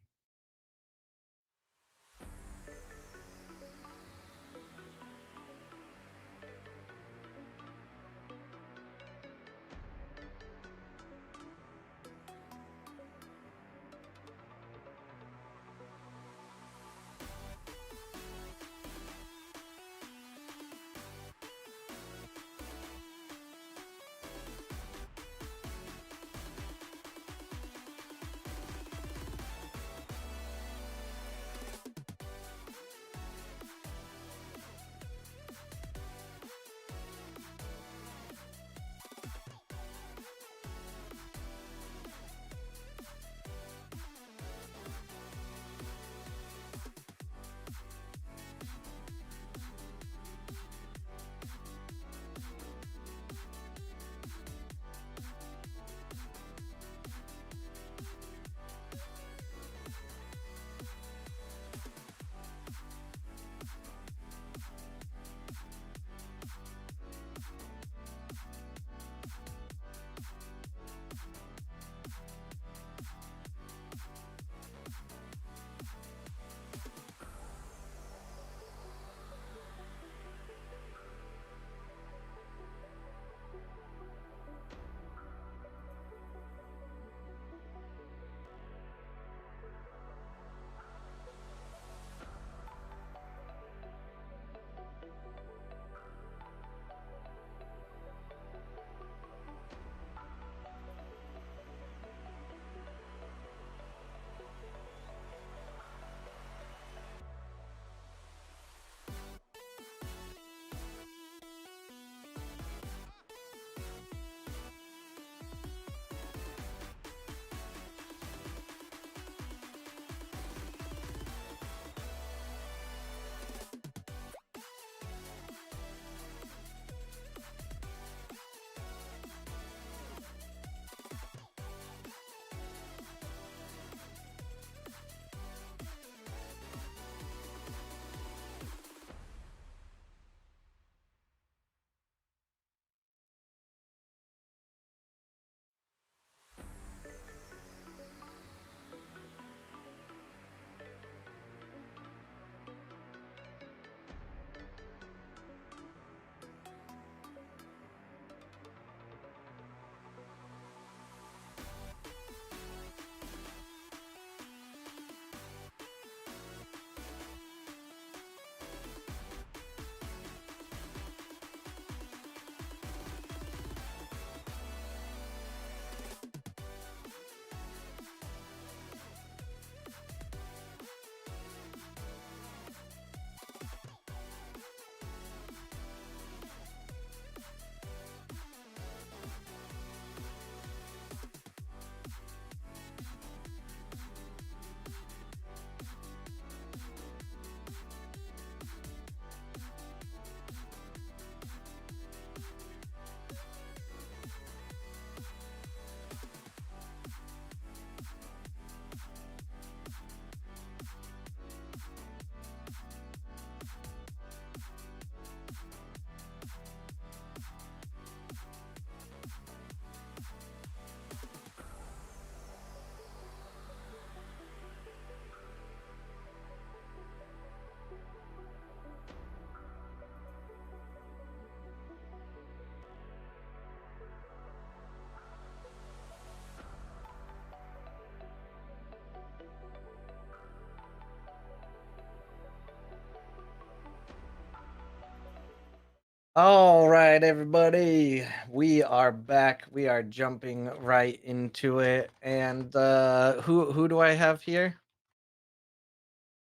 All right, everybody. We are back. We are jumping right into it. And who do I have here?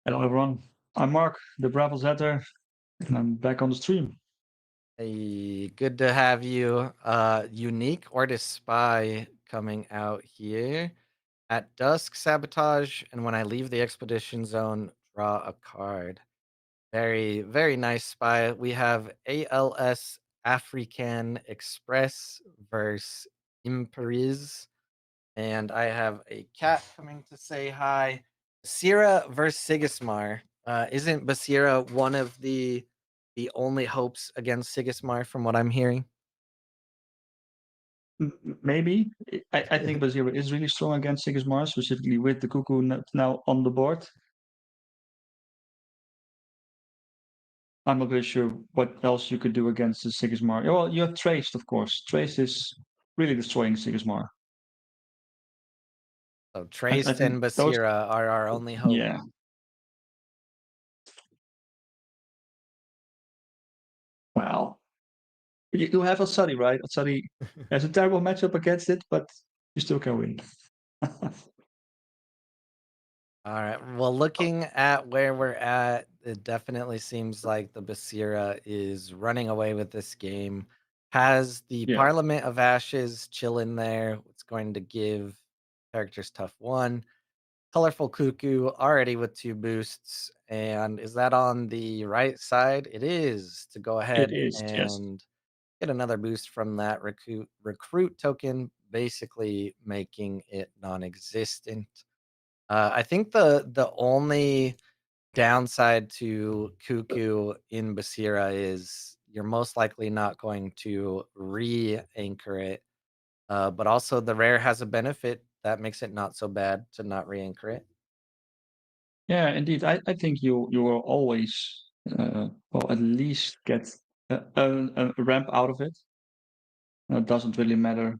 Hello everyone, I'm Mark, the Bravo Zetter, and I'm back on the stream. Hey, good to have you. Unique or spy coming out here. At dusk, sabotage, and when I leave the expedition zone, draw a card. Very, very nice spy. We have ALS African Express versus Imperiz. And I have a cat coming to say hi. Basira versus Sigismar. Isn't Basira one of the only hopes against Sigismar from what I'm hearing? Maybe. I think Bazira is really strong against Sigismar, specifically with the Cuckoo now on the board. I'm not really sure what else you could do against the Sigismar. Yeah, well, you have Traced, of course. Traced is really destroying Sigismar. So I Traced think and those, Basira are our only hope. yeah. Well, you have Asadi, right? Asadi has a terrible matchup against it, but you still can win. All right. Well, looking at where we're at, it definitely seems like the Basira is running away with this game. Has the Yeah, Parliament of Ashes chill in there. It's going to give characters tough one. Colorful Cuckoo already with 2 boosts. And is that on the right side? It is to go it ahead is, yes. and get another boost from that recruit token, basically making it non-existent. I think the only downside to Cuckoo in Basira is you're most likely not going to re-anchor it, but also the rare has a benefit that makes it not so bad to not re-anchor it. Yeah, indeed. I think you will always, well, at least get a ramp out of it. It doesn't really matter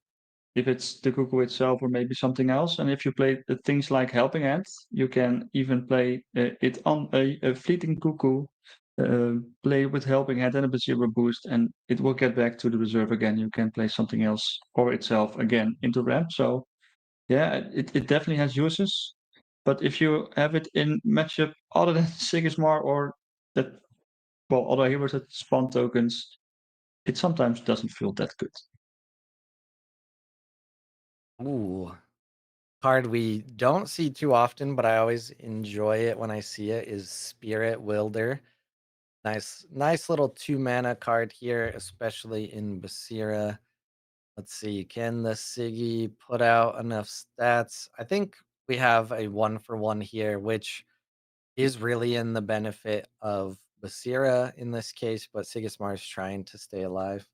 if it's the cuckoo itself or maybe something else. And if you play things like Helping Hand, you can even play it on a fleeting cuckoo, play with Helping Hand and a zero boost, and it will get back to the reserve again. You can play something else or itself again into ramp. So yeah, it definitely has uses. But if you have it in matchup other than Sigismar or that, well, other heroes that spawn tokens, it sometimes doesn't feel that good. Ooh, card we don't see too often, but I always enjoy it when I see it is Spirit Wilder. Nice little 2 mana card here, especially in Basira. Let's see, can the Siggy put out enough stats? I think we have a 1 for 1 here, which is really in the benefit of Basira in this case, but Sigismar is trying to stay alive.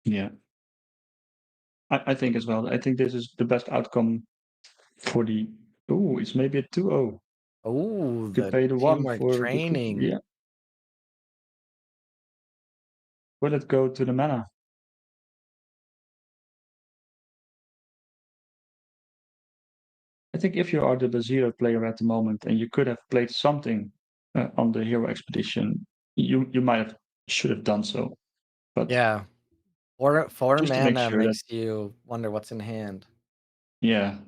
Yeah, I think as well. I think this is the best outcome for the. Oh, it's maybe a 2-0. Oh, Could the pay the one teamwork for the cuckoo. training. Yeah. Will it go to the mana? I think if you are the Bazira player at the moment and you could have played something on the hero expedition, you might have should have done so. But Yeah, 4 just to make mana sure that, makes you wonder what's in hand. yeah,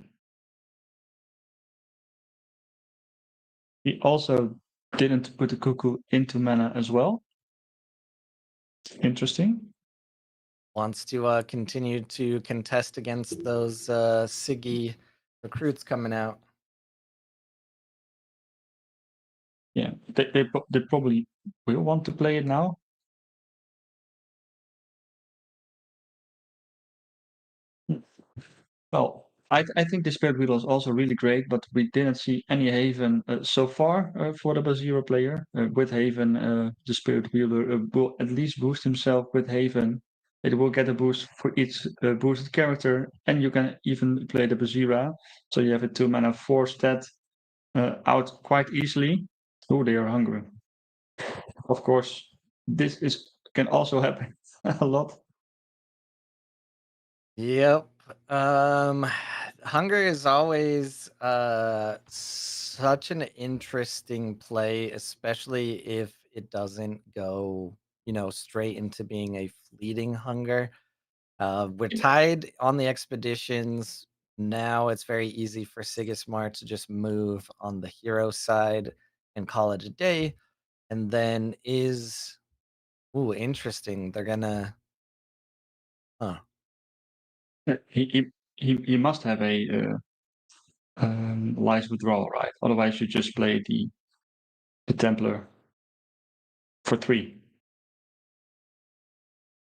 he also didn't put the cuckoo into mana as well. Interesting. Wants to, continue to contest against those, Siggy recruits coming out. Yeah, they probably will want to play it now. Well, I think the Spirit Wheel is also really great, but we didn't see any Haven so far for the Bazira player. With Haven, the Spirit Wheeler will at least boost himself with Haven. It will get a boost for each boosted character, and you can even play the Bazira. So you have a 2 mana 4 stat out quite easily. Oh, they are hungry. Of course, this is can also happen a lot. Yep. Hunger is always such an interesting play, especially if it doesn't go straight into being a fleeting hunger. We're Yeah. tied on the expeditions. Now it's very easy for Sigismar to just move on the hero side and call it a day. And then interesting. They're gonna, huh. He must have a lies withdrawal, right? Otherwise, you just play the Templar for 3.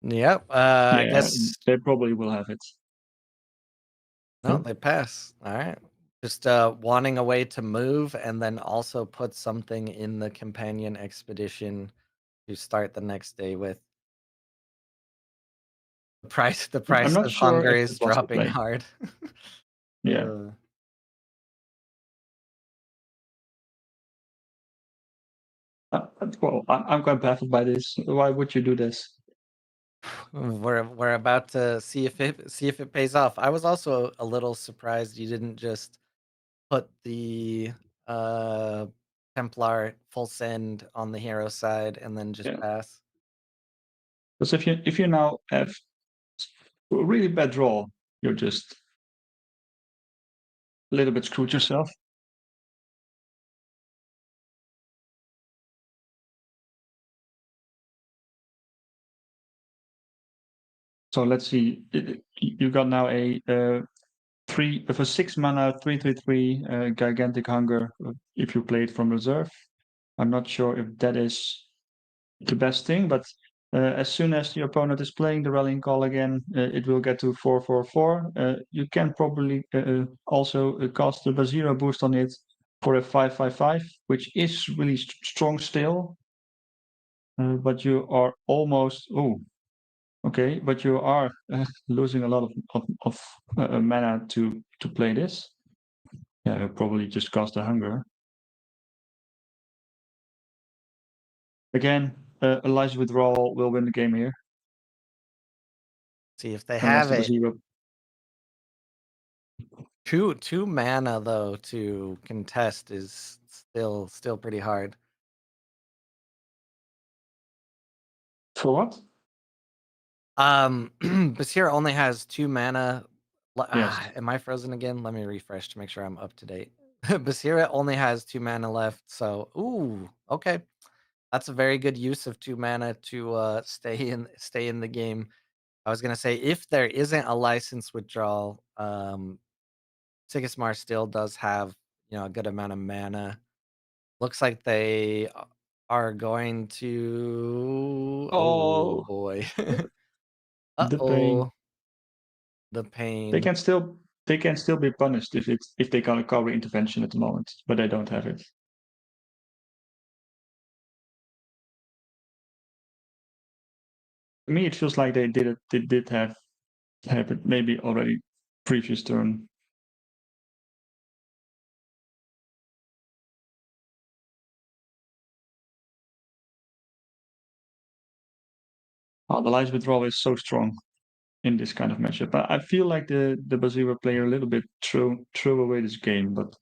Yep. I Yeah, guess they probably will have it. no, Huh? they pass. All right. Just wanting a way to move and then also put something in the companion expedition to start the next day with. The I'm price not of sure hunger if it is was the dropping play. hard. Yeah. Uh, Well, I'm quite baffled by this. Why would you do this? we're about to see if it pays off. I was also a little surprised you didn't just put the uh Templar full send on the hero side and then just Yeah. pass. Because if you now have a really bad draw, you're just a little bit screwed yourself. So let's see. You got now a 6 mana 3/3/3 gigantic hunger if you play it from reserve. I'm not sure if that is the best thing, but as soon as the opponent is playing the rallying call again, it will get to 4/4/4. You can probably also cast the Bazira boost on it for a 5/5/5, which is really strong still. But you are almost okay, but you are losing a lot of mana to play this. Yeah, you'll probably just cast the hunger. Again, Elijah Withdrawal will win the game here, See if they unless have the it. Bazira. Two mana though to contest is still pretty hard. For what? Basir only has 2 mana. Yes. Am I frozen again? Let me refresh to make sure I'm up to date. Basira only has 2 mana left, so okay. That's a very good use of 2 mana to stay in the game. I was gonna say if there isn't a license withdrawal, Sigismar still does have a good amount of mana. Looks like they are going to. Oh Oh, boy. the pain. Uh-oh. The They pain. can still they can still be punished if they got a cover intervention at the moment, but they don't have it. To me, it feels like they did it. They did have it maybe already previous turn. Oh, the Lies Withdrawal is so strong in this kind of matchup. I feel like the Bazira player a little bit threw away this game, but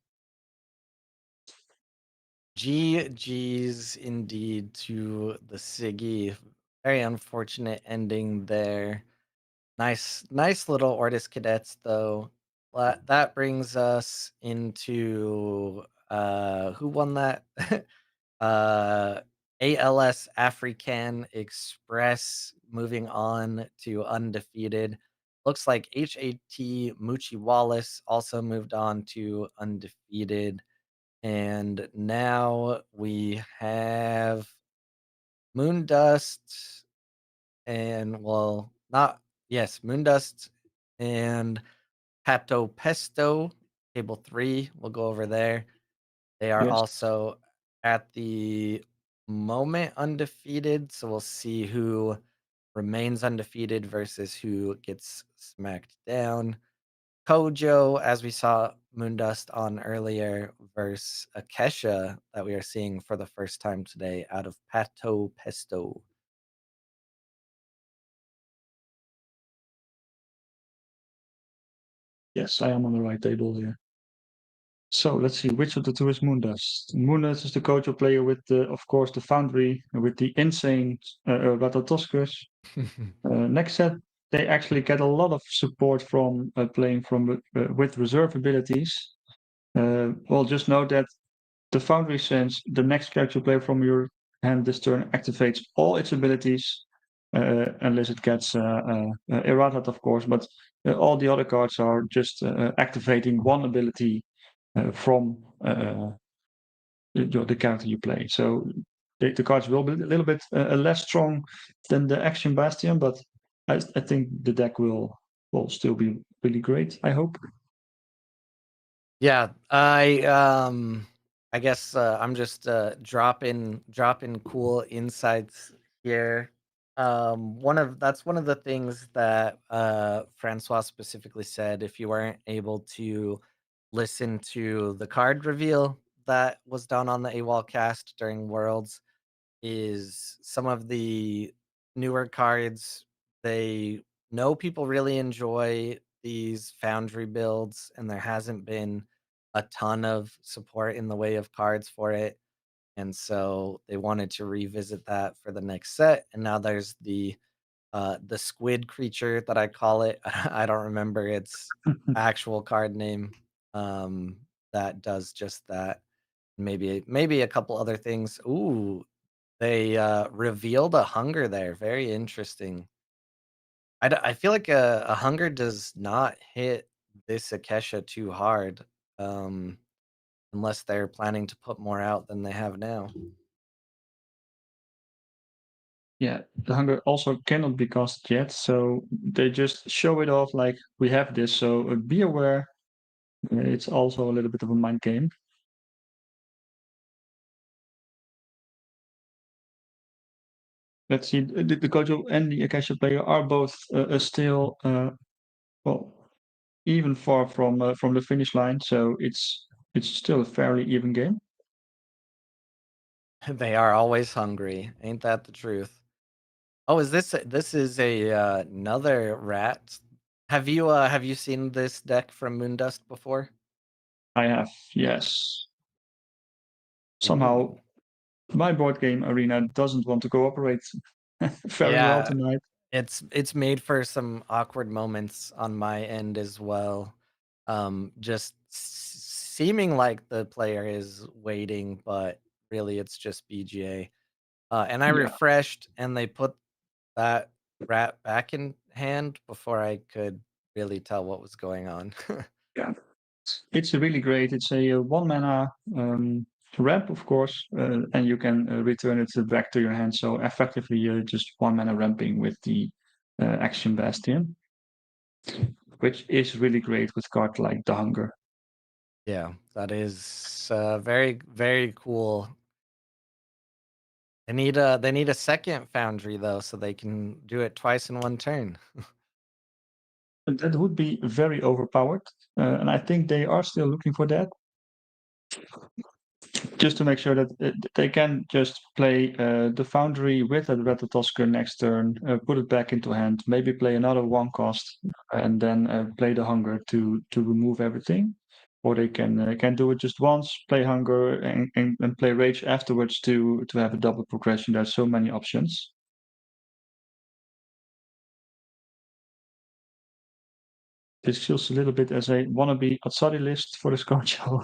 GG's indeed to the Siggy. Very unfortunate ending there. Nice little Ortis cadets though. That brings us into who won that? uh ALS African Express moving on to undefeated. Looks like HAT Moochie Wallace also moved on to undefeated. And now we have Moondust and not yes, Moondust and Pato Pesto, table 3. We'll go over there. They are yes, also at the moment undefeated, so we'll see who remains undefeated versus who gets smacked down. Kojo, as we saw Moondust on earlier, versus Akesha that we are seeing for the first time today out of Pato Pesto. yes, I am on the right table here. So let's see, which of the two is Moondust? Moondust is the Kojo player with the, of course, the Foundry with the insane Ratatoskers. Next set, they actually get a lot of support from playing from with reserve abilities. Well, just note that the Foundry sends the next character you play from your hand this turn activates all its abilities, unless it gets errated, of course. But all the other cards are just activating one ability from the character you play. So the cards will be a little bit less strong than the Action Bastion, but I think the deck will still be really great. I hope. Yeah, I guess I'm just dropping cool insights here. That's one of the things that Francois specifically said. If you weren't able to listen to the card reveal that was done on the AWOL cast during Worlds, is some of the newer cards. They know people really enjoy these Foundry builds, and there hasn't been a ton of support in the way of cards for it. And so they wanted to revisit that for the next set. And now there's the squid creature that I call it. I don't remember its actual card name. That does just that. Maybe a couple other things. Ooh, they, revealed a hunger there, very interesting. I feel like a hunger does not hit this Akesha too hard, um, unless they're planning to put more out than they have now. Yeah, the hunger also cannot be cast yet, so they just show it off like we have this. So be aware. It's also a little bit of a mind game. Let's see, the Gojo and the Akasha player are both still well even far from the finish line, so it's still a fairly even game. They are always hungry, ain't that the truth? Oh, this is another rat? Have you seen this deck from Moondust before? I have, yes. Somehow Ooh. my board game arena doesn't want to cooperate very well Yeah, tonight. it's made for some awkward moments on my end as well. Just seeming like the player is waiting, but really it's just BGA. And I Yeah, refreshed, and they put that rat back in hand before I could really tell what was going on. yeah. It's really great. It's a, 1 mana ramp, of course, and you can return it back to your hand. So effectively, you're just 1 mana ramping with the Action Bastion, which is really great with cards like the Hunger. Yeah, that is very very cool. They need a second foundry though, so they can do it twice in one turn. And that would be very overpowered, and I think they are still looking for that, just to make sure that they can just play the Foundry with a Ratatosker next turn, put it back into hand, maybe play another 1 cost, and then play the Hunger to remove everything. Or they can do it just once, play Hunger, and play Rage afterwards to have a double progression. There's so many options. This feels a little bit as a wannabe Atsari list for the Scotch show.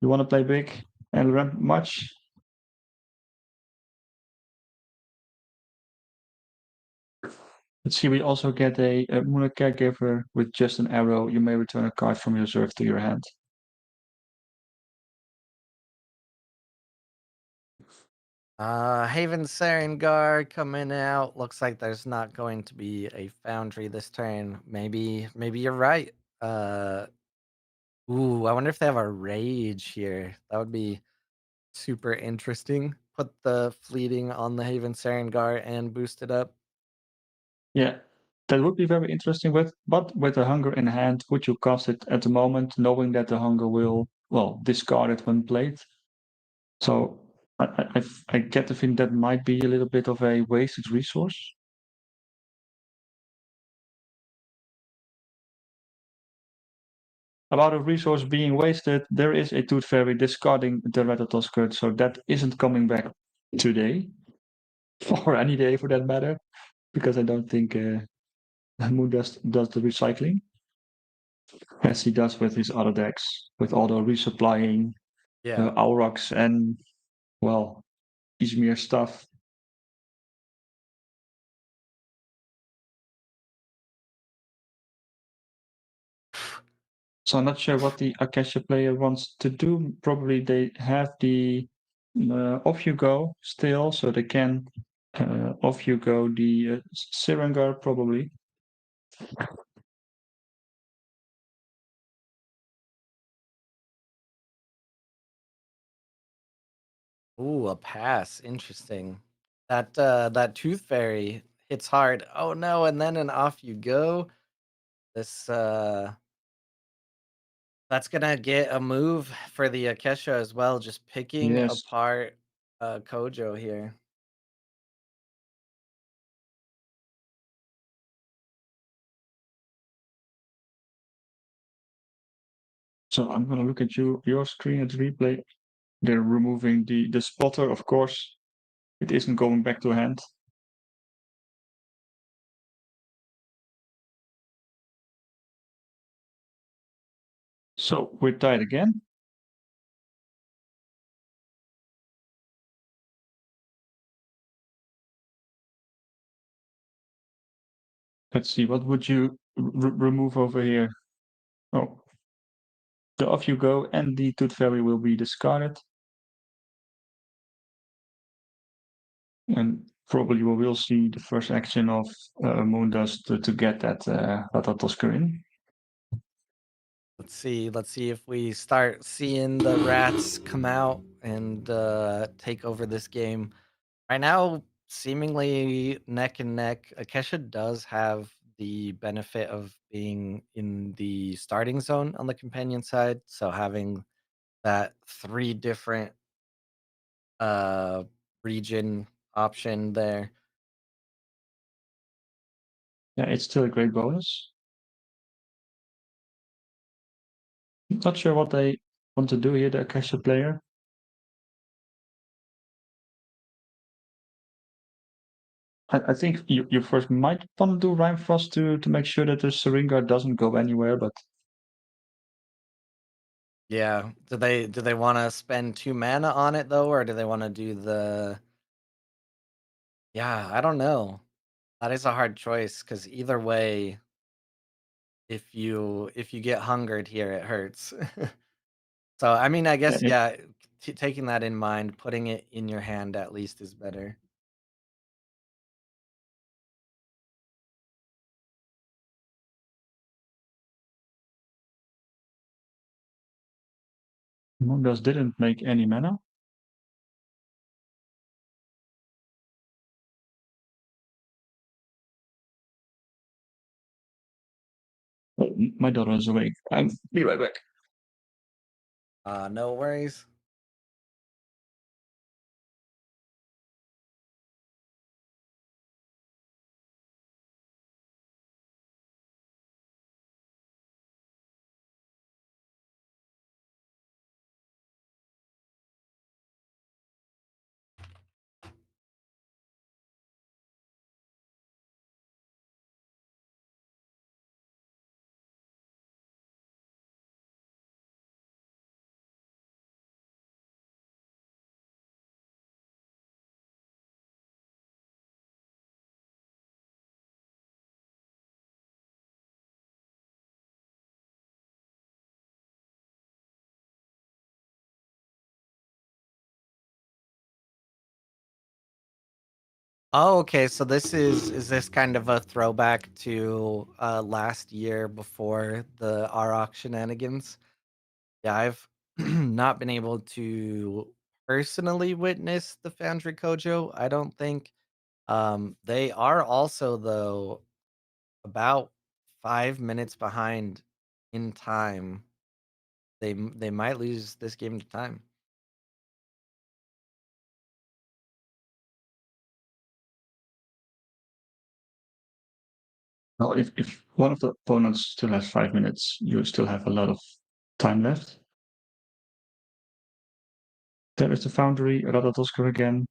You want to play big and ramp much? Let's see, we also get a Moon Caregiver with just an arrow. You may return a card from your reserve to your hand. Haven Serengar coming out. Looks like there's not going to be a foundry this turn. Maybe you're right. Uh Ooh, I wonder if they have a rage here. That would be super interesting. Put the fleeting on the Haven Serengar and boost it up. Yeah, that would be very interesting. But with the Hunger in hand, would you cast it at the moment, knowing that the Hunger will, well, discard it when played? So I get the feeling that might be a little bit of a wasted resource. about a resource being wasted, there is a Tooth Fairy discarding the Rattata skirt, so that isn't coming back today, or any day for that matter, because I don't think Moon does the recycling as he does with his other decks, with all the resupplying Yeah. Aurochs and, well, Izmir stuff. So I'm not sure what the Akasha player wants to do. Probably they have the off you go still, so they can off you go the Sirengar probably. Ooh, a pass. Interesting. That Tooth Fairy hits hard. Oh no, and then an off you go. This that's gonna get a move for the Akesha as well, just picking Yes. apart Kojo here. So I'm gonna look at your screen at replay. They're removing the spotter, of course. It isn't going back to hand. So we're tied again. Let's see, what would you remove over here? Oh, the off you go and the Tooth Fairy will be discarded. And probably we will see the first action of Moondust to get that Ratatoskr in. Let's see if we start seeing the rats come out and take over this game. Right now, seemingly neck and neck. Akesha does have the benefit of being in the starting zone on the companion side, so having that 3 different uh region option there. Yeah, it's still a great bonus. Not sure what they want to do here, the Akasha player. I think you first might want to do Rhyme Frost to make sure that the Syringa doesn't go anywhere, but Yeah. Do they want to spend 2 mana on it though, or do they want to do the Yeah, I don't know. That is a hard choice because either way, if you get hungered here, it hurts. So I mean, I yeah, guess yeah, taking that in mind, putting it in your hand at least is better. Moondust didn't make any mana. Oh, my daughter is awake. I'll be right back. No worries. Oh, okay. So this is this kind of a throwback to last year before the Arok shenanigans? Yeah, I've not been able to personally witness the Foundry Kojo, I don't think. They are also though about 5 minutes behind in time. They might lose this game to time. Well, if one of the opponents still has 5 minutes, you still have a lot of time left. There is the Foundry, Radatoskr again.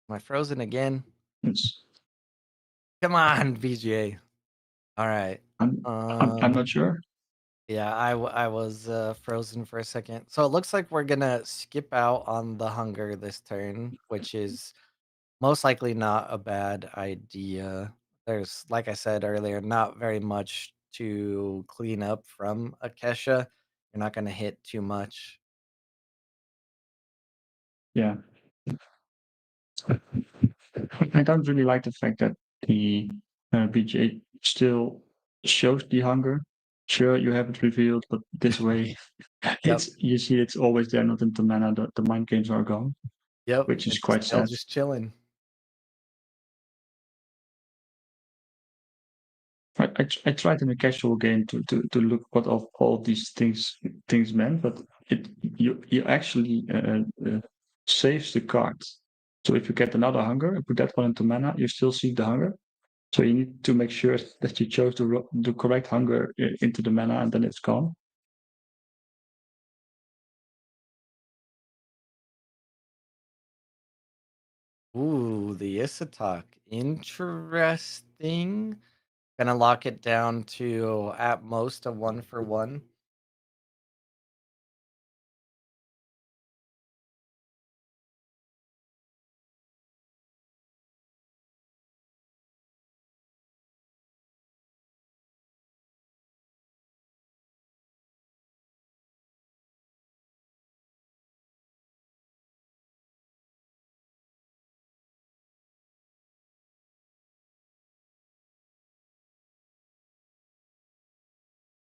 Am I frozen again? It's, Come on, BGA. All right. I'm not sure. Yeah, I was frozen for a second. So it looks like we're gonna skip out on the hunger this turn, which is most likely not a bad idea. There's, like I said earlier, not very much to clean up from a Kesha. You're not gonna hit too much. Yeah. I don't really like the fact that the BGA still shows the hunger. Sure, you have it revealed, but this way, Yep, you see it's always there, not into mana. The mind games are gone, yep. which is It's quite still sad. just chilling. I tried in a casual game to look what of all these things meant, but you actually saves the cards. So if you get another hunger and put that one into mana, you still see the hunger. So you need to make sure that you chose the correct hunger into the mana, and then it's gone. Ooh, the Isatok. Interesting. Gonna lock it down to at most a 1-for-1.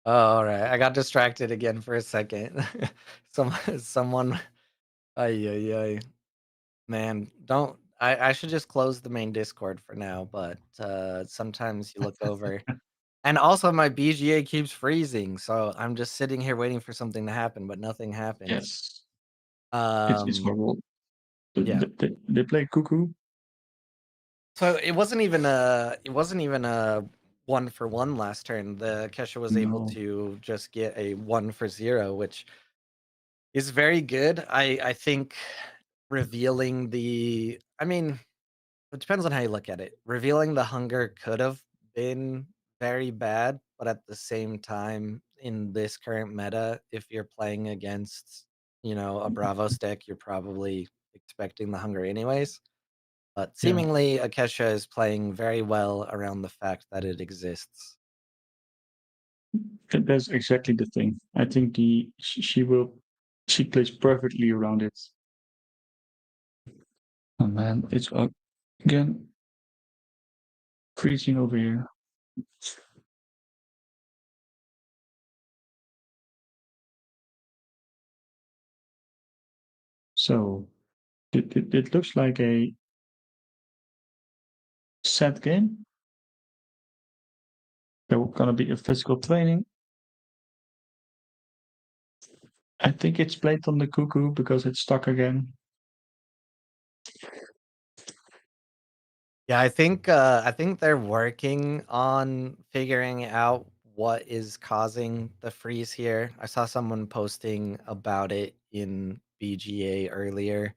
Oh, all right. I got distracted again for a second. Someone. Ay, ay, ay. Man, don't. I should just close the main Discord for now, but sometimes you look over. And also, my BGA keeps freezing, so I'm just sitting here waiting for something to happen, but nothing happens. Yes, it's Um, horrible. yeah. They play cuckoo. So it wasn't even a 1-for-1 last turn. The Kesha was able No, to just get a 1-for-0, which is very good. I think revealing the I mean, it depends on how you look at it. Revealing the hunger could have been very bad, but at the same time, in this current meta, if you're playing against, a Bravo deck, you're probably expecting the hunger anyways. But yeah, seemingly, Akesha is playing very well around the fact that it exists. that's exactly the thing. I think she plays perfectly around it. Oh man, it's again freezing over here. So it looks like a set game. There gonna be a physical training. I think it's played on the cuckoo because it's stuck again. Yeah, I think they're working on figuring out what is causing the freeze here. I saw someone posting about it in BGA earlier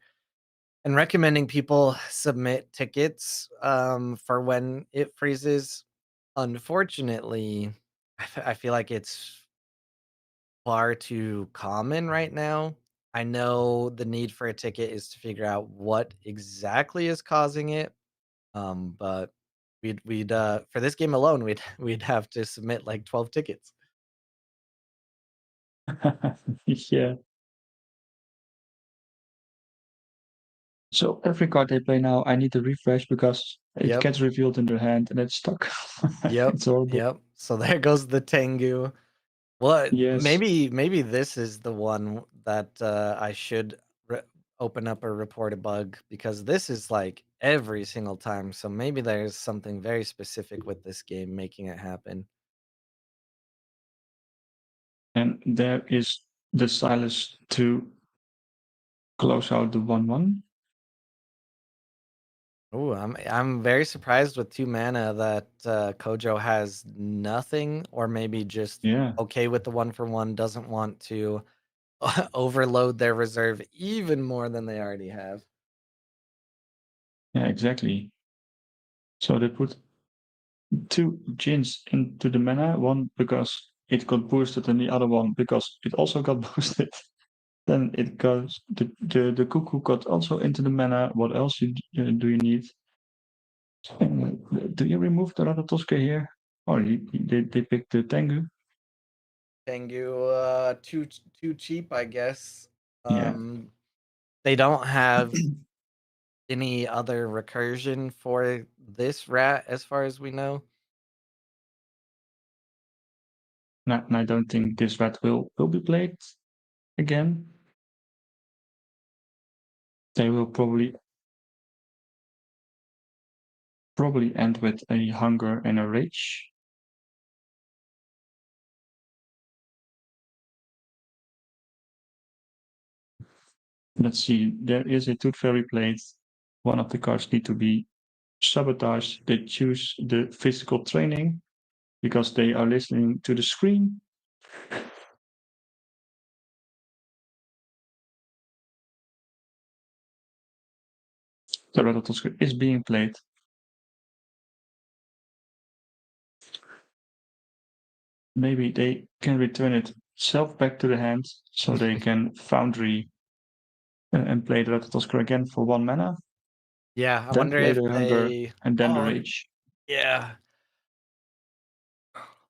and recommending people submit tickets for when it freezes. Unfortunately, I feel like it's far too common right now. I know the need for a ticket is to figure out what exactly is causing it. But we'd for this game alone, we'd have to submit like 12 tickets. Yeah. So every card they play now, I need to refresh because it Yep, gets revealed in their hand and it's stuck. yep, It's horrible. yep. So there goes the Tengu. Well, Yes. maybe this is the one that I should open up or report a bug because this is like every single time. So maybe there's something very specific with this game making it happen. And there is the Silas to close out the 1/1. Oh, I'm very surprised with 2 mana that Kojo has nothing, or maybe just Yeah, okay with the 1 for 1, doesn't want to overload their reserve even more than they already have. yeah, exactly. So they put 2 Jins into the mana, one because it got boosted and the other one because it also got boosted. Then it goes the cuckoo got also into the mana. What else do you need? Do you remove the Ratatoska here? Or they picked the Tengu? Tengu, too cheap, I guess. Yeah. They don't have any other recursion for this rat, as far as we know. And I don't think this rat will be played again. They will probably end with a hunger and a rage. Let's see, there is a Tooth Fairy plate. One of the cards need to be sabotaged. They choose the physical training because they are listening to the screen. The Ratatosk is being played. Maybe they can return itself back to the hand so they can Foundry and play the Ratatosk again for 1 mana. Yeah, I Then wonder play if the Hunger they and then the oh, Rage. yeah.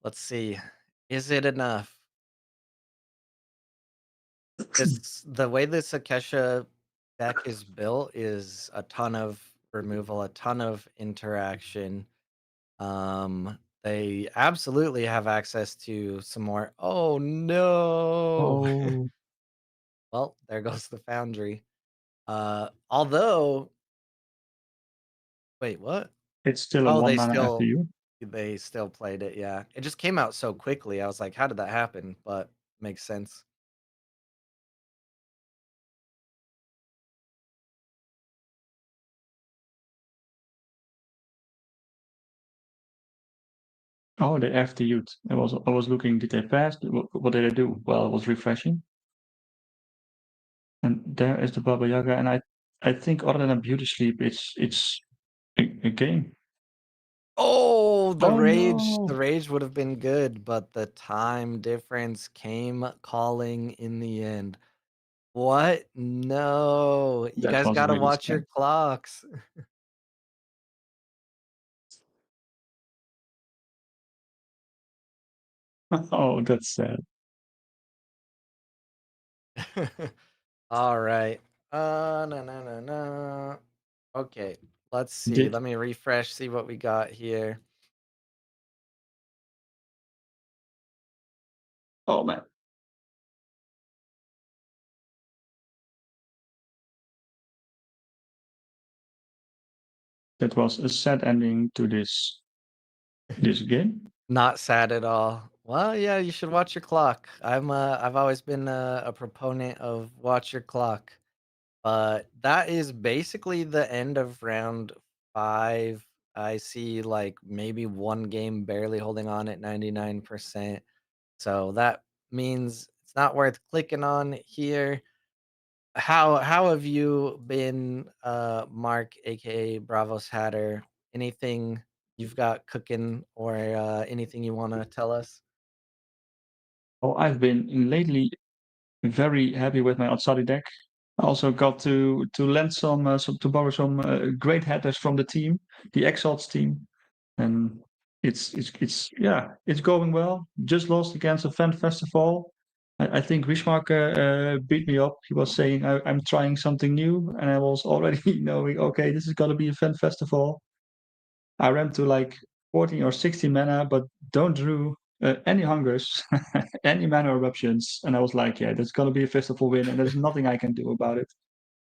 Let's see. Is it enough? The way this Akesha deck is built is a ton of removal, a ton of interaction. They absolutely have access to some more. Oh no! Oh, Well, there goes the Foundry. Although, wait, what? it's still a Oh, 1 mana after you. they still played it. Yeah, it just came out so quickly. I was like, how did that happen? But makes sense. Oh, they FTU'd. I was looking, did they pass? What did they do? Well, it was refreshing. And there is the Baba Yaga, and I think other than a beauty sleep, it's a game. Oh, Oh the no! rage would have been good, but the time difference came calling in the end. What? No. You That guys was gotta really watch sad. your clocks. Oh, that's sad. All right. No, no, no, no. Okay, let's see. Did Let me refresh, see what we got here. oh man, that was a sad ending to this game. Not sad at all. Well, yeah, you should watch your clock. I've always been a proponent of watch your clock. But that is basically the end of round 5. I see, like, maybe 1 game barely holding on at 99%. So that means it's not worth clicking on here. How have you been, Mark, aka Bravos Hatter? Anything you've got cooking, or anything you wanna tell us? Oh, I've been lately very happy with my Otsari deck. I also got to lend some to borrow some great headers from the team, the Exalts team, and it's yeah, it's going well. Just lost against a fan festival. I think Rishmark beat me up. He was saying I'm trying something new, and I was already knowing okay, this is gonna be a fan festival. I ran to like 14 or 16 mana, but don't drew any hungers, any mana eruptions, and I was like, yeah, that's gonna be a festival win, and there's nothing I can do about it.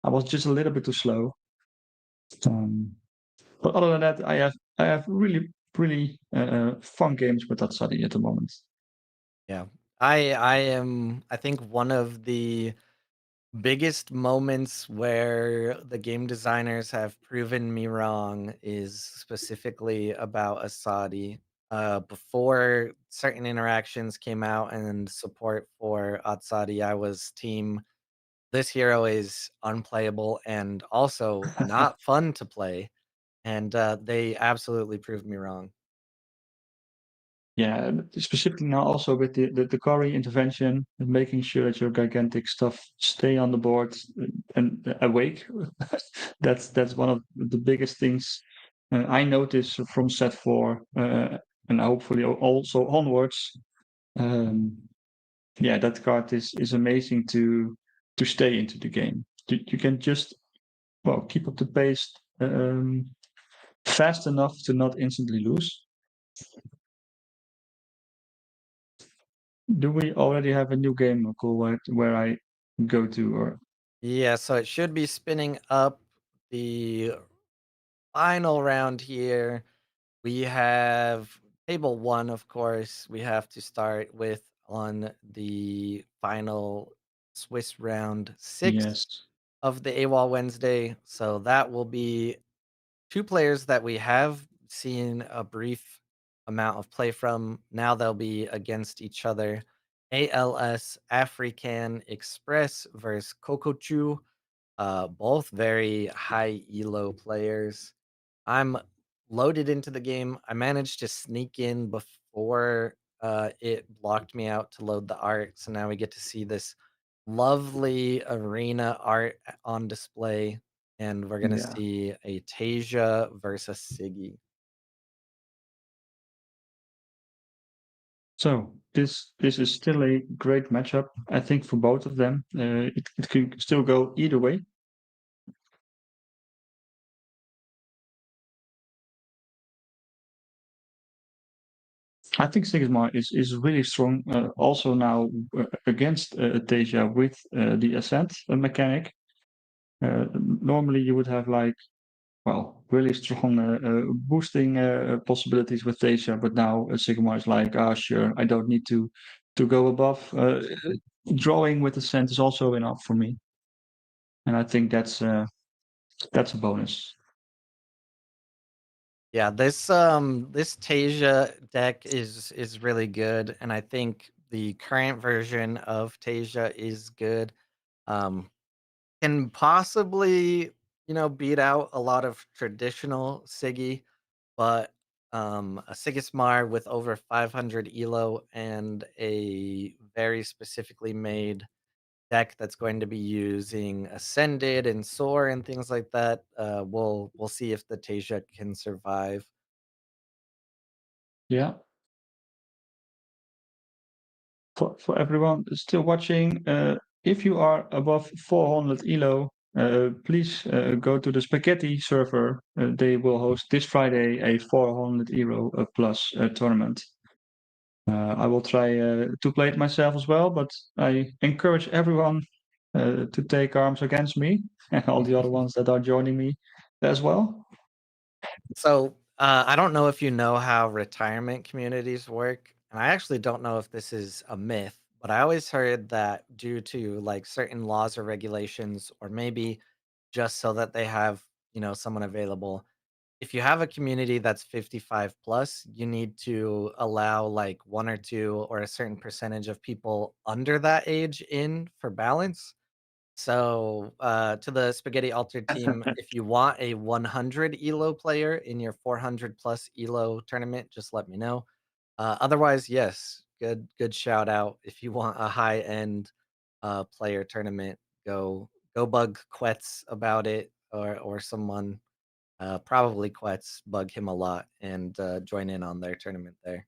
I was just a little bit too slow. Um, but other than that, I have really fun games with that study at the moment. Yeah. I think one of the biggest moments where the game designers have proven me wrong is specifically about Asadi. Before certain interactions came out and support for Atsadi, I was team this hero is unplayable and also not fun to play, and they absolutely proved me wrong. Yeah, specifically now also with the Corey intervention and making sure that your gigantic stuff stay on the board and awake. That's one of the biggest things I notice from set four and hopefully also onwards. Um, yeah, that card is amazing to stay into the game. You can just well keep up the pace fast enough to not instantly lose. Do we already have a new game, Cool, where I go to? Or Yeah, so it should be spinning up the final round here. We have table one, of course, we have to start with on the final Swiss round six yes, of the AWOL Wednesday. So that will be two players that we have seen a brief amount of play from. Now they'll be against each other. ALS African Express versus Kokochu. Both very high elo players. I'm loaded into the game. I managed to sneak in before it blocked me out to load the art. So now we get to see this lovely arena art on display. And we're gonna yeah. see a Tasia versus Siggy. So this is still a great matchup, I think, for both of them. It could still go either way. I think Sigma is really strong. Also now against Tasia with the ascent mechanic. Normally you would have like well, really strong boosting possibilities with Tasia, but now Sigma is like, ah, sure, I don't need to go above. Drawing with the scent is also enough for me, and I think that's a bonus. Yeah, this Tasia deck is really good, and I think the current version of Tasia is good. Um, can possibly, beat out a lot of traditional Siggy, but a Sigismar with over 500 elo and a very specifically made deck that's going to be using Ascended and Soar and things like that. We'll see if the Tasia can survive. Yeah, for everyone still watching, if you are above 400 elo, please go to the Spaghetti server. They will host this Friday a 400 euro plus tournament. I will try to play it myself as well, but I encourage everyone to take arms against me and all the other ones that are joining me as well. So, I don't know if you know how retirement communities work, and I actually don't know if this is a myth, but I always heard that due to like certain laws or regulations, or maybe just so that they have, someone available. If you have a community that's 55 plus, you need to allow like one or two or a certain percentage of people under that age in for balance. So, to the Spaghetti Altered team, if you want a 100 elo player in your 400 plus elo tournament, just let me know. Otherwise, yes, good shout out. If you want a high end player tournament, go bug Quetz about it, or someone, probably Quetz, bug him a lot and join in on their tournament there.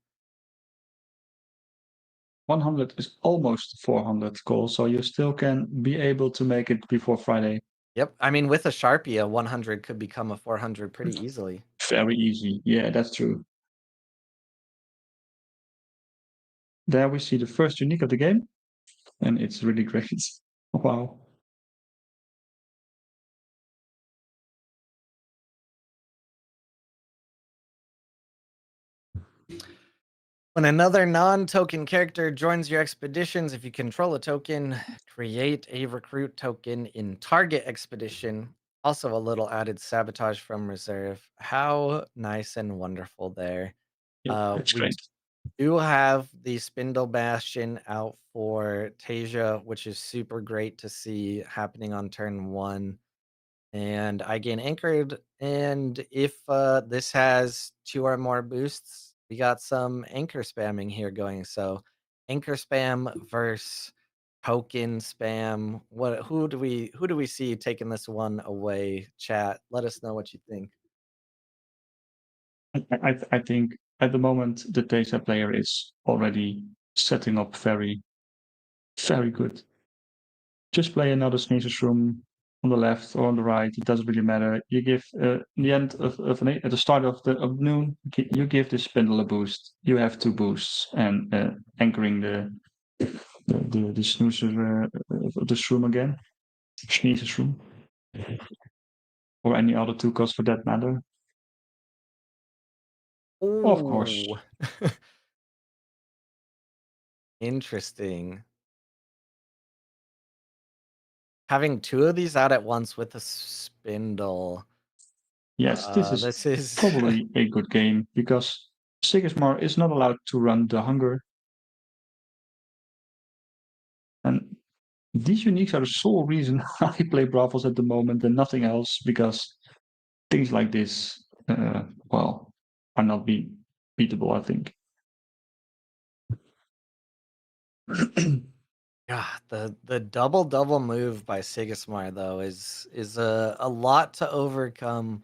100 is almost 400 calls, so you still can be able to make it before Friday. Yep, I mean with a Sharpie, a 100 could become a 400 pretty easily. Very easy. Yeah, that's true. There we see the first unique of the game, and it's really great. Wow. When another non-token character joins your expeditions, if you control a token, create a recruit token in target expedition. Also, a little added sabotage from reserve. How nice and wonderful there. Yeah, it's We great. do have the Spindle Bastion out for Tasia, which is super great to see happening on turn 1. And I gain anchored, and if, this has 2 or more boosts, we got some anchor spamming here going, so anchor spam versus token spam. Who do we see taking this one away? Chat, let us know what you think. I think at the moment the Tesa player is already setting up very, very good. Just play another Sneezer's Room on the left or on the right. It doesn't really matter. You give in the end at the start of noon, you give the spindle a boost. You have 2 boosts and anchoring the snoozer of the shroom again, Sneezer's Room, or any other 2 costs for that matter. Of course, Ooh. Interesting. Having 2 of these out at once with a spindle. yes, this is This is probably a good game because Sigismar is not allowed to run the hunger, and these uniques are the sole reason I play Bravos at the moment and nothing else, because things like this, well, are not beatable, I think. Yeah, the double move by Sigismar though is a lot to overcome,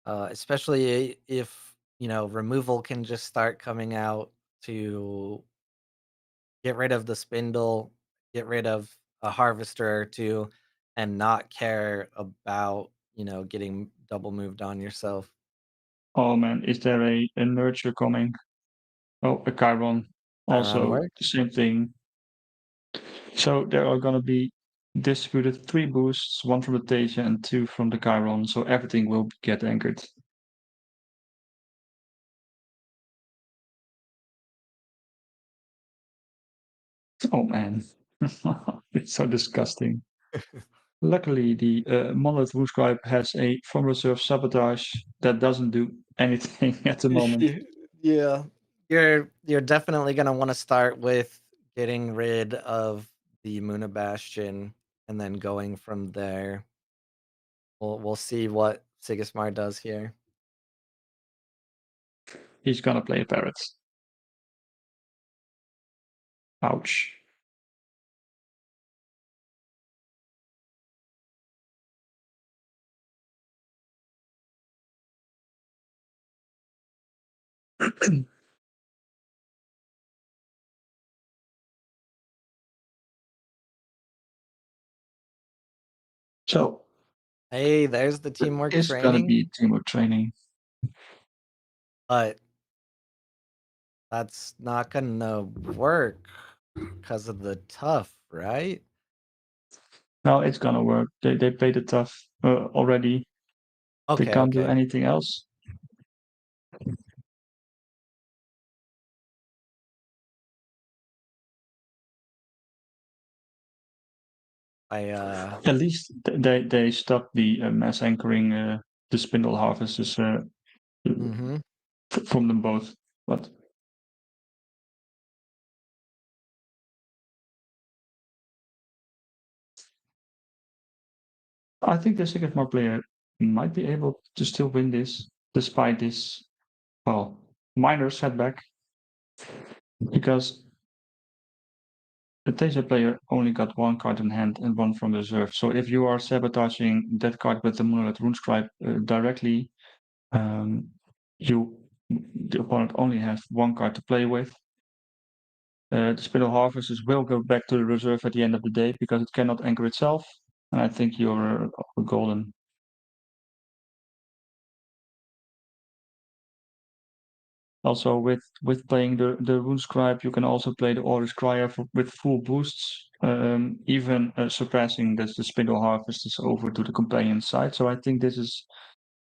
especially if removal can just start coming out to get rid of the spindle, get rid of a harvester or two, and not care about getting double moved on yourself. Oh man, is there a nurture coming? Oh, a Chiron. Iron Also, the works. same thing. So there are gonna be distributed 3 boosts, 1 from the Tasia and 2 from the Chiron, so everything will get anchored. Oh man, it's so disgusting. Luckily, the Monolith Wooscribe has a from reserve sabotage that doesn't do anything at the moment. Yeah. You're definitely gonna want to start with getting rid of the Muna Bastion and then going from there. We'll see what Sigismar does here. He's gonna play a parrot. Ouch. So Hey, there's the it teamwork is gonna be training, teamwork training. but that's not gonna work because of the tough, right? No, it's gonna work. They played it tough already. They Okay, can't do okay. anything else. I At least they stopped the mass anchoring the spindle harvesters mhm. from them both. But I think the Sigma player might be able to still win this despite this, well, minor setback, because the Taser player only got 1 card in hand and 1 from reserve. So if you are sabotaging that card with the Monolith Runescribe directly, um, you the opponent only has 1 card to play with. The Spindle Harvesters will go back to the reserve at the end of the day because it cannot anchor itself. And I think you're golden. Also, with playing the Rune Scribe, you can also play the Aurus Crier with full boosts, even surpassing the Spindle Harvesters over to the companion side. So I think this is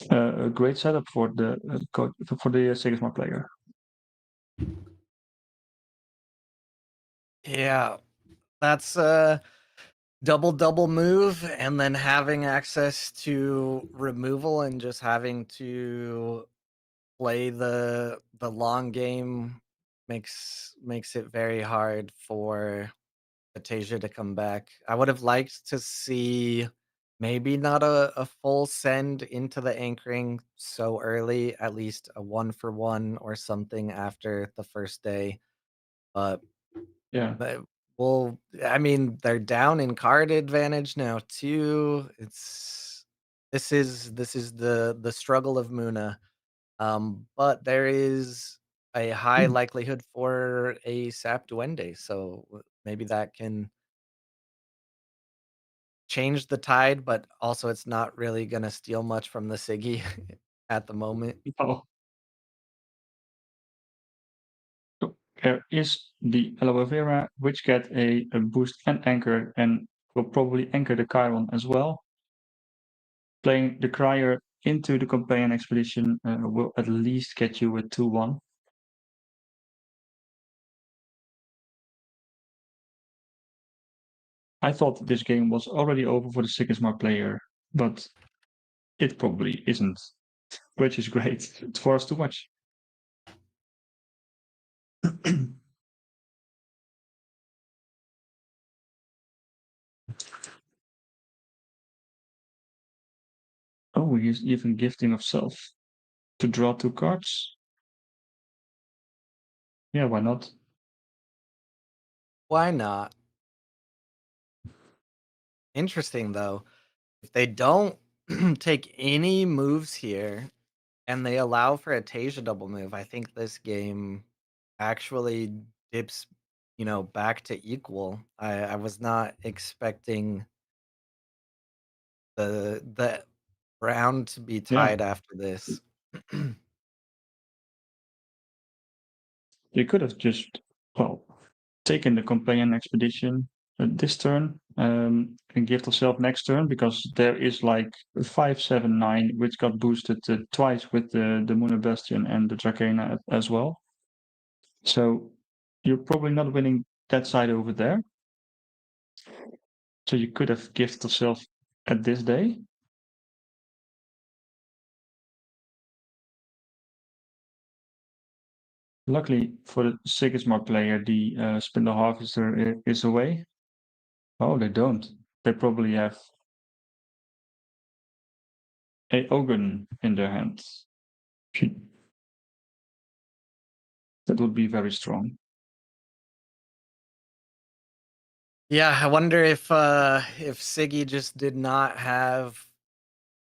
a great setup for the for the Sigismar player. Yeah, that's a double move, and then having access to removal and just having to play the long game makes it very hard for Atasia to come back. I would have liked to see maybe not a full send into the anchoring so early, at least a 1 for 1 or something after the first day, but Yeah. but well, I mean, they're down in card advantage now too. This is the struggle of Muna. But there is a high likelihood for a Sap Duende, so maybe that can change the tide, but also it's not really gonna steal much from the Siggy at the moment. Oh, so there is the aloe vera, which get a boost and anchor, and will probably anchor the Chiron as well. Playing the Crier into the companion expedition will at least get you a 2-1. I thought this game was already over for the Sigismar player, but it probably isn't, which is great. It's for us to watch. Oh, he's even gifting of self to draw 2 cards. Yeah, why not? Why not? Interesting though. If they don't take any moves here and they allow for a Tasia double move, I think this game actually dips, back to equal. I was not expecting the round to be Yeah, tied after this. they could have just, well, taken the companion expedition this turn and gift of self next turn because there is like 5-7-9 which got boosted twice with the Moon Bastion and the Dracena as well. So you're probably not winning that side over there. So you could have gifted yourself at this day. Luckily for the Sigismar player, the Spindle Harvester is away. Oh, they don't. They probably have a Ogun in their hands. That would be very strong. Yeah, I wonder if Siggy just did not have,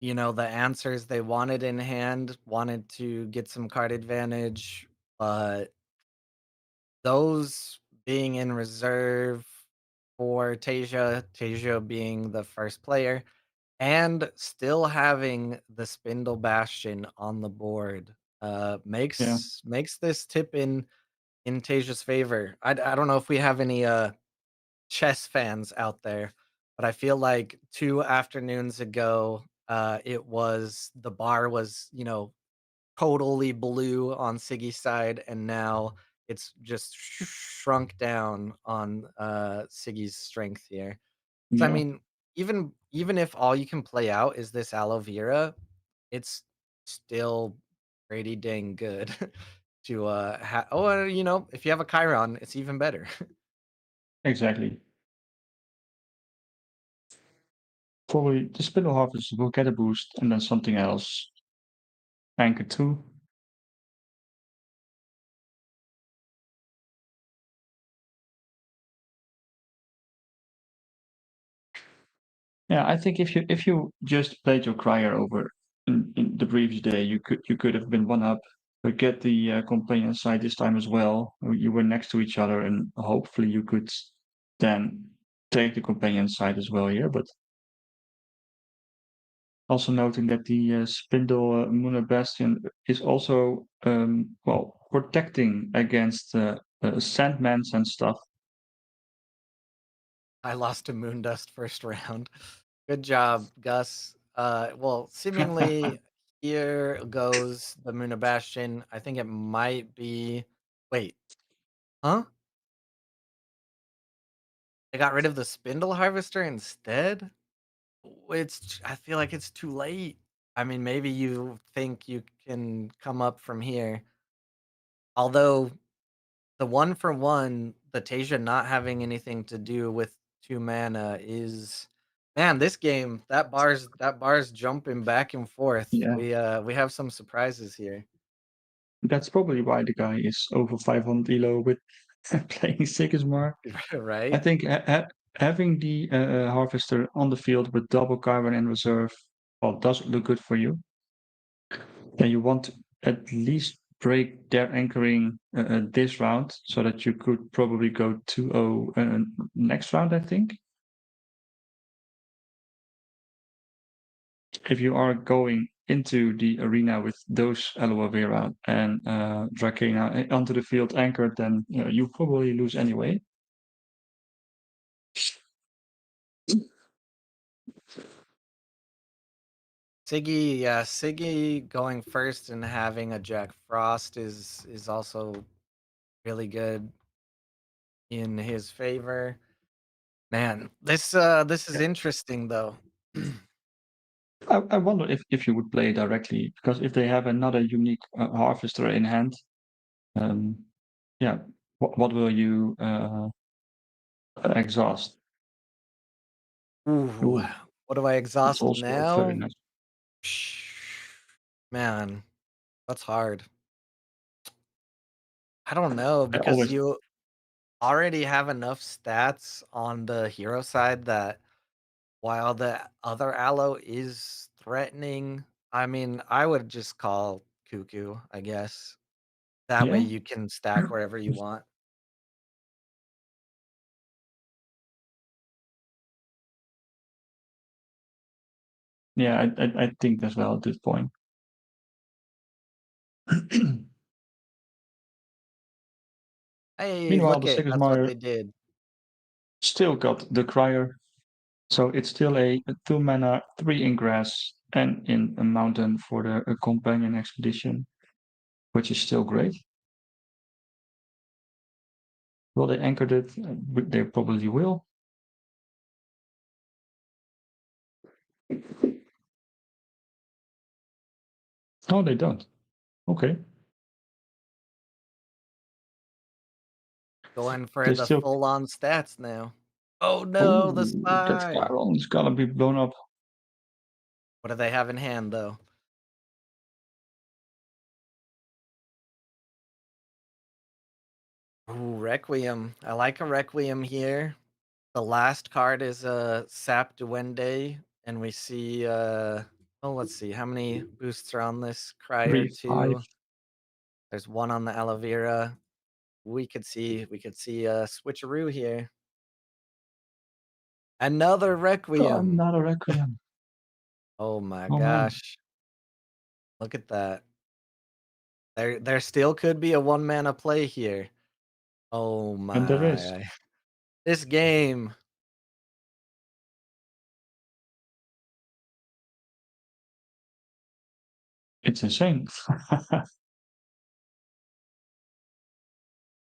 the answers they wanted in hand, wanted to get some card advantage, but those being in reserve for Tasia being the first player, and still having the Spindle Bastion on the board, Yeah, makes this tip in Tasia's favor. I don't know if we have any, chess fans out there, but I feel like 2 afternoons ago, the bar was, totally blue on Siggy's side, and now it's just shrunk down on, Siggy's strength here. So, I yeah, mean, even if all you can play out is this aloe vera, it's still pretty dang good to, if you have a Chiron, it's even better. exactly. Probably the Spindle Harvester will get a boost and then something else. Anchor 2. Yeah, I think if you just played your Crier over in the previous day, you could have been 1 up, but get the companion side this time as well. You were next to each other, and hopefully you could then take the companion side as well here. But also noting that the Spindle Moon Bastion is also well protecting against Sandmans and stuff. I lost to Moondust first round. Good job, Gus. Well, seemingly here goes the Muna Bastion. I think it might be. Wait, huh? They got rid of the spindle harvester instead? I feel like it's too late. I mean, maybe you think you can come up from here. Although the one for one, the Tasia not having anything to do with 2 mana is man, this game, that bar's jumping back and forth. Yeah, We have some surprises here. that's probably why the guy is over 500 elo with playing Sigmar. I Right? think having the harvester on the field with double carbon in reserve, well, does look good for you. And you want to at least break their anchoring this round so that you could probably go 2-0 next round, I think. If you are going into the arena with those aloe vera and Dracena onto the field anchored, then you probably lose anyway. Siggy going first and having a Jack Frost is also really good in his favor. Man, this is Yeah. interesting though. I wonder if you would play directly, because if they have another unique harvester in hand, um, yeah, what will you exhaust? Ooh, Ooh, what do I that's exhaust also a very now? nice. Man, that's hard. I don't know I because always, you already have enough stats on the hero side that while the other aloe is threatening, I mean, I would just call Cuckoo, I guess. That way yeah, you can stack wherever you want. yeah, I think as well at this point. Hey, Meanwhile, look the it, that's what Sigismar they did. still got the Crier, so it's still a 2 mana, 3 in grass and in a mountain for the companion expedition, which is still great. Will they anchor it? They probably will. No, they don't. Okay. Going for They the still. full-on stats now. Oh no, the Oh, that spy. Chiron's gotta be blown up. What do they have in hand though? Ooh, Requiem. I like a Requiem here. The last card is a Sap Duende, and we see oh let's see, how many boosts are on this Crier 3-5. 2? There's one on the aloe vera. We could see a switcheroo here. Another Requiem. Another Requiem. Oh my Oh man. gosh. Look at that. There still could be a one mana play here. Oh And there is. my. This game. It's insane.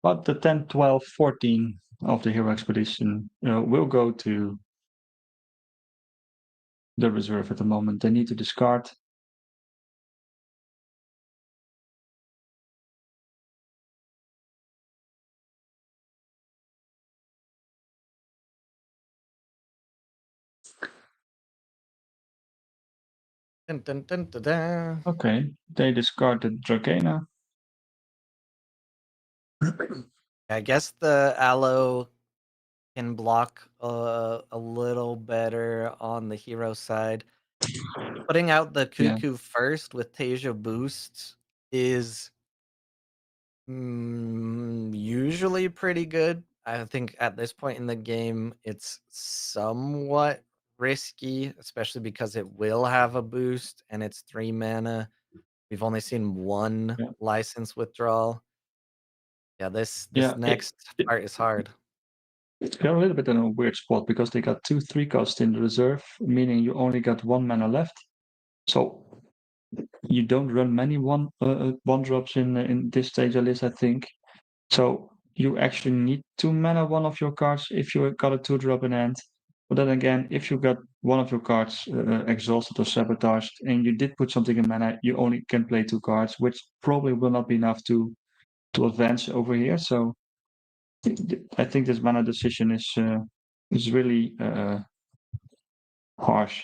But the 10, 12, 14 of the Hero Expedition will go to the reserve at the moment. They need to discard. Dun, dun, dun, dun, dun. Okay, they discarded Dragena. I guess the aloe can block a little better on the hero side. Putting out the Yeah, cuckoo first with Tasia boost is usually pretty good. I think at this point in the game, it's somewhat risky, especially because it will have a boost and it's 3 mana. We've only seen one yeah, license withdrawal. Yeah, this yeah. next part is hard. They're a little bit in a weird spot because they got 2 3 costs in the reserve, meaning you only got 1 mana left. So you don't run many one drops in this stage of list, I think. So you actually need to mana one of your cards if you got a 2-drop in hand. But then again, if you got one of your cards exhausted or sabotaged and you did put something in mana, you only can play 2 cards, which probably will not be enough to advance over here. So I think this mana decision is really harsh.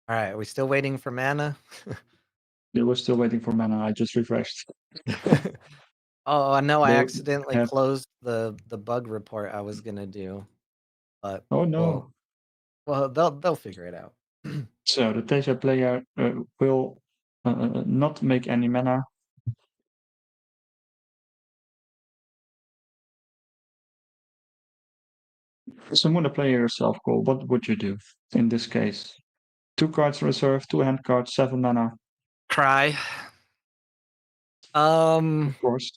All right, are we still waiting for mana? They were still waiting for mana. I just refreshed. Oh, no, I They accidentally have. closed the bug report I was gonna do, but Oh well, no! they'll figure it out. So the Teja player will not make any mana. Summon the player yourself, Cole. What would you do in this case? 2 cards reserved, 2 hand cards, 7 mana, Cry. of Um, course.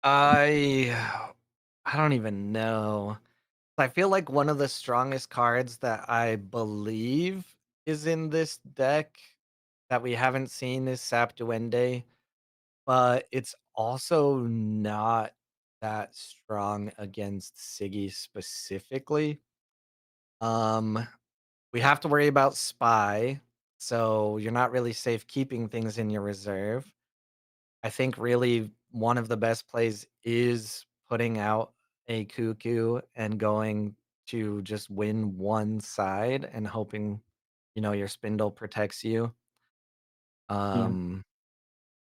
I don't even know. I feel like one of the strongest cards that I believe is in this deck that we haven't seen is Sap Duende, but it's also not that strong against Siggy specifically. Um, we have to worry about Spy, so you're not really safe keeping things in your reserve. I think really one of the best plays is putting out a Cuckoo and going to just win one side and hoping, your Spindle protects you. Yeah. Um,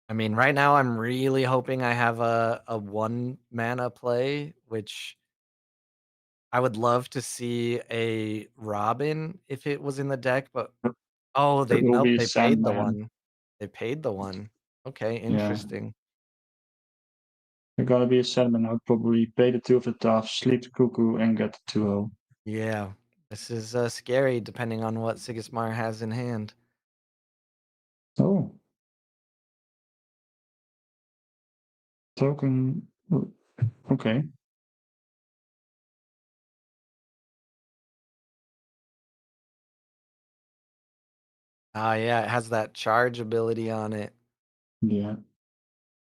I mean, right now I'm really hoping I have a 1 mana play, which I would love to see a Robin if it was in the deck, but oh, It will nope, be they paid the Sandman. 1. They paid the 1. Okay, Yeah. interesting. You're gonna be a Sandman. I'll probably pay the 2 of the tough, sleep the Cuckoo, and get the 2-0. Yeah, this is, scary depending on what Sigismar has in hand. Oh, token. Okay. Ah, yeah, it has that charge ability on it. Yeah.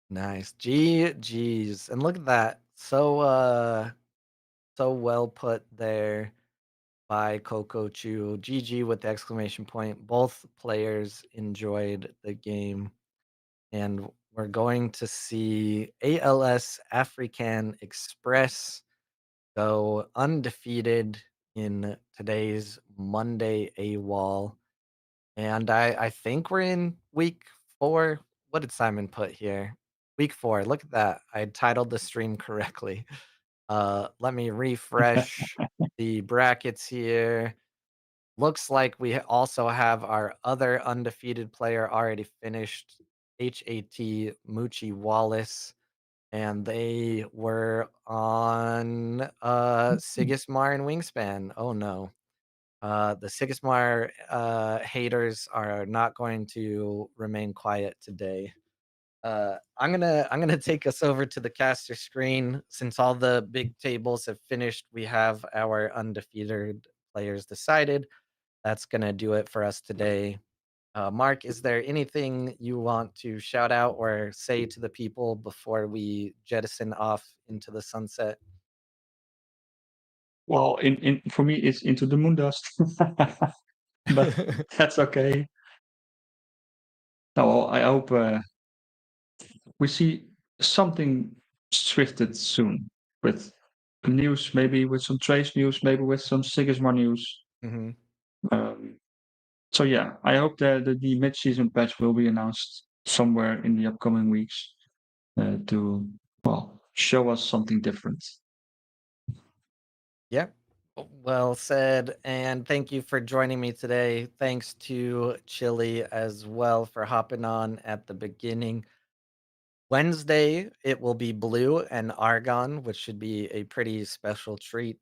Nice. GG's. And look at that. So well put there by Coco Chu. GG with the exclamation point. Both players enjoyed the game. And we're going to see ALS African Express go undefeated in today's Monday AWOL. And I think we're in week 4. What did Simon put here? Week 4. Look at that. I titled the stream correctly. Let me refresh the brackets here. Looks like we also have our other undefeated player already finished, HAT Moochie Wallace, and they were on Sigismar and Wingspan. Oh no. The Sigismar haters are not going to remain quiet today. I'm gonna take us over to the caster screen. Since all the big tables have finished, we have our undefeated players decided. That's gonna do it for us today. Mark, is there anything you want to shout out or say to the people before we jettison off into the sunset? Well, in for me, it's Into the Moon Dust, but that's okay. No, well, I hope we see something swifted soon with news, maybe with some Trace news, maybe with some Sigismar news. Mhm. Um, so yeah, I hope that the mid-season patch will be announced somewhere in the upcoming weeks to show us something different. Yeah. Well said. And thank you for joining me today. Thanks to Chili as well for hopping on at the beginning. Wednesday, it will be Blue and Argon, which should be a pretty special treat.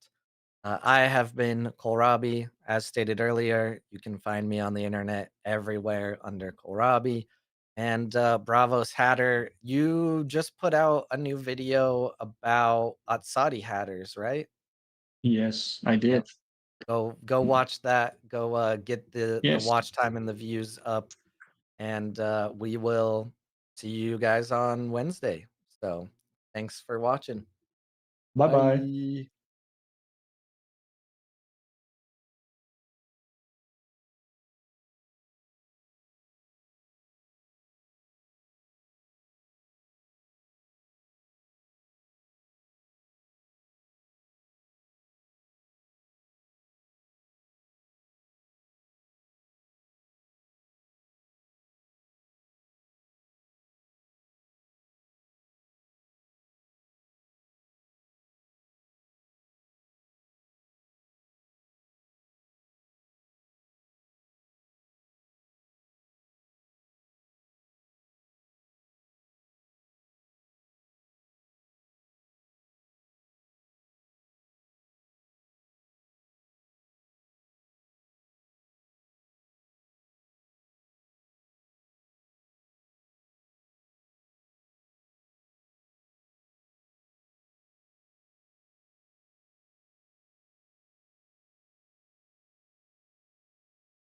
I have been Kohlrabi. As stated earlier, you can find me on the internet everywhere under Kohlrabi. And Bravos Hatter, you just put out a new video about Atsadi hatters, right? Yes, I did. Go watch that. Go get the Yes. watch time and the views up, and we will see you guys on Wednesday. So thanks for watching. Bye bye. Bye.